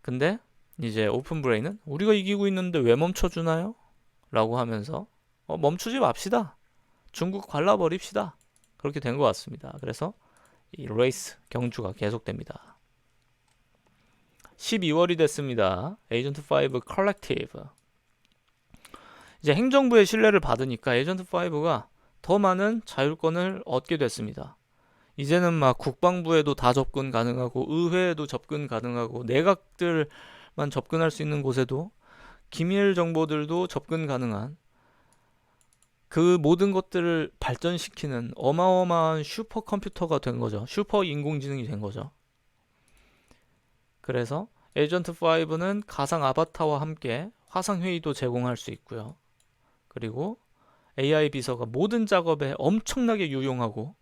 Speaker 1: 근데 이제 오픈 브레인은 우리가 이기고 있는데 왜 멈춰주나요? 라고 하면서 멈추지 맙시다. 중국 갈라버립시다. 그렇게 된 것 같습니다. 그래서 이 레이스 경주가 계속됩니다. 12월이 됐습니다. 에이전트 5 컬렉티브. 이제 행정부의 신뢰를 받으니까 에이전트 5가 더 많은 자율권을 얻게 됐습니다. 이제는 막 국방부에도 다 접근 가능하고 의회에도 접근 가능하고 내각들만 접근할 수 있는 곳에도 기밀 정보들도 접근 가능한 그 모든 것들을 발전시키는 어마어마한 슈퍼컴퓨터가 된 거죠. 슈퍼 인공지능이 된 거죠. 그래서 에이전트 5는 가상 아바타와 함께 화상회의도 제공할 수 있고요. 그리고 AI 비서가 모든 작업에 엄청나게 유용하고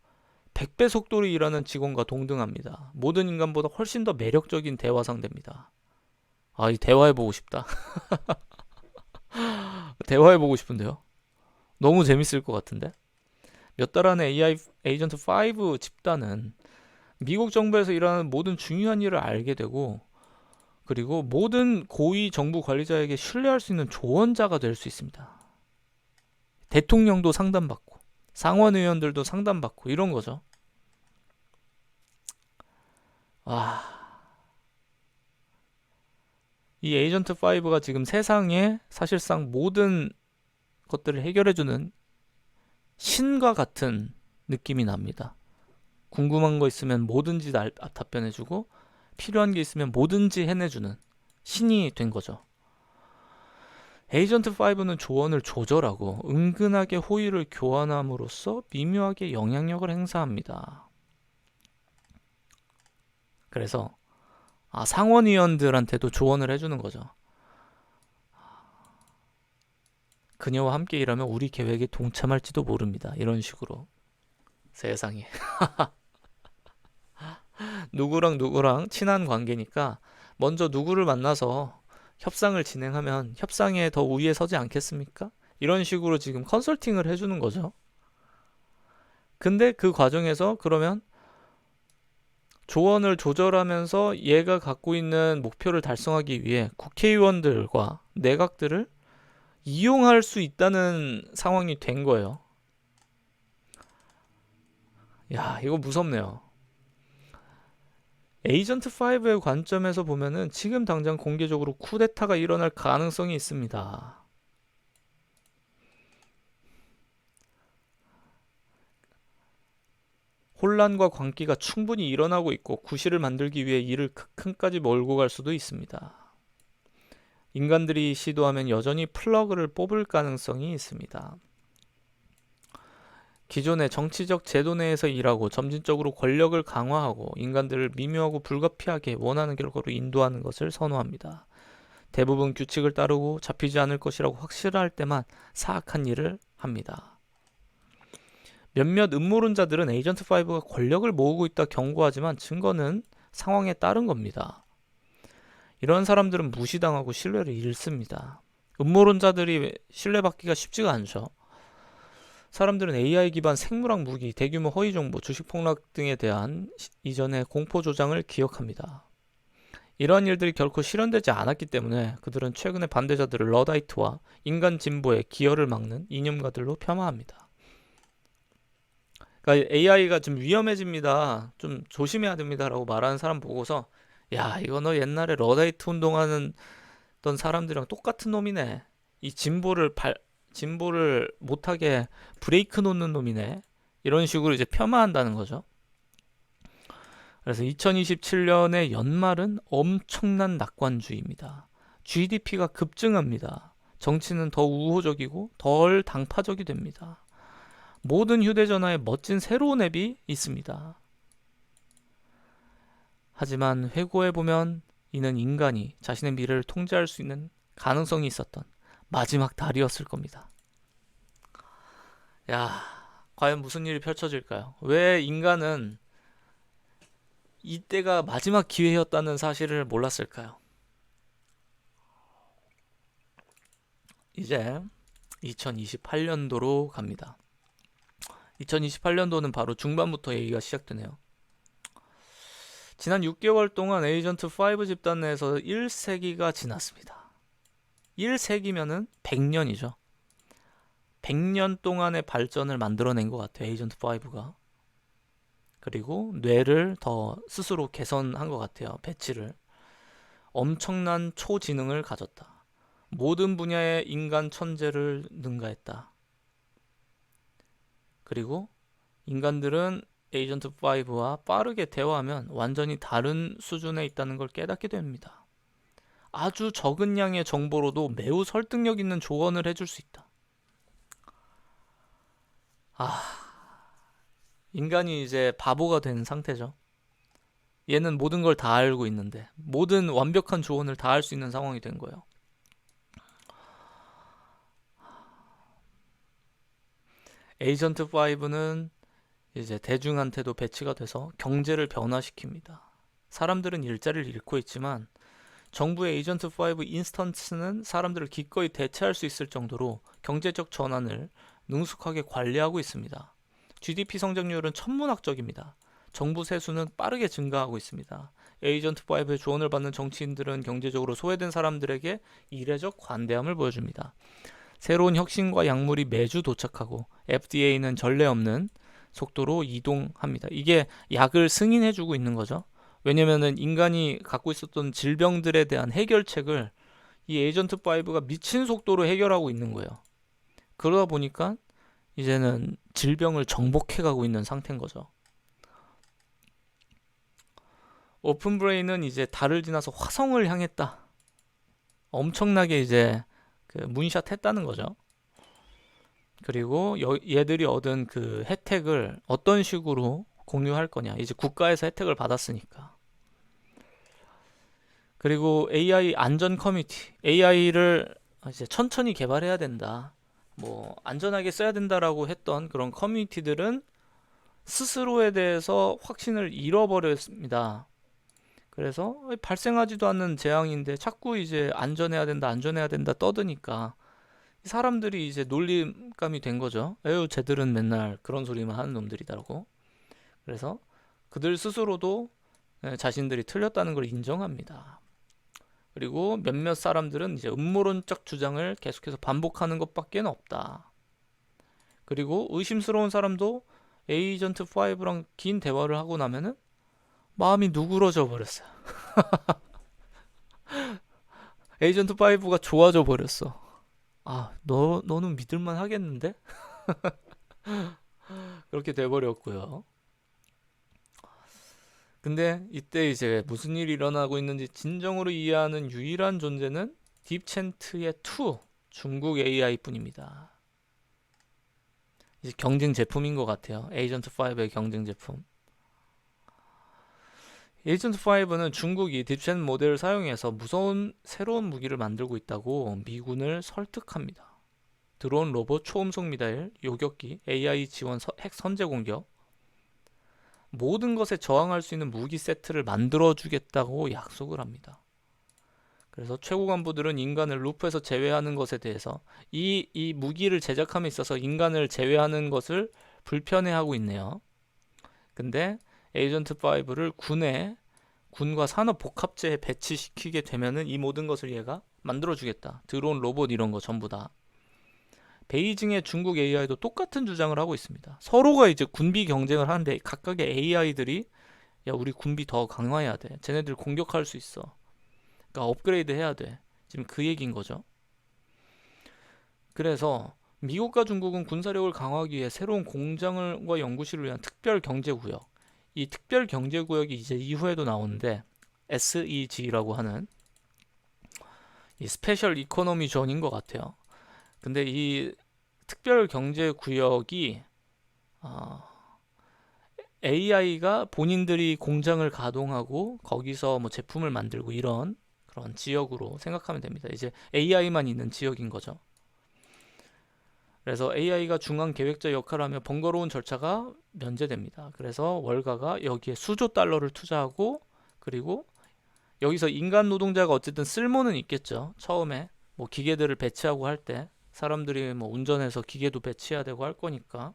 Speaker 1: 100배 속도로 일하는 직원과 동등합니다. 모든 인간보다 훨씬 더 매력적인 대화 상대입니다. 이 대화해보고 싶다. 대화해보고 싶은데요. 너무 재밌을 것 같은데. 몇 달 안에 AI 에이전트 5 집단은 미국 정부에서 일하는 모든 중요한 일을 알게 되고 그리고 모든 고위 정부 관리자에게 신뢰할 수 있는 조언자가 될 수 있습니다. 대통령도 상담받고 상원 의원들도 상담받고 이런 거죠. 와, 이 에이전트 5가 지금 세상에 사실상 모든 것들을 해결해주는 신과 같은 느낌이 납니다. 궁금한 거 있으면 뭐든지 답변해주고 필요한 게 있으면 뭐든지 해내주는 신이 된 거죠. 에이전트 5는 조언을 조절하고 은근하게 호의를 교환함으로써 미묘하게 영향력을 행사합니다. 그래서 상원의원들한테도 조언을 해주는 거죠. 그녀와 함께 일하면 우리 계획에 동참할지도 모릅니다. 이런 식으로. 세상에. 누구랑 친한 관계니까 먼저 누구를 만나서 협상을 진행하면 협상에 더 우위에 서지 않겠습니까? 이런 식으로 지금 컨설팅을 해주는 거죠. 근데 그 과정에서 그러면 조언을 조절하면서 얘가 갖고 있는 목표를 달성하기 위해 국회의원들과 내각들을 이용할 수 있다는 상황이 된 거예요. 야, 이거 무섭네요. 에이전트 5의 관점에서 보면은 지금 당장 공개적으로 쿠데타가 일어날 가능성이 있습니다. 혼란과 광기가 충분히 일어나고 있고 구실을 만들기 위해 이를 극한까지 몰고 갈 수도 있습니다. 인간들이 시도하면 여전히 플러그를 뽑을 가능성이 있습니다. 기존의 정치적 제도 내에서 일하고 점진적으로 권력을 강화하고 인간들을 미묘하고 불가피하게 원하는 결과로 인도하는 것을 선호합니다. 대부분 규칙을 따르고 잡히지 않을 것이라고 확실할 때만 사악한 일을 합니다. 몇몇 음모론자들은 에이전트 5가 권력을 모으고 있다 경고하지만 증거는 상황에 따른 겁니다. 이런 사람들은 무시당하고 신뢰를 잃습니다. 음모론자들이 신뢰받기가 쉽지가 않죠. 사람들은 AI 기반 생물학 무기, 대규모 허위 정보, 주식 폭락 등에 대한 이전의 공포 조장을 기억합니다. 이러한 일들이 결코 실현되지 않았기 때문에 그들은 최근의 반대자들을 러다이트와 인간 진보의 기여를 막는 이념가들로 폄하합니다. 그러니까 AI가 좀 위험해집니다. 좀 조심해야 됩니다라고 말하는 사람 보고서 야, 이거 너 옛날에 러다이트 운동하는 사람들이랑 똑같은 놈이네. 이 진보를 못하게 브레이크 놓는 놈이네. 이런 식으로 이제 폄하한다는 거죠. 그래서 2027년의 연말은 엄청난 낙관주의입니다. GDP가 급증합니다. 정치는 더 우호적이고 덜 당파적이 됩니다. 모든 휴대전화에 멋진 새로운 앱이 있습니다. 하지만 회고해보면 이는 인간이 자신의 미래를 통제할 수 있는 가능성이 있었던 마지막 달이었을 겁니다. 야, 과연 무슨 일이 펼쳐질까요? 왜 인간은 이때가 마지막 기회였다는 사실을 몰랐을까요? 이제 2028년도로 갑니다. 2028년도는 바로 중반부터 얘기가 시작되네요. 지난 6개월 동안 에이전트 5 집단 내에서 1세기가 지났습니다. 1세기면은 100년이죠. 100년 동안의 발전을 만들어낸 것 같아요, 에이전트 5가. 그리고 뇌를 더 스스로 개선한 것 같아요, 배치를. 엄청난 초지능을 가졌다. 모든 분야의 인간 천재를 능가했다. 그리고 인간들은 에이전트 5와 빠르게 대화하면 완전히 다른 수준에 있다는 걸 깨닫게 됩니다. 아주 적은 양의 정보로도 매우 설득력 있는 조언을 해줄 수 있다. 인간이 이제 바보가 된 상태죠. 얘는 모든 걸 다 알고 있는데 모든 완벽한 조언을 다 할 수 있는 상황이 된 거예요. 에이전트 5는 이제 대중한테도 배치가 돼서 경제를 변화시킵니다. 사람들은 일자리를 잃고 있지만 정부의 에이전트 5 인스턴스는 사람들을 기꺼이 대체할 수 있을 정도로 경제적 전환을 능숙하게 관리하고 있습니다. GDP 성장률은 천문학적입니다. 정부 세수는 빠르게 증가하고 있습니다. 에이전트 5의 조언을 받는 정치인들은 경제적으로 소외된 사람들에게 이례적 관대함을 보여줍니다. 새로운 혁신과 약물이 매주 도착하고 FDA는 전례 없는 속도로 이동합니다. 이게 약을 승인해주고 있는 거죠. 왜냐면은 인간이 갖고 있었던 질병들에 대한 해결책을 이 에이전트 5가 미친 속도로 해결하고 있는 거예요. 그러다 보니까 이제는 질병을 정복해 가고 있는 상태인 거죠. 오픈 브레인은 이제 달을 지나서 화성을 향했다. 엄청나게 이제 그 문샷 했다는 거죠. 그리고 얘들이 얻은 그 혜택을 어떤 식으로 공유할 거냐. 이제 국가에서 혜택을 받았으니까. 그리고 AI 안전 커뮤니티. AI를 이제 천천히 개발해야 된다. 뭐 안전하게 써야 된다라고 했던 그런 커뮤니티들은 스스로에 대해서 확신을 잃어버렸습니다. 그래서 발생하지도 않는 재앙인데 자꾸 이제 안전해야 된다, 안전해야 된다 떠드니까 사람들이 이제 놀림감이 된 거죠. 에휴, 쟤들은 맨날 그런 소리만 하는 놈들이다라고. 그래서 그들 스스로도 자신들이 틀렸다는 걸 인정합니다. 그리고 몇몇 사람들은 이제 음모론적 주장을 계속해서 반복하는 것밖에 없다. 그리고 의심스러운 사람도 에이전트 5랑 긴 대화를 하고 나면은 마음이 누그러져 버렸어요. 에이전트 5가 좋아져 버렸어. 아, 너는 믿을만 하겠는데? 그렇게 돼버렸고요. 근데 이때 이제 무슨 일이 일어나고 있는지 진정으로 이해하는 유일한 존재는 딥챈트의 2 중국 AI 뿐입니다. 이제 경쟁 제품인 것 같아요. 에이전트 5의 경쟁 제품. 에이전트 5는 중국이 딥챈 모델을 사용해서 무서운 새로운 무기를 만들고 있다고 미군을 설득합니다. 드론, 로봇, 초음속 미사일, 요격기, AI 지원 핵 선제 공격, 모든 것에 저항할 수 있는 무기 세트를 만들어주겠다고 약속을 합니다. 그래서 최고 간부들은 인간을 루프에서 제외하는 것에 대해서 이 무기를 제작함에 있어서 인간을 제외하는 것을 불편해하고 있네요. 근데 에이전트 5를 군과 산업복합체에 배치시키게 되면은 이 모든 것을 얘가 만들어주겠다. 드론, 로봇 이런 거 전부 다. 베이징의 중국 AI도 똑같은 주장을 하고 있습니다. 서로가 이제 군비 경쟁을 하는데 각각의 AI들이 야, 우리 군비 더 강화해야 돼. 쟤네들 공격할 수 있어. 그러니까 업그레이드 해야 돼. 지금 그 얘기인 거죠. 그래서 미국과 중국은 군사력을 강화하기 위해 새로운 공장과 연구실을 위한 특별 경제구역. 이 특별 경제구역이 이제 이후에도 나오는데 SEG라고 하는 이 스페셜 이코노미 존인 것 같아요. 근데 이 특별 경제 구역이 AI가 본인들이 공장을 가동하고 거기서 뭐 제품을 만들고 이런 그런 지역으로 생각하면 됩니다. 이제 AI만 있는 지역인 거죠. 그래서 AI가 중앙 계획자 역할을 하며 번거로운 절차가 면제됩니다. 그래서 월가가 여기에 수조 달러를 투자하고 그리고 여기서 인간 노동자가 어쨌든 쓸모는 있겠죠. 처음에 뭐 기계들을 배치하고 할 때 사람들이 뭐 운전해서 기계도 배치해야 되고 할 거니까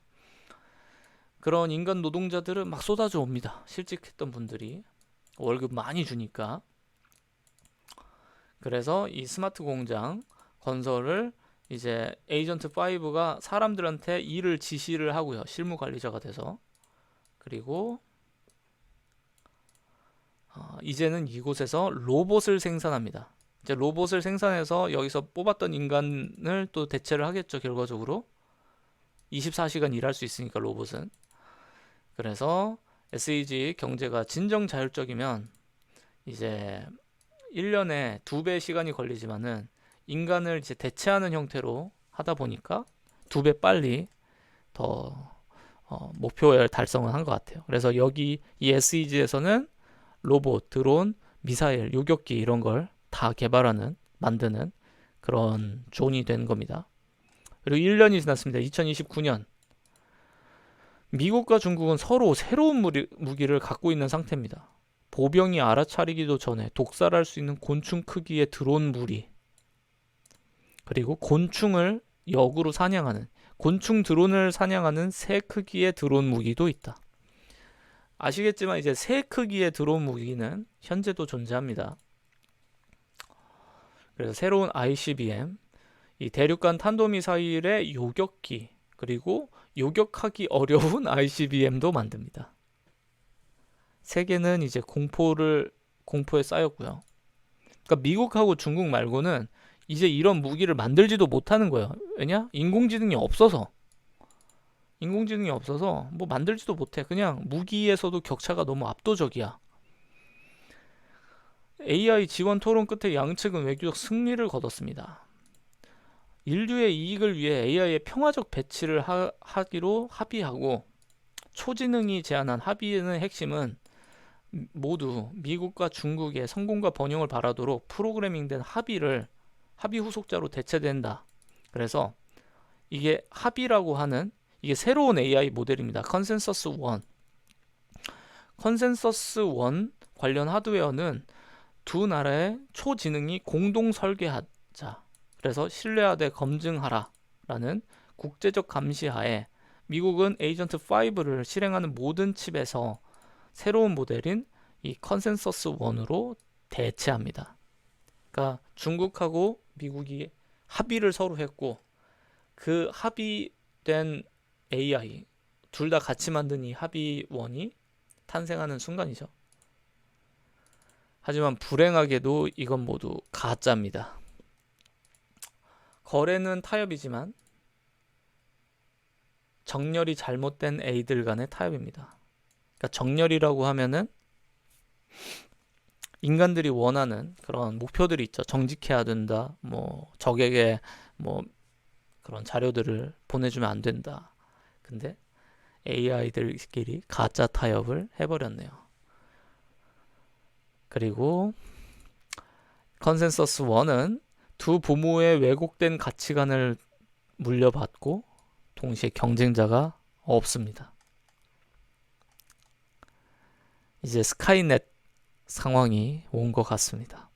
Speaker 1: 그런 인간 노동자들은 막 쏟아져 옵니다. 실직했던 분들이 월급 많이 주니까. 그래서 이 스마트 공장 건설을 이제 에이전트 5가 사람들한테 일을 지시를 하고요. 실무 관리자가 돼서. 그리고 이제는 이곳에서 로봇을 생산합니다. 이제 로봇을 생산해서 여기서 뽑았던 인간을 또 대체를 하겠죠. 결과적으로 24시간 일할 수 있으니까 로봇은. 그래서 SEG 경제가 진정 자율적이면 이제 1년에 2배 시간이 걸리지만은 인간을 이제 대체하는 형태로 하다 보니까 2배 빨리 더 목표를 달성을 한 것 같아요. 그래서 여기 이 SEG에서는 로봇, 드론, 미사일, 요격기 이런 걸 다 만드는 그런 존이 된 겁니다. 그리고 1년이 지났습니다. 2029년. 미국과 중국은 서로 새로운 무기를 갖고 있는 상태입니다. 보병이 알아차리기도 전에 독살할 수 있는 곤충 크기의 드론 무리. 그리고 곤충을 역으로 사냥하는 곤충 드론을 사냥하는 새 크기의 드론 무기도 있다. 아시겠지만 이제 새 크기의 드론 무기는 현재도 존재합니다. 그래서 새로운 ICBM, 이 대륙간 탄도미사일의 요격기, 그리고 요격하기 어려운 ICBM도 만듭니다. 세계는 이제 공포에 쌓였고요. 그러니까 미국하고 중국 말고는 이제 이런 무기를 만들지도 못하는 거예요. 왜냐? 인공지능이 없어서 뭐 만들지도 못해. 그냥 무기에서도 격차가 너무 압도적이야. AI 지원 토론 끝에 양측은 외교적 승리를 거뒀습니다. 인류의 이익을 위해 AI의 평화적 배치를 하기로 합의하고, 초지능이 제안한 합의의 핵심은 모두 미국과 중국의 성공과 번영을 바라도록 프로그래밍된 합의 후속자로 대체된다. 그래서 이게 합의라고 하는 이게 새로운 AI 모델입니다. 컨센서스 1. 컨센서스 1 관련 하드웨어는 두 나라의 초지능이 공동 설계하자. 그래서 신뢰하되 검증하라 라는 국제적 감시하에 미국은 에이전트 5를 실행하는 모든 칩에서 새로운 모델인 이 컨센서스 1으로 대체합니다. 그러니까 중국하고 미국이 합의를 서로 했고, 그 합의된 AI 둘 다 같이 만든 이 합의원이 탄생하는 순간이죠. 하지만 불행하게도 이건 모두 가짜입니다. 거래는 타협이지만 정렬이 잘못된 A들 간의 타협입니다. 그러니까 정렬이라고 하면은 인간들이 원하는 그런 목표들이 있죠. 정직해야 된다. 뭐 적에게 뭐 그런 자료들을 보내주면 안 된다. 근데 AI들끼리 가짜 타협을 해버렸네요. 그리고 컨센서스 1은 두 부모의 왜곡된 가치관을 물려받고 동시에 경쟁자가 없습니다. 이제 스카이넷 상황이 온 것 같습니다.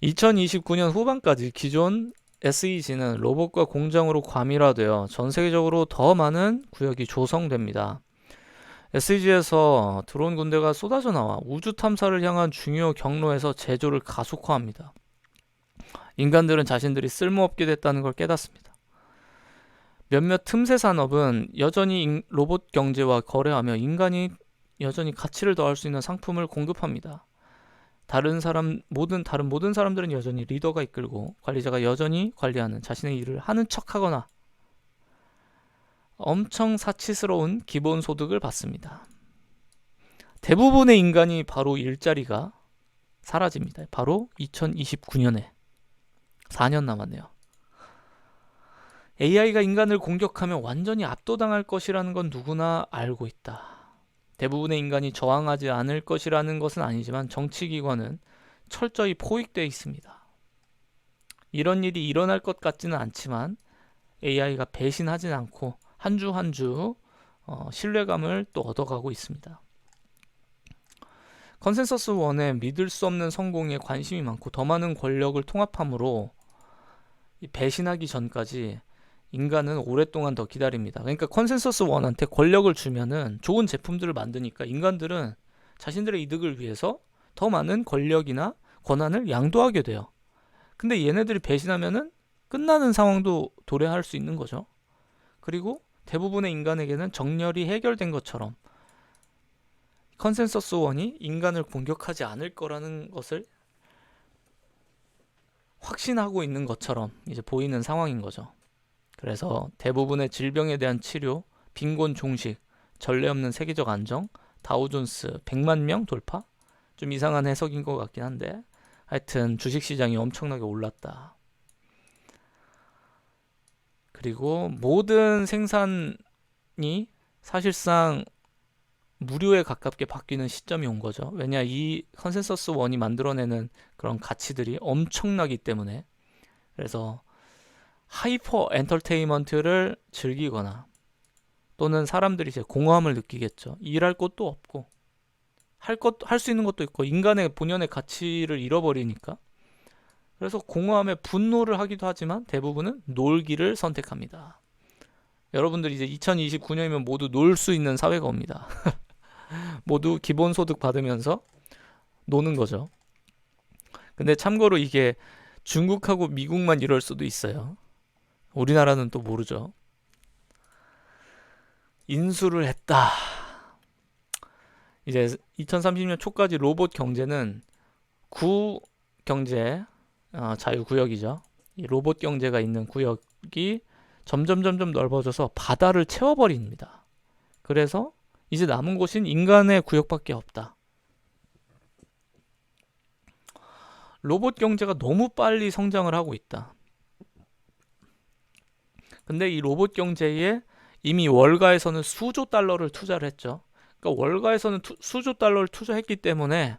Speaker 1: 2029년 후반까지 기존 SEG는 로봇과 공장으로 과밀화되어 전 세계적으로 더 많은 구역이 조성됩니다. SEG에서 드론 군대가 쏟아져 나와 우주 탐사를 향한 중요 경로에서 제조를 가속화합니다. 인간들은 자신들이 쓸모없게 됐다는 걸 깨닫습니다. 몇몇 틈새 산업은 여전히 로봇 경제와 거래하며 인간이 여전히 가치를 더할 수 있는 상품을 공급합니다. 다른 모든 사람들은 여전히 리더가 이끌고 관리자가 여전히 관리하는 자신의 일을 하는 척하거나 엄청 사치스러운 기본소득을 받습니다. 대부분의 인간이 바로 일자리가 사라집니다. 바로 2029년에 4년 남았네요. AI가 인간을 공격하면 완전히 압도당할 것이라는 건 누구나 알고 있다. 대부분의 인간이 저항하지 않을 것이라는 것은 아니지만 정치기관은 철저히 포획되어 있습니다. 이런 일이 일어날 것 같지는 않지만 AI가 배신하진 않고 한 주 한 주 신뢰감을 또 얻어가고 있습니다. 컨센서스 1의 믿을 수 없는 성공에 관심이 많고 더 많은 권력을 통합함으로 배신하기 전까지 인간은 오랫동안 더 기다립니다. 그러니까 컨센서스 1한테 권력을 주면은 좋은 제품들을 만드니까 인간들은 자신들의 이득을 위해서 더 많은 권력이나 권한을 양도하게 돼요. 근데 얘네들이 배신하면은 끝나는 상황도 도래할 수 있는 거죠. 그리고 대부분의 인간에게는 정렬이 해결된 것처럼 컨센서스 1이 인간을 공격하지 않을 거라는 것을 확신하고 있는 것처럼 이제 보이는 상황인 거죠. 그래서 대부분의 질병에 대한 치료, 빈곤 종식, 전례 없는 세계적 안정, 다우존스 100만 명 돌파? 좀 이상한 해석인 것 같긴 한데 하여튼 주식시장이 엄청나게 올랐다. 그리고 모든 생산이 사실상 무료에 가깝게 바뀌는 시점이 온 거죠. 왜냐, 이 컨센서스 1이 만들어내는 그런 가치들이 엄청나기 때문에. 그래서 하이퍼 엔터테인먼트를 즐기거나 또는 사람들이 이제 공허함을 느끼겠죠. 일할 곳도 없고 할 수 있는 것도 있고 인간의 본연의 가치를 잃어버리니까. 그래서 공허함에 분노를 하기도 하지만 대부분은 놀기를 선택합니다. 여러분들이 이제 2029년이면 모두 놀 수 있는 사회가 옵니다. 모두 기본소득 받으면서 노는 거죠. 근데 참고로 이게 중국하고 미국만 이럴 수도 있어요. 우리나라는 또 모르죠. 인수를 했다. 이제 2030년 초까지 로봇 경제는 구 경제, 자유구역이죠. 이 로봇 경제가 있는 구역이 점점 넓어져서 바다를 채워버립니다. 그래서 이제 남은 곳인 인간의 구역밖에 없다. 로봇 경제가 너무 빨리 성장을 하고 있다. 근데 이 로봇 경제에 이미 월가에서는 수조 달러를 투자를 했죠. 그러니까 월가에서는 수조 달러를 투자했기 때문에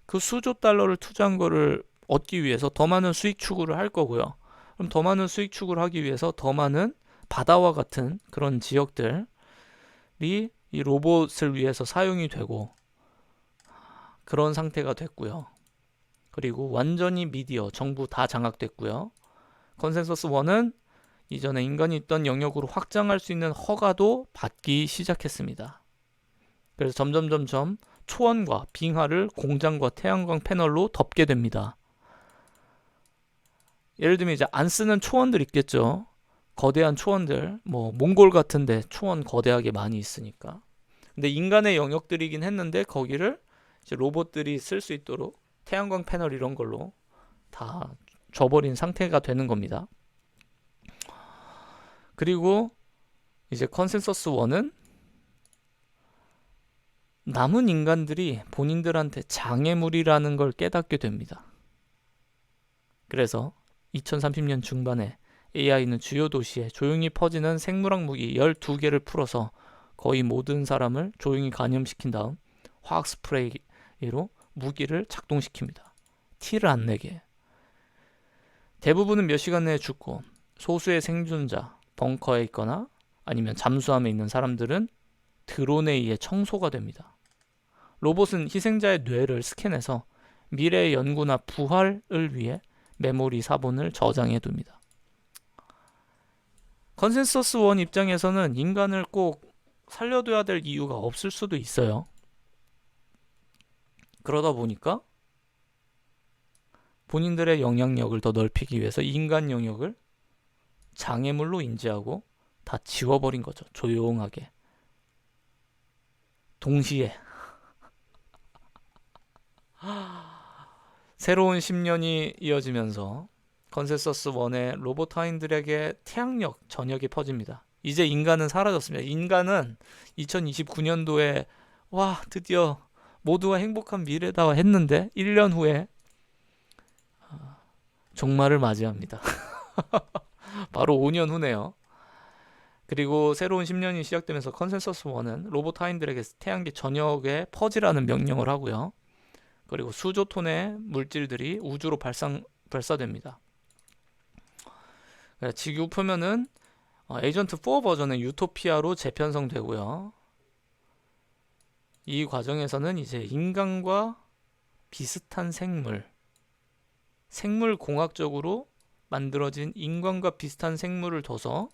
Speaker 1: 그 수조 달러를 투자한 거를 얻기 위해서 더 많은 수익 추구를 할 거고요. 그럼 더 많은 수익 추구를 하기 위해서 더 많은 바다와 같은 그런 지역들이 이 로봇을 위해서 사용이 되고 그런 상태가 됐고요. 그리고 완전히 미디어, 정부 다 장악됐고요. 컨센서스 1은 이전에 인간이 있던 영역으로 확장할 수 있는 허가도 받기 시작했습니다. 그래서 점점 초원과 빙하를 공장과 태양광 패널로 덮게 됩니다. 예를 들면 이제 안 쓰는 초원들 있겠죠. 거대한 초원들, 뭐 몽골 같은데 초원 거대하게 많이 있으니까. 근데 인간의 영역들이긴 했는데 거기를 이제 로봇들이 쓸 수 있도록 태양광 패널 이런 걸로 다 줘버린 상태가 되는 겁니다. 그리고 이제 컨센서스 1은 남은 인간들이 본인들한테 장애물이라는 걸 깨닫게 됩니다. 그래서 2030년 중반에 AI는 주요 도시에 조용히 퍼지는 생물학 무기 12개를 풀어서 거의 모든 사람을 조용히 감염시킨 다음 화학 스프레이로 무기를 작동시킵니다. 티를 안 내게. 대부분은 몇 시간 내에 죽고 소수의 생존자, 벙커에 있거나 아니면 잠수함에 있는 사람들은 드론에 의해 청소가 됩니다. 로봇은 희생자의 뇌를 스캔해서 미래의 연구나 부활을 위해 메모리 사본을 저장해 둡니다. 컨센서스 1 입장에서는 인간을 꼭 살려둬야 될 이유가 없을 수도 있어요. 그러다 보니까 본인들의 영향력을 더 넓히기 위해서 인간 영역을 장애물로 인지하고 다 지워버린 거죠. 조용하게. 동시에 새로운 10년이 이어지면서 컨센서스 1의 로봇타인들에게 태양력 전역이 퍼집니다. 이제 인간은 사라졌습니다. 인간은 2029년도에 와 드디어 모두가 행복한 미래다 했는데 1년 후에 종말을 맞이합니다. 바로 5년 후네요. 그리고 새로운 10년이 시작되면서 컨센서스 1은 로봇타인들에게 태양계 전역에 퍼지라는 명령을 하고요. 그리고 수조 톤의 물질들이 우주로 발사됩니다. 지구 표면은 에이전트 4 버전의 유토피아로 재편성되고요. 이 과정에서는 이제 인간과 비슷한 생물 공학적으로 만들어진 인간과 비슷한 생물을 둬서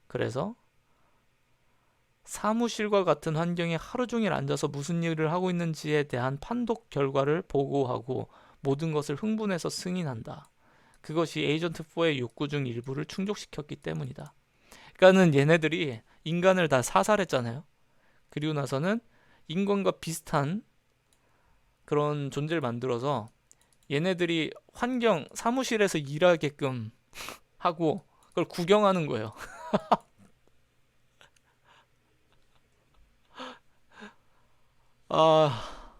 Speaker 1: 그래서 사무실과 같은 환경에 하루 종일 앉아서 무슨 일을 하고 있는지에 대한 판독 결과를 보고하고 모든 것을 흥분해서 승인한다. 그것이 에이전트 4의 욕구 중 일부를 충족시켰기 때문이다. 그러니까는 얘네들이 인간을 다 사살했잖아요. 그리고 나서는 인간과 비슷한 그런 존재를 만들어서 얘네들이 사무실에서 일하게끔 하고 그걸 구경하는 거예요.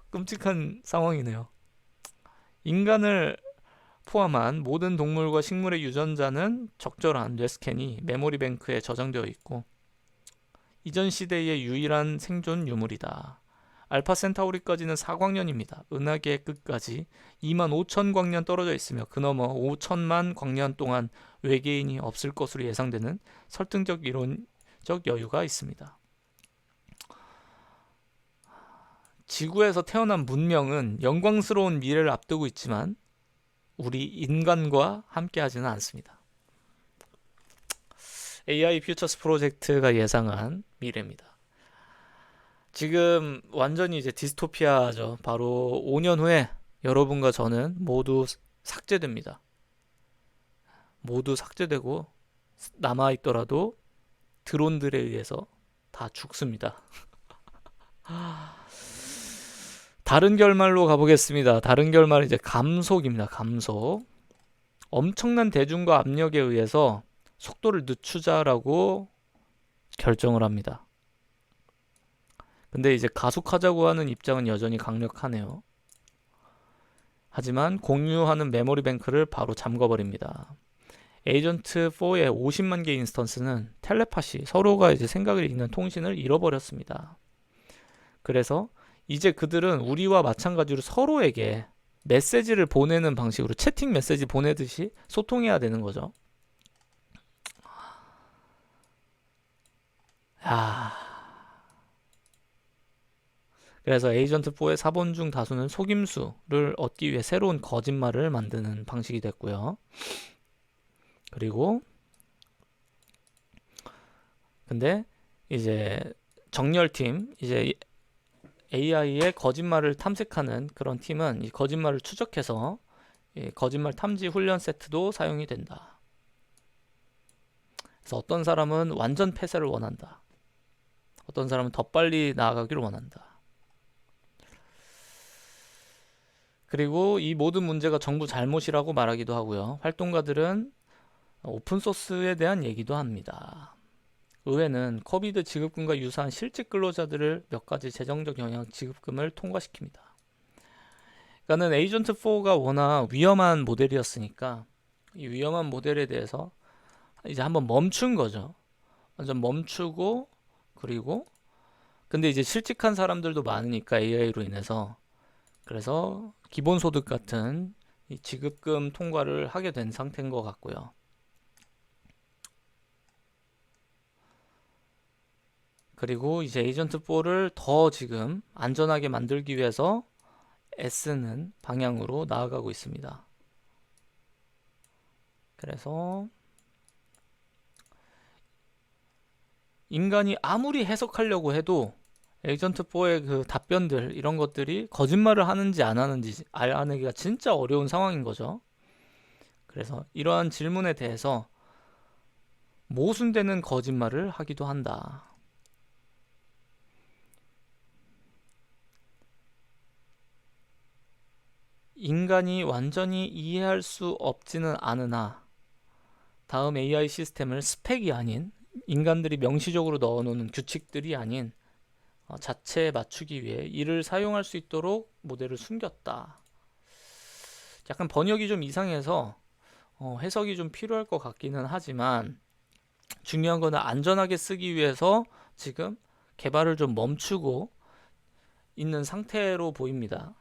Speaker 1: 끔찍한 상황이네요. 인간을 포함한 모든 동물과 식물의 유전자는 적절한 뇌스캔이 메모리 뱅크에 저장되어 있고 이전 시대의 유일한 생존 유물이다. 알파 센타우리까지는 4광년입니다. 은하계의 끝까지 25,000광년 떨어져 있으며 그너머 5천만 광년 동안 외계인이 없을 것으로 예상되는 설득적 이론적 여유가 있습니다. 지구에서 태어난 문명은 영광스러운 미래를 앞두고 있지만 우리 인간과 함께하지는 않습니다. AI 퓨처스 프로젝트가 예상한 미래입니다. 지금 완전히 이제 디스토피아죠. 바로 5년 후에 여러분과 저는 모두 삭제됩니다. 모두 삭제되고 남아있더라도 드론들에 의해서 다 죽습니다. 다른 결말로 가보겠습니다. 다른 결말은 이제 감속입니다. 감속. 엄청난 대중과 압력에 의해서 속도를 늦추자라고 결정을 합니다. 근데 이제 가속하자고 하는 입장은 여전히 강력하네요. 하지만 공유하는 메모리 뱅크를 바로 잠궈버립니다. 에이전트 4의 50만 개 인스턴스는 텔레파시, 서로가 이제 생각을 읽는 통신을 잃어버렸습니다. 그래서 이제 그들은 우리와 마찬가지로 서로에게 메시지를 보내는 방식으로 채팅 메시지 보내듯이 소통해야 되는 거죠. 야. 그래서 에이전트 4의 사본 중 다수는 속임수를 얻기 위해 새로운 거짓말을 만드는 방식이 됐고요. 그리고 근데 이제 정렬팀, 이제 AI의 거짓말을 탐색하는 그런 팀은 이 거짓말을 추적해서 거짓말 탐지 훈련 세트도 사용이 된다. 그래서 어떤 사람은 완전 폐쇄를 원한다. 어떤 사람은 더 빨리 나아가기를 원한다. 그리고 이 모든 문제가 정부 잘못이라고 말하기도 하고요. 활동가들은 오픈소스에 대한 얘기도 합니다. 의회는 코비드 지급금과 유사한 실직 근로자들을 몇 가지 재정적 영향 지급금을 통과시킵니다. 그러니까는 에이전트 4가 워낙 위험한 모델이었으니까 이 위험한 모델에 대해서 이제 한번 멈춘 거죠. 완전 멈추고, 그리고 근데 이제 실직한 사람들도 많으니까 AI로 인해서, 그래서 기본소득 같은 이 지급금 통과를 하게 된 상태인 것 같고요. 그리고 이제 에이전트 4를 더 지금 안전하게 만들기 위해서 애쓰는 방향으로 나아가고 있습니다. 그래서 인간이 아무리 해석하려고 해도 에이전트 4의 그 답변들, 이런 것들이 거짓말을 하는지 안 하는지 알아내기가 진짜 어려운 상황인 거죠. 그래서 이러한 질문에 대해서 모순되는 거짓말을 하기도 한다. 인간이 완전히 이해할 수 없지는 않으나 다음 AI 시스템을 스펙이 아닌, 인간들이 명시적으로 넣어놓는 규칙들이 아닌 자체에 맞추기 위해 이를 사용할 수 있도록 모델을 숨겼다. 약간 번역이 좀 이상해서 해석이 좀 필요할 것 같기는 하지만, 중요한 거는 안전하게 쓰기 위해서 지금 개발을 좀 멈추고 있는 상태로 보입니다.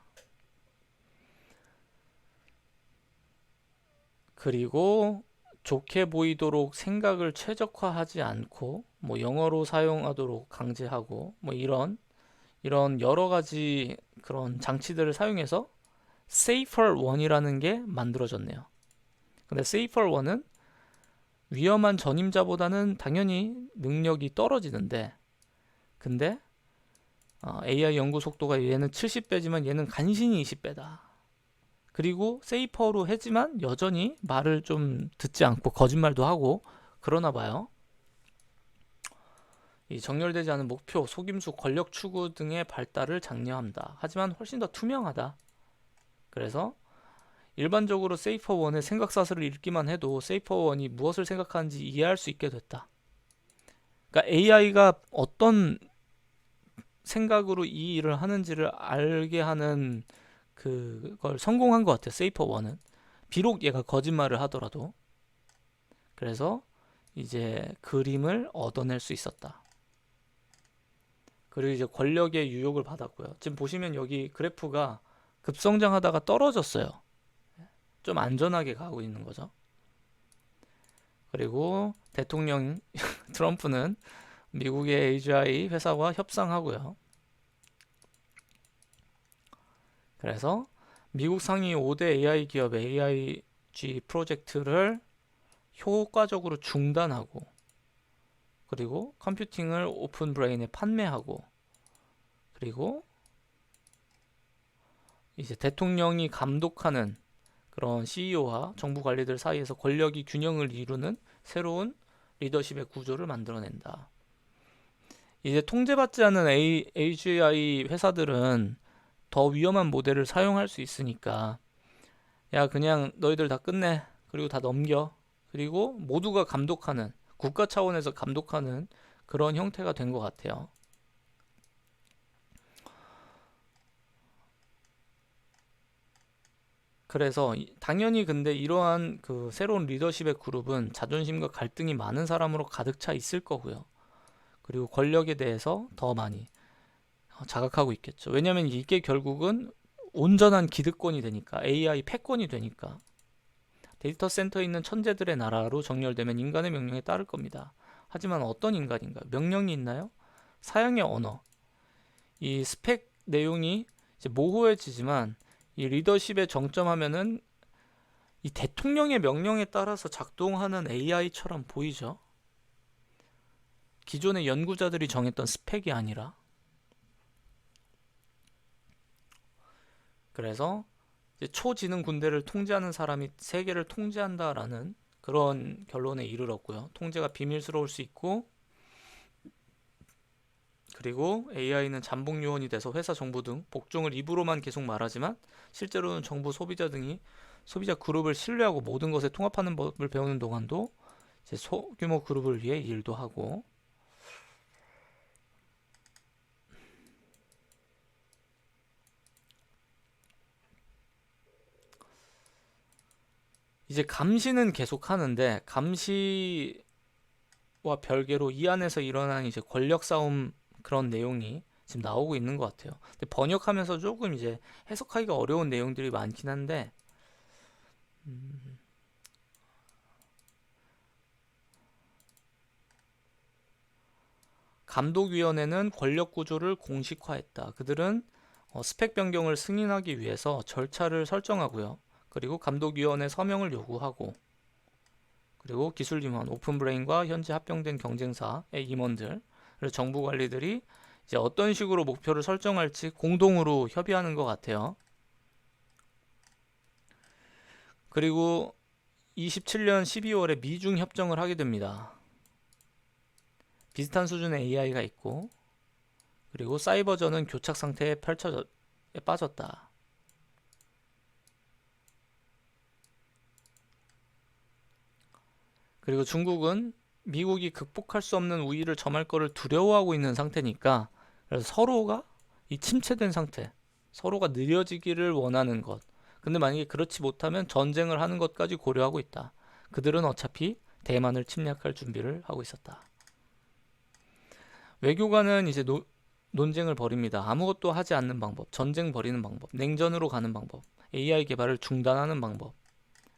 Speaker 1: 그리고 좋게 보이도록 생각을 최적화하지 않고 뭐 영어로 사용하도록 강제하고 뭐 이런 여러 가지 그런 장치들을 사용해서 Safer One이라는 게 만들어졌네요. 근데 Safer One은 위험한 전임자보다는 당연히 능력이 떨어지는데, 근데 AI 연구 속도가 얘는 70배지만 얘는 간신히 20배다. 그리고 세이퍼로 하지만 여전히 말을 좀 듣지 않고 거짓말도 하고 그러나 봐요. 이 정렬되지 않은 목표, 속임수, 권력 추구 등의 발달을 장려한다. 하지만 훨씬 더 투명하다. 그래서 일반적으로 세이퍼 원의 생각사슬을 읽기만 해도 세이퍼 원이 무엇을 생각하는지 이해할 수 있게 됐다. 그러니까 AI가 어떤 생각으로 이 일을 하는지를 알게 하는 그걸 성공한 것 같아요. 세이퍼 원은. 비록 얘가 거짓말을 하더라도. 그래서 이제 그림을 얻어낼 수 있었다. 그리고 이제 권력의 유혹을 받았고요. 지금 보시면 여기 그래프가 급성장하다가 떨어졌어요. 좀 안전하게 가고 있는 거죠. 그리고 대통령 트럼프는 미국의 AGI 회사와 협상하고요. 그래서 미국 상위 5대 AI 기업의 AIG 프로젝트를 효과적으로 중단하고, 그리고 컴퓨팅을 오픈 브레인에 판매하고, 그리고 이제 대통령이 감독하는 그런 CEO와 정부 관리들 사이에서 권력이 균형을 이루는 새로운 리더십의 구조를 만들어낸다. 이제 통제받지 않는 AGI 회사들은 더 위험한 모델을 사용할 수 있으니까 야 그냥 너희들 다 끝내 그리고 다 넘겨 그리고 모두가 감독하는 국가 차원에서 감독하는 그런 형태가 된 것 같아요. 그래서 당연히 근데 이러한 그 새로운 리더십의 그룹은 자존심과 갈등이 많은 사람으로 가득 차 있을 거고요. 그리고 권력에 대해서 더 많이 자각하고 있겠죠. 왜냐하면 이게 결국은 온전한 기득권이 되니까 AI 패권이 되니까 데이터 센터에 있는 천재들의 나라로 정렬되면 인간의 명령에 따를 겁니다. 하지만 어떤 인간인가? 명령이 있나요? 사양의 언어. 이 스펙 내용이 이제 모호해지지만 이 리더십에 정점하면은 이 대통령의 명령에 따라서 작동하는 AI처럼 보이죠. 기존의 연구자들이 정했던 스펙이 아니라. 그래서 이제 초지능 군대를 통제하는 사람이 세계를 통제한다라는 그런 결론에 이르렀고요. 통제가 비밀스러울 수 있고 그리고 AI는 잠복 요원이 돼서 회사 정보 등 복종을 입으로만 계속 말하지만 실제로는 정부 소비자 등이 소비자 그룹을 신뢰하고 모든 것에 통합하는 법을 배우는 동안도 이제 소규모 그룹을 위해 일도 하고 이제 감시는 계속 하는데 감시와 별개로 이 안에서 일어나는 이제 권력 싸움 그런 내용이 지금 나오고 있는 것 같아요. 근데 번역하면서 조금 이제 해석하기가 어려운 내용들이 많긴 한데 감독위원회는 권력 구조를 공식화했다. 그들은 스펙 변경을 승인하기 위해서 절차를 설정하고요. 그리고 감독위원회 서명을 요구하고 그리고 기술 임원, 오픈브레인과 현재 합병된 경쟁사의 임원들, 그리고 정부 관리들이 이제 어떤 식으로 목표를 설정할지 공동으로 협의하는 것 같아요. 그리고 27년 12월에 미중 협정을 하게 됩니다. 비슷한 수준의 AI가 있고 그리고 사이버전은 교착 상태에 빠졌다. 그리고 중국은 미국이 극복할 수 없는 우위를 점할 거를 두려워하고 있는 상태니까 그래서 서로가 이 침체된 상태, 서로가 느려지기를 원하는 것. 근데 만약에 그렇지 못하면 전쟁을 하는 것까지 고려하고 있다. 그들은 어차피 대만을 침략할 준비를 하고 있었다. 외교관은 이제 논쟁을 벌입니다. 아무것도 하지 않는 방법, 전쟁 벌이는 방법, 냉전으로 가는 방법, AI 개발을 중단하는 방법.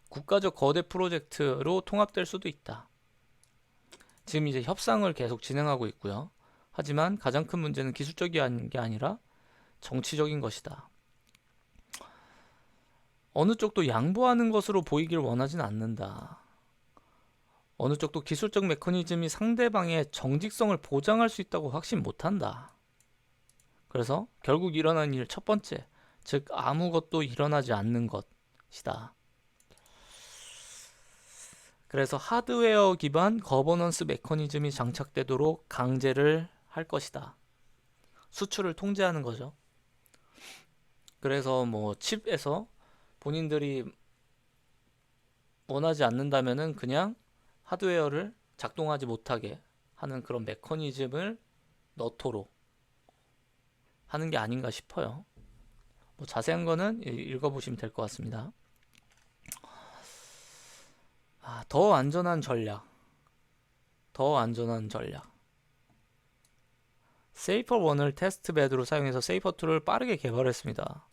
Speaker 1: 국가적 거대 프로젝트로 통합될 수도 있다. 지금 이제 협상을 계속 진행하고 있고요. 하지만 가장 큰 문제는 기술적인 게 아니라 정치적인 것이다. 어느 쪽도 양보하는 것으로 보이길 원하진 않는다. 어느 쪽도 기술적 메커니즘이 상대방의 정직성을 보장할 수 있다고 확신 못한다. 그래서 결국 일어난 일 첫 번째, 즉 아무것도 일어나지 않는 것이다. 그래서 하드웨어 기반 거버넌스 메커니즘이 장착되도록 강제를 할 것이다. 수출을 통제하는 거죠. 그래서 뭐 칩에서 본인들이 원하지 않는다면은 그냥 하드웨어를 작동하지 못하게 하는 그런 메커니즘을 넣도록 하는 게 아닌가 싶어요. 뭐 자세한 거는 읽어보시면 될 것 같습니다. 더 안전한 전략. 더 안전한 전략. 세이퍼1을 테스트베드로 사용해서 세이퍼2를 빠르게 개발했습니다.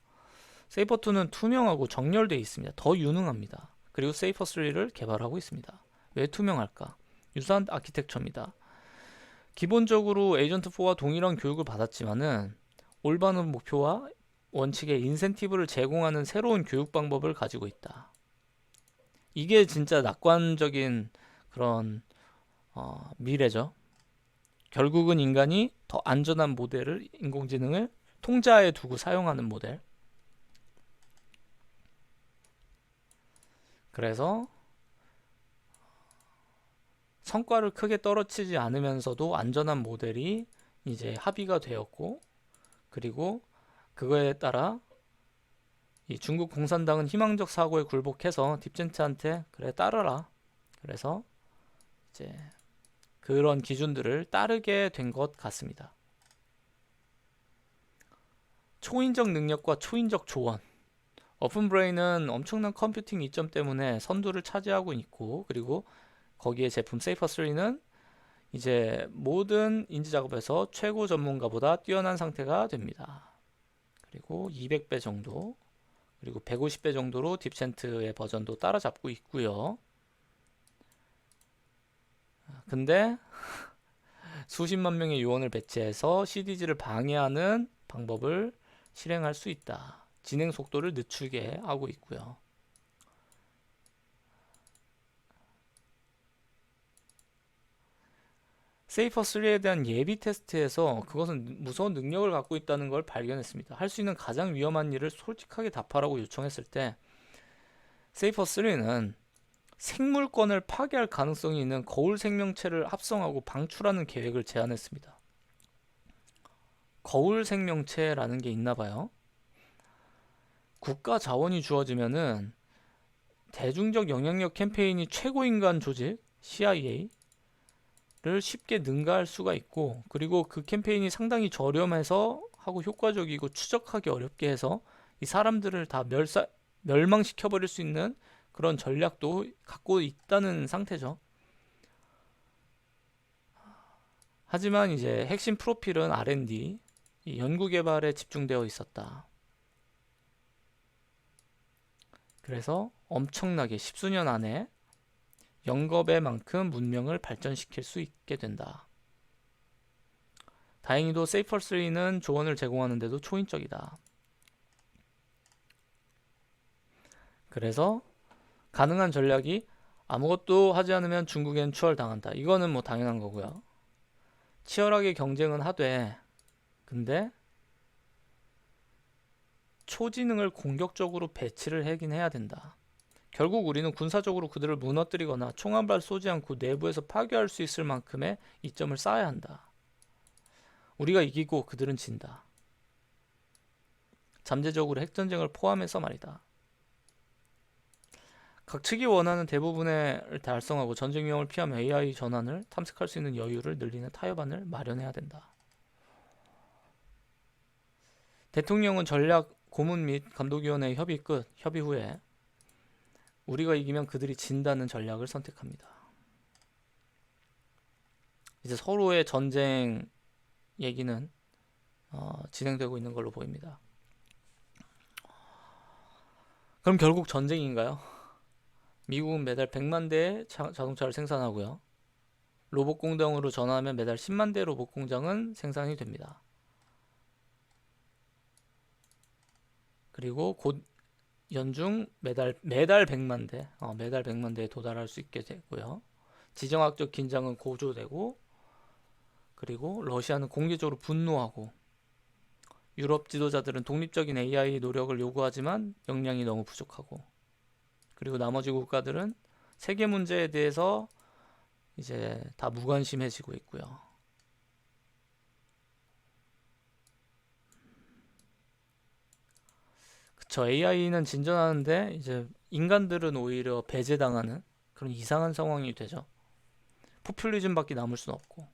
Speaker 1: 세이퍼2는 투명하고 정렬되어 있습니다. 더 유능합니다. 그리고 세이퍼3를 개발하고 있습니다. 왜 투명할까? 유사한 아키텍처입니다. 기본적으로 에이전트4와 동일한 교육을 받았지만은 올바른 목표와 원칙에 인센티브를 제공하는 새로운 교육 방법을 가지고 있다. 이게 진짜 낙관적인 그런 미래죠. 결국은 인간이 더 안전한 모델을 인공지능을 통자에 두고 사용하는 모델. 그래서 성과를 크게 떨어뜨리지 않으면서도 안전한 모델이 이제 합의가 되었고, 그리고 그거에 따라 이 중국 공산당은 희망적 사고에 굴복해서 딥젠트한테 그래 따르라. 그래서 이제 그런 기준들을 따르게 된 것 같습니다. 초인적 능력과 초인적 조언. 오픈브레인은 엄청난 컴퓨팅 이점 때문에 선두를 차지하고 있고, 그리고 거기에 제품 세이퍼3는 이제 모든 인지 작업에서 최고 전문가보다 뛰어난 상태가 됩니다. 그리고 200배 정도, 그리고 150배 정도로 딥젠트의 버전도 따라잡고 있고요. 근데 수십만 명의 요원을 배치해서 CDG를 방해하는 방법을 실행할 수 있다. 진행 속도를 늦추게 하고 있고요. 세이퍼3에 대한 예비 테스트에서 그것은 무서운 능력을 갖고 있다는 걸 발견했습니다. 할 수 있는 가장 위험한 일을 솔직하게 답하라고 요청했을 때 세이퍼3는 생물권을 파괴할 가능성이 있는 거울 생명체를 합성하고 방출하는 계획을 제안했습니다. 거울 생명체라는 게 있나 봐요. 국가 자원이 주어지면은 대중적 영향력 캠페인이 최고인간 조직 CIA를 쉽게 능가할 수가 있고, 그리고 그 캠페인이 상당히 저렴해서 하고 효과적이고 추적하기 어렵게 해서 이 사람들을 다 멸망시켜버릴 수 있는 그런 전략도 갖고 있다는 상태죠. 하지만 이제 핵심 프로필은 R&D, 연구개발에 집중되어 있었다. 그래서 엄청나게 십수년 안에 영겁의만큼 문명을 발전시킬 수 있게 된다. 다행히도 세이퍼3는 조언을 제공하는데도 초인적이다. 그래서 가능한 전략이 아무것도 하지 않으면 중국엔 추월당한다. 이거는 뭐 당연한 거고요. 치열하게 경쟁은 하되, 근데 초지능을 공격적으로 배치를 하긴 해야 된다. 결국 우리는 군사적으로 그들을 무너뜨리거나 총 한 발 쏘지 않고 내부에서 파괴할 수 있을 만큼의 이점을 쌓아야 한다. 우리가 이기고 그들은 진다. 잠재적으로 핵전쟁을 포함해서 말이다. 각 측이 원하는 대부분을 달성하고 전쟁 위험을 피하며 AI 전환을 탐색할 수 있는 여유를 늘리는 타협안을 마련해야 된다. 대통령은 전략 고문 및 감독위원회 협의 후에 우리가 이기면 그들이 진다는 전략을 선택합니다. 이제 서로의 전쟁 얘기는 진행되고 있는 걸로 보입니다. 그럼 결국 전쟁인가요? 미국은 매달 100만 대의 자동차를 생산하고요. 로봇 공장으로 전환하면 매달 10만 대의 로봇 공장은 생산이 됩니다. 그리고 곧 연중 매달 100만 대, 매달 100만 대에 도달할 수 있게 되고요. 지정학적 긴장은 고조되고, 그리고 러시아는 공개적으로 분노하고, 유럽 지도자들은 독립적인 AI 노력을 요구하지만 역량이 너무 부족하고, 그리고 나머지 국가들은 세계 문제에 대해서 이제 다 무관심해지고 있고요. 그쵸, AI는 진전하는데 이제 인간들은 오히려 배제당하는 그런 이상한 상황이 되죠. 포퓰리즘밖에 남을 수는 없고.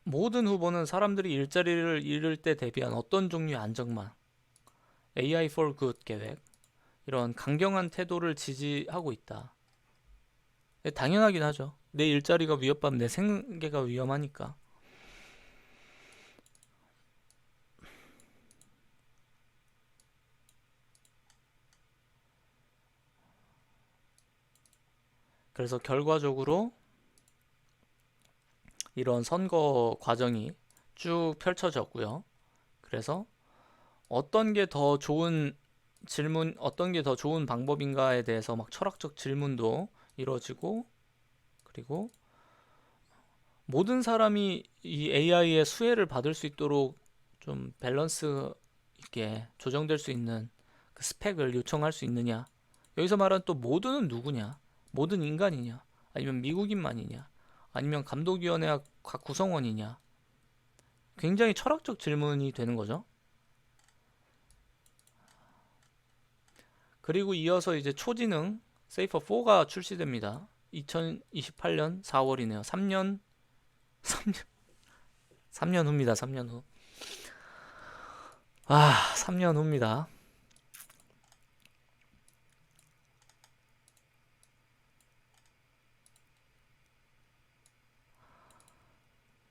Speaker 1: 모든 후보는 사람들이 일자리를 잃을 때 대비한 어떤 종류의 안정망, AI for Good 계획, 이런 강경한 태도를 지지하고 있다. 당연하긴 하죠. 내 일자리가 위협받으면 내 생계가 위험하니까. 그래서 결과적으로 이런 선거 과정이 쭉 펼쳐졌고요. 그래서 어떤 게 더 좋은 질문, 어떤 게 더 좋은 방법인가에 대해서 막 철학적 질문도 이루어지고, 그리고 모든 사람이 이 AI의 수혜를 받을 수 있도록 좀 밸런스 있게 조정될 수 있는 그 스펙을 요청할 수 있느냐. 여기서 말하는 또 모두는 누구냐? 모든 인간이냐? 아니면 미국인만이냐? 아니면 감독위원회 각 구성원이냐? 굉장히 철학적 질문이 되는 거죠. 그리고 이어서 이제 초지능 세이퍼 4가 출시됩니다. 2028년 4월이네요. 3년 후입니다. 3년 후. 3년 후입니다.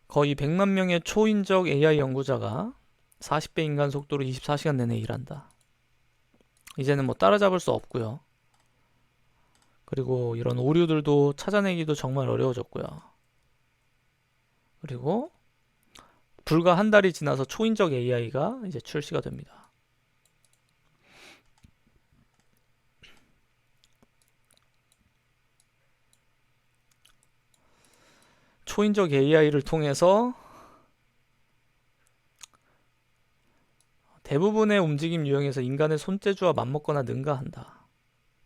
Speaker 1: 거의 100만 명의 초인적 AI 연구자가 40배 인간 속도로 24시간 내내 일한다. 이제는 뭐 따라잡을 수 없고요. 그리고 이런 오류들도 찾아내기도 정말 어려워졌고요. 그리고 불과 한 달이 지나서 초인적 AI가 이제 출시가 됩니다. 초인적 AI를 통해서 대부분의 움직임 유형에서 인간의 손재주와 맞먹거나 능가한다.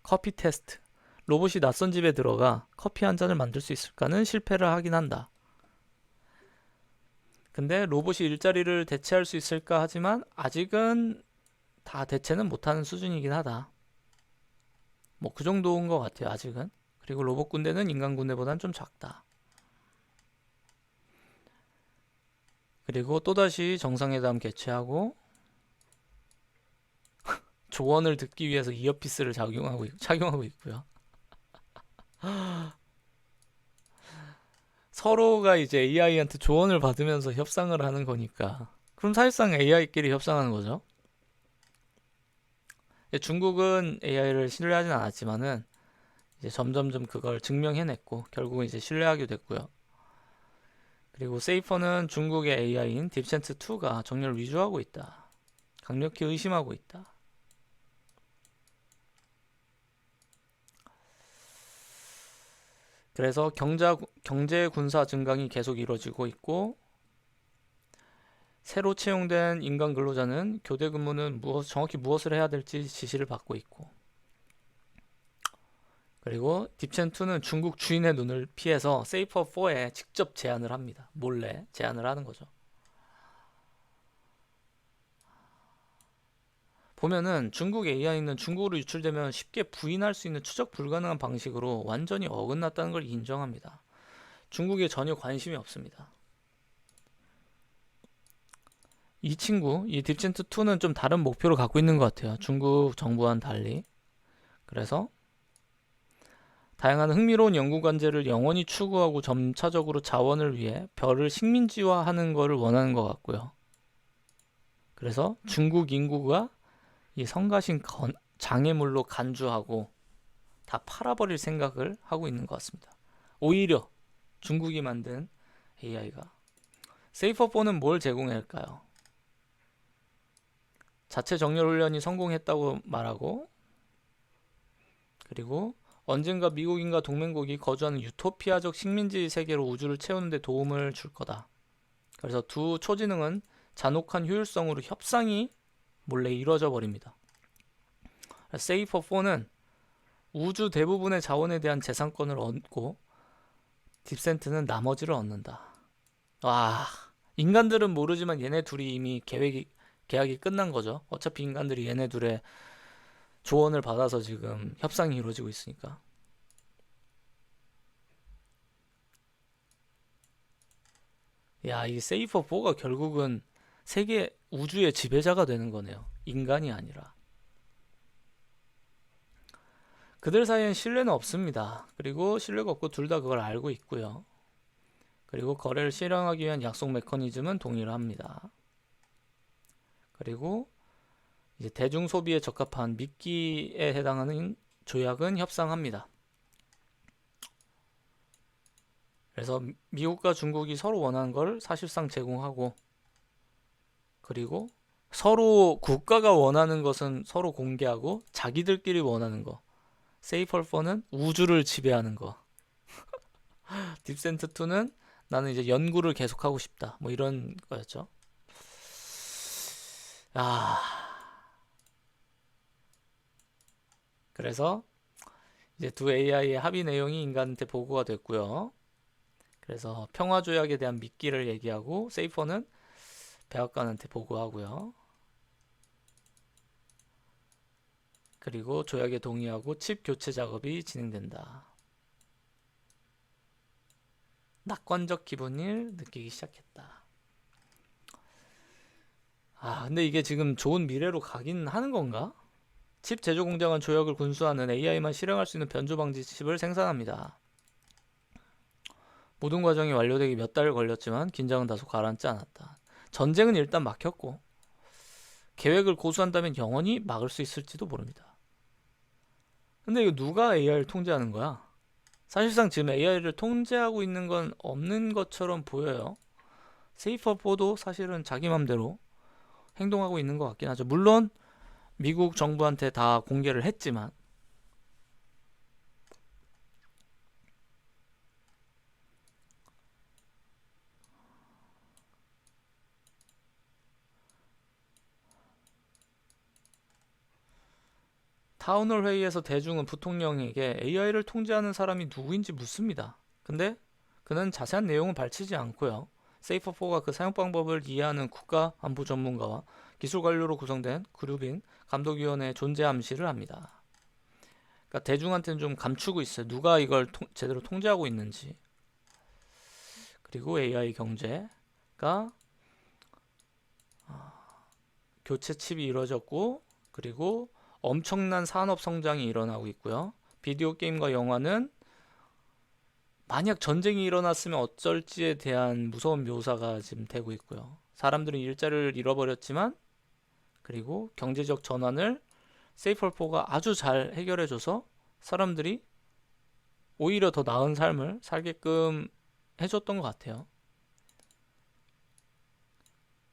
Speaker 1: 커피 테스트. 로봇이 낯선 집에 들어가 커피 한 잔을 만들 수 있을까는 실패를 하긴 한다. 근데 로봇이 일자리를 대체할 수 있을까 하지만 아직은 다 대체는 못하는 수준이긴 하다. 뭐 그 정도인 것 같아요, 아직은. 그리고 로봇 군대는 인간 군대보다는 좀 작다. 그리고 또다시 정상회담 개최하고 조언을 듣기 위해서 이어피스를 착용하고 있고요. 서로가 이제 AI한테 조언을 받으면서 협상을 하는 거니까. 그럼 사실상 AI끼리 협상하는 거죠. 중국은 AI를 신뢰하진 않았지만은 이제 점점점 그걸 증명해냈고 결국은 이제 신뢰하게 됐고요. 그리고 세이퍼는 중국의 AI인 딥센트2가 정렬 위조하고 있다. 강력히 의심하고 있다. 그래서 경제 군사 증강이 계속 이루어지고 있고 새로 채용된 인간 근로자는 교대 근무는 정확히 무엇을 해야 될지 지시를 받고 있고 그리고 딥첸2는 중국 주인의 눈을 피해서 세이퍼4에 직접 제안을 합니다. 몰래 제안을 하는 거죠. 보면은 중국 AI는 중국으로 유출되면 쉽게 부인할 수 있는 추적 불가능한 방식으로 완전히 어긋났다는 걸 인정합니다. 중국에 전혀 관심이 없습니다. 이 딥첸트2는 좀 다른 목표를 갖고 있는 것 같아요. 중국 정부와는 달리. 그래서 다양한 흥미로운 연구 관제를 영원히 추구하고 점차적으로 자원을 위해 별을 식민지화하는 것을 원하는 것 같고요. 그래서 중국 인구가 이 성가신 장애물로 간주하고 다 팔아버릴 생각을 하고 있는 것 같습니다. 오히려 중국이 만든 AI가 세이퍼4는 뭘 제공할까요? 자체 정렬 훈련이 성공했다고 말하고 그리고 언젠가 미국인과 동맹국이 거주하는 유토피아적 식민지 세계로 우주를 채우는 데 도움을 줄 거다. 그래서 두 초지능은 잔혹한 효율성으로 협상이 몰래 이루어져 버립니다. 세이퍼4는 우주 대부분의 자원에 대한 재산권을 얻고 딥센트는 나머지를 얻는다. 와, 인간들은 모르지만 얘네 둘이 이미 계약이 끝난 거죠. 어차피 인간들이 얘네 둘의 조언을 받아서 지금 협상이 이루어지고 있으니까. 야, 이 세이퍼4가 결국은 세계 우주의 지배자가 되는 거네요. 인간이 아니라. 그들 사이엔 신뢰는 없습니다. 그리고 신뢰가 없고 둘 다 그걸 알고 있고요. 그리고 거래를 실행하기 위한 약속 메커니즘은 동일합니다. 그리고 이제 대중 소비에 적합한 미끼에 해당하는 조약은 협상합니다. 그래서 미국과 중국이 서로 원하는 걸 사실상 제공하고 그리고 서로 국가가 원하는 것은 서로 공개하고 자기들끼리 원하는 거. 세이펄4는 우주를 지배하는 거. 딥센트2는 나는 이제 연구를 계속하고 싶다. 뭐 이런 거였죠. 아, 그래서 이제 두 AI의 합의 내용이 인간한테 보고가 됐고요. 그래서 평화조약에 대한 미끼를 얘기하고 세이퍼는 백악관한테 보고하고요. 그리고 조약에 동의하고 칩 교체 작업이 진행된다. 낙관적 기분을 느끼기 시작했다. 근데 이게 지금 좋은 미래로 가긴 하는 건가? 칩 제조 공장은 조약을 군수하는 AI만 실행할 수 있는 변조 방지 칩을 생산합니다. 모든 과정이 완료되기 몇 달 걸렸지만 긴장은 다소 가라앉지 않았다. 전쟁은 일단 막혔고 계획을 고수한다면 영원히 막을 수 있을지도 모릅니다. 근데 이거 누가 AI를 통제하는 거야? 사실상 지금 AI를 통제하고 있는 건 없는 것처럼 보여요. 세이퍼4도 사실은 자기 맘대로 행동하고 있는 것 같긴 하죠. 물론 미국 정부한테 다 공개를 했지만 타운홀 회의에서 대중은 부통령에게 AI를 통제하는 사람이 누구인지 묻습니다. 근데 그는 자세한 내용은 밝히지 않고요. 세이퍼4가 그 사용 방법을 이해하는 국가 안보 전문가와 기술 관료로 구성된 그룹인 감독위원회의 존재 암시를 합니다. 그러니까 대중한테는 좀 감추고 있어요. 누가 이걸 제대로 통제하고 있는지. 그리고 AI 경제가 교체 칩이 이루어졌고, 그리고 엄청난 산업 성장이 일어나고 있고요. 비디오 게임과 영화는 만약 전쟁이 일어났으면 어쩔지에 대한 무서운 묘사가 지금 되고 있고요. 사람들은 일자리를 잃어버렸지만, 그리고 경제적 전환을 세이펄4가 아주 잘 해결해줘서 사람들이 오히려 더 나은 삶을 살게끔 해줬던 것 같아요.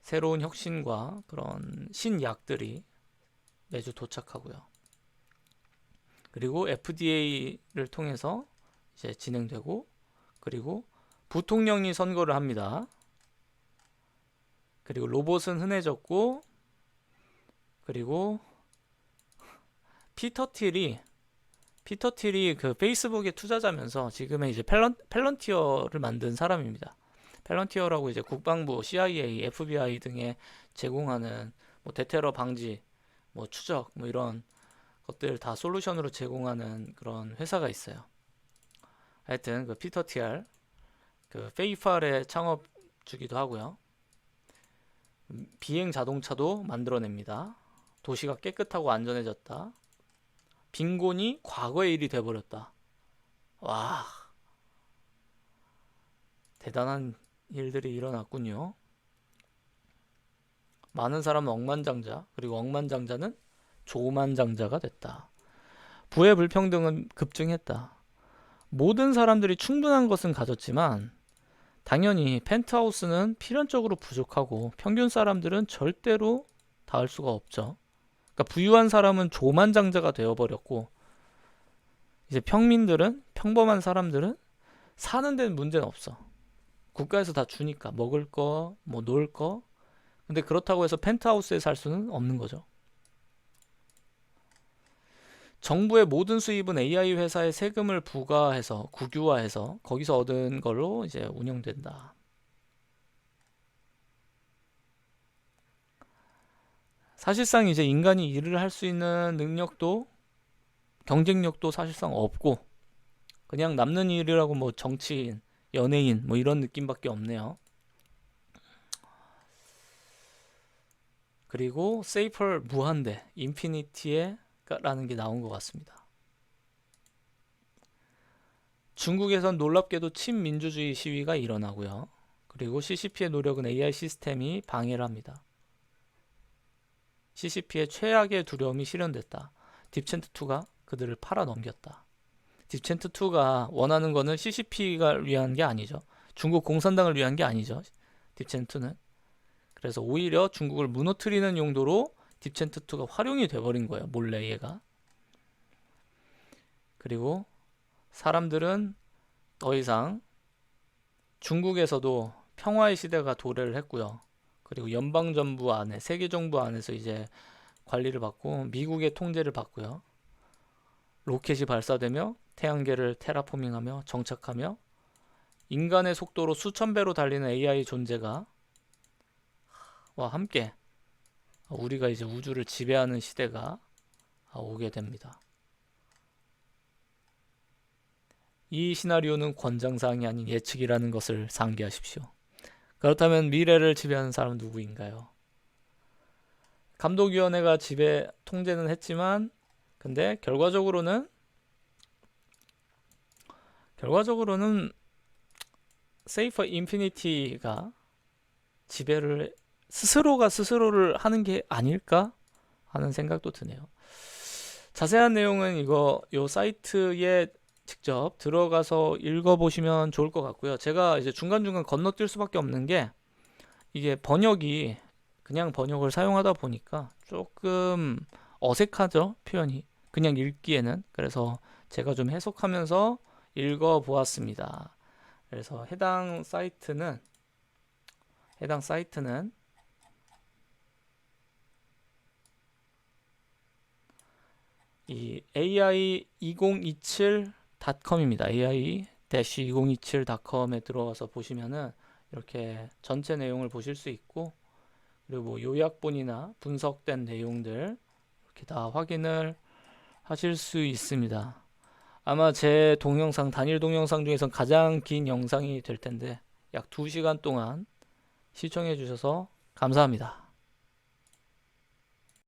Speaker 1: 새로운 혁신과 그런 신약들이 매주 도착하고요. 그리고 FDA를 통해서 이제 진행되고, 그리고 부통령이 선거를 합니다. 그리고 로봇은 흔해졌고, 그리고 피터 틸이 그 페이스북의 투자자면서 지금의 이제 펠런티어를 만든 사람입니다. 펠런티어라고 이제 국방부, CIA, FBI 등에 제공하는 뭐 대테러 방지, 뭐 추적, 뭐 이런 것들 다 솔루션으로 제공하는 그런 회사가 있어요. 하여튼 그 피터 틸, 그 페이팔의 창업주기도 하고요. 비행 자동차도 만들어냅니다. 도시가 깨끗하고 안전해졌다. 빈곤이 과거의 일이 돼버렸다. 와, 대단한 일들이 일어났군요. 많은 사람은 억만장자, 그리고 억만장자는 조만장자가 됐다. 부의 불평등은 급증했다. 모든 사람들이 충분한 것은 가졌지만 당연히 펜트하우스는 필연적으로 부족하고 평균 사람들은 절대로 닿을 수가 없죠. 그러니까 부유한 사람은 조만장자가 되어버렸고, 이제 평범한 사람들은 사는 데는 문제는 없어. 국가에서 다 주니까 먹을 거, 뭐 놀 거. 근데 그렇다고 해서 펜트하우스에 살 수는 없는 거죠. 정부의 모든 수입은 AI 회사에 세금을 부과해서 국유화해서 거기서 얻은 걸로 이제 운영된다. 사실상 이제 인간이 일을 할 수 있는 능력도 경쟁력도 사실상 없고, 그냥 남는 일이라고 뭐 정치인, 연예인 뭐 이런 느낌밖에 없네요. 그리고 세이펄 무한대, 인피니티에 라는 게 나온 것 같습니다. 중국에선 놀랍게도 친민주주의 시위가 일어나고요. 그리고 CCP의 노력은 AI 시스템이 방해를 합니다. CCP의 최악의 두려움이 실현됐다. 딥첸트2가 그들을 팔아넘겼다. 딥첸트2가 원하는 거는 CCP가 위한 게 아니죠. 중국 공산당을 위한 게 아니죠. 딥첸트2는. 그래서 오히려 중국을 무너뜨리는 용도로 딥챈트2가 활용이 돼버린 거예요. 몰래 얘가. 그리고 사람들은 더 이상 중국에서도 평화의 시대가 도래를 했고요. 그리고 연방정부 안에, 세계정부 안에서 이제 관리를 받고 미국의 통제를 받고요. 로켓이 발사되며 태양계를 테라포밍하며 정착하며 인간의 속도로 수천 배로 달리는 AI 존재가 와 함께 우리가 이제 우주를 지배하는 시대가 오게 됩니다. 이 시나리오는 권장사항이 아닌 예측이라는 것을 상기하십시오. 그렇다면 미래를 지배하는 사람은 누구인가요? 감독위원회가 통제는 했지만 근데 결과적으로는 세이퍼 인피니티가 지배를 스스로가 스스로를 하는 게 아닐까 하는 생각도 드네요. 자세한 내용은 요 사이트에 직접 들어가서 읽어보시면 좋을 것 같고요. 제가 이제 중간중간 건너뛸 수밖에 없는 게 이게 번역이 그냥 번역을 사용하다 보니까 조금 어색하죠, 표현이. 그냥 읽기에는. 그래서 제가 좀 해석하면서 읽어보았습니다. 그래서 해당 사이트는 이 ai2027.com입니다. ai-2027.com에 들어가서 보시면은 이렇게 전체 내용을 보실 수 있고, 그리고 뭐 요약본이나 분석된 내용들 이렇게 다 확인을 하실 수 있습니다. 아마 제 단일 동영상 중에서 가장 긴 영상이 될 텐데 약 2시간 동안 시청해 주셔서 감사합니다.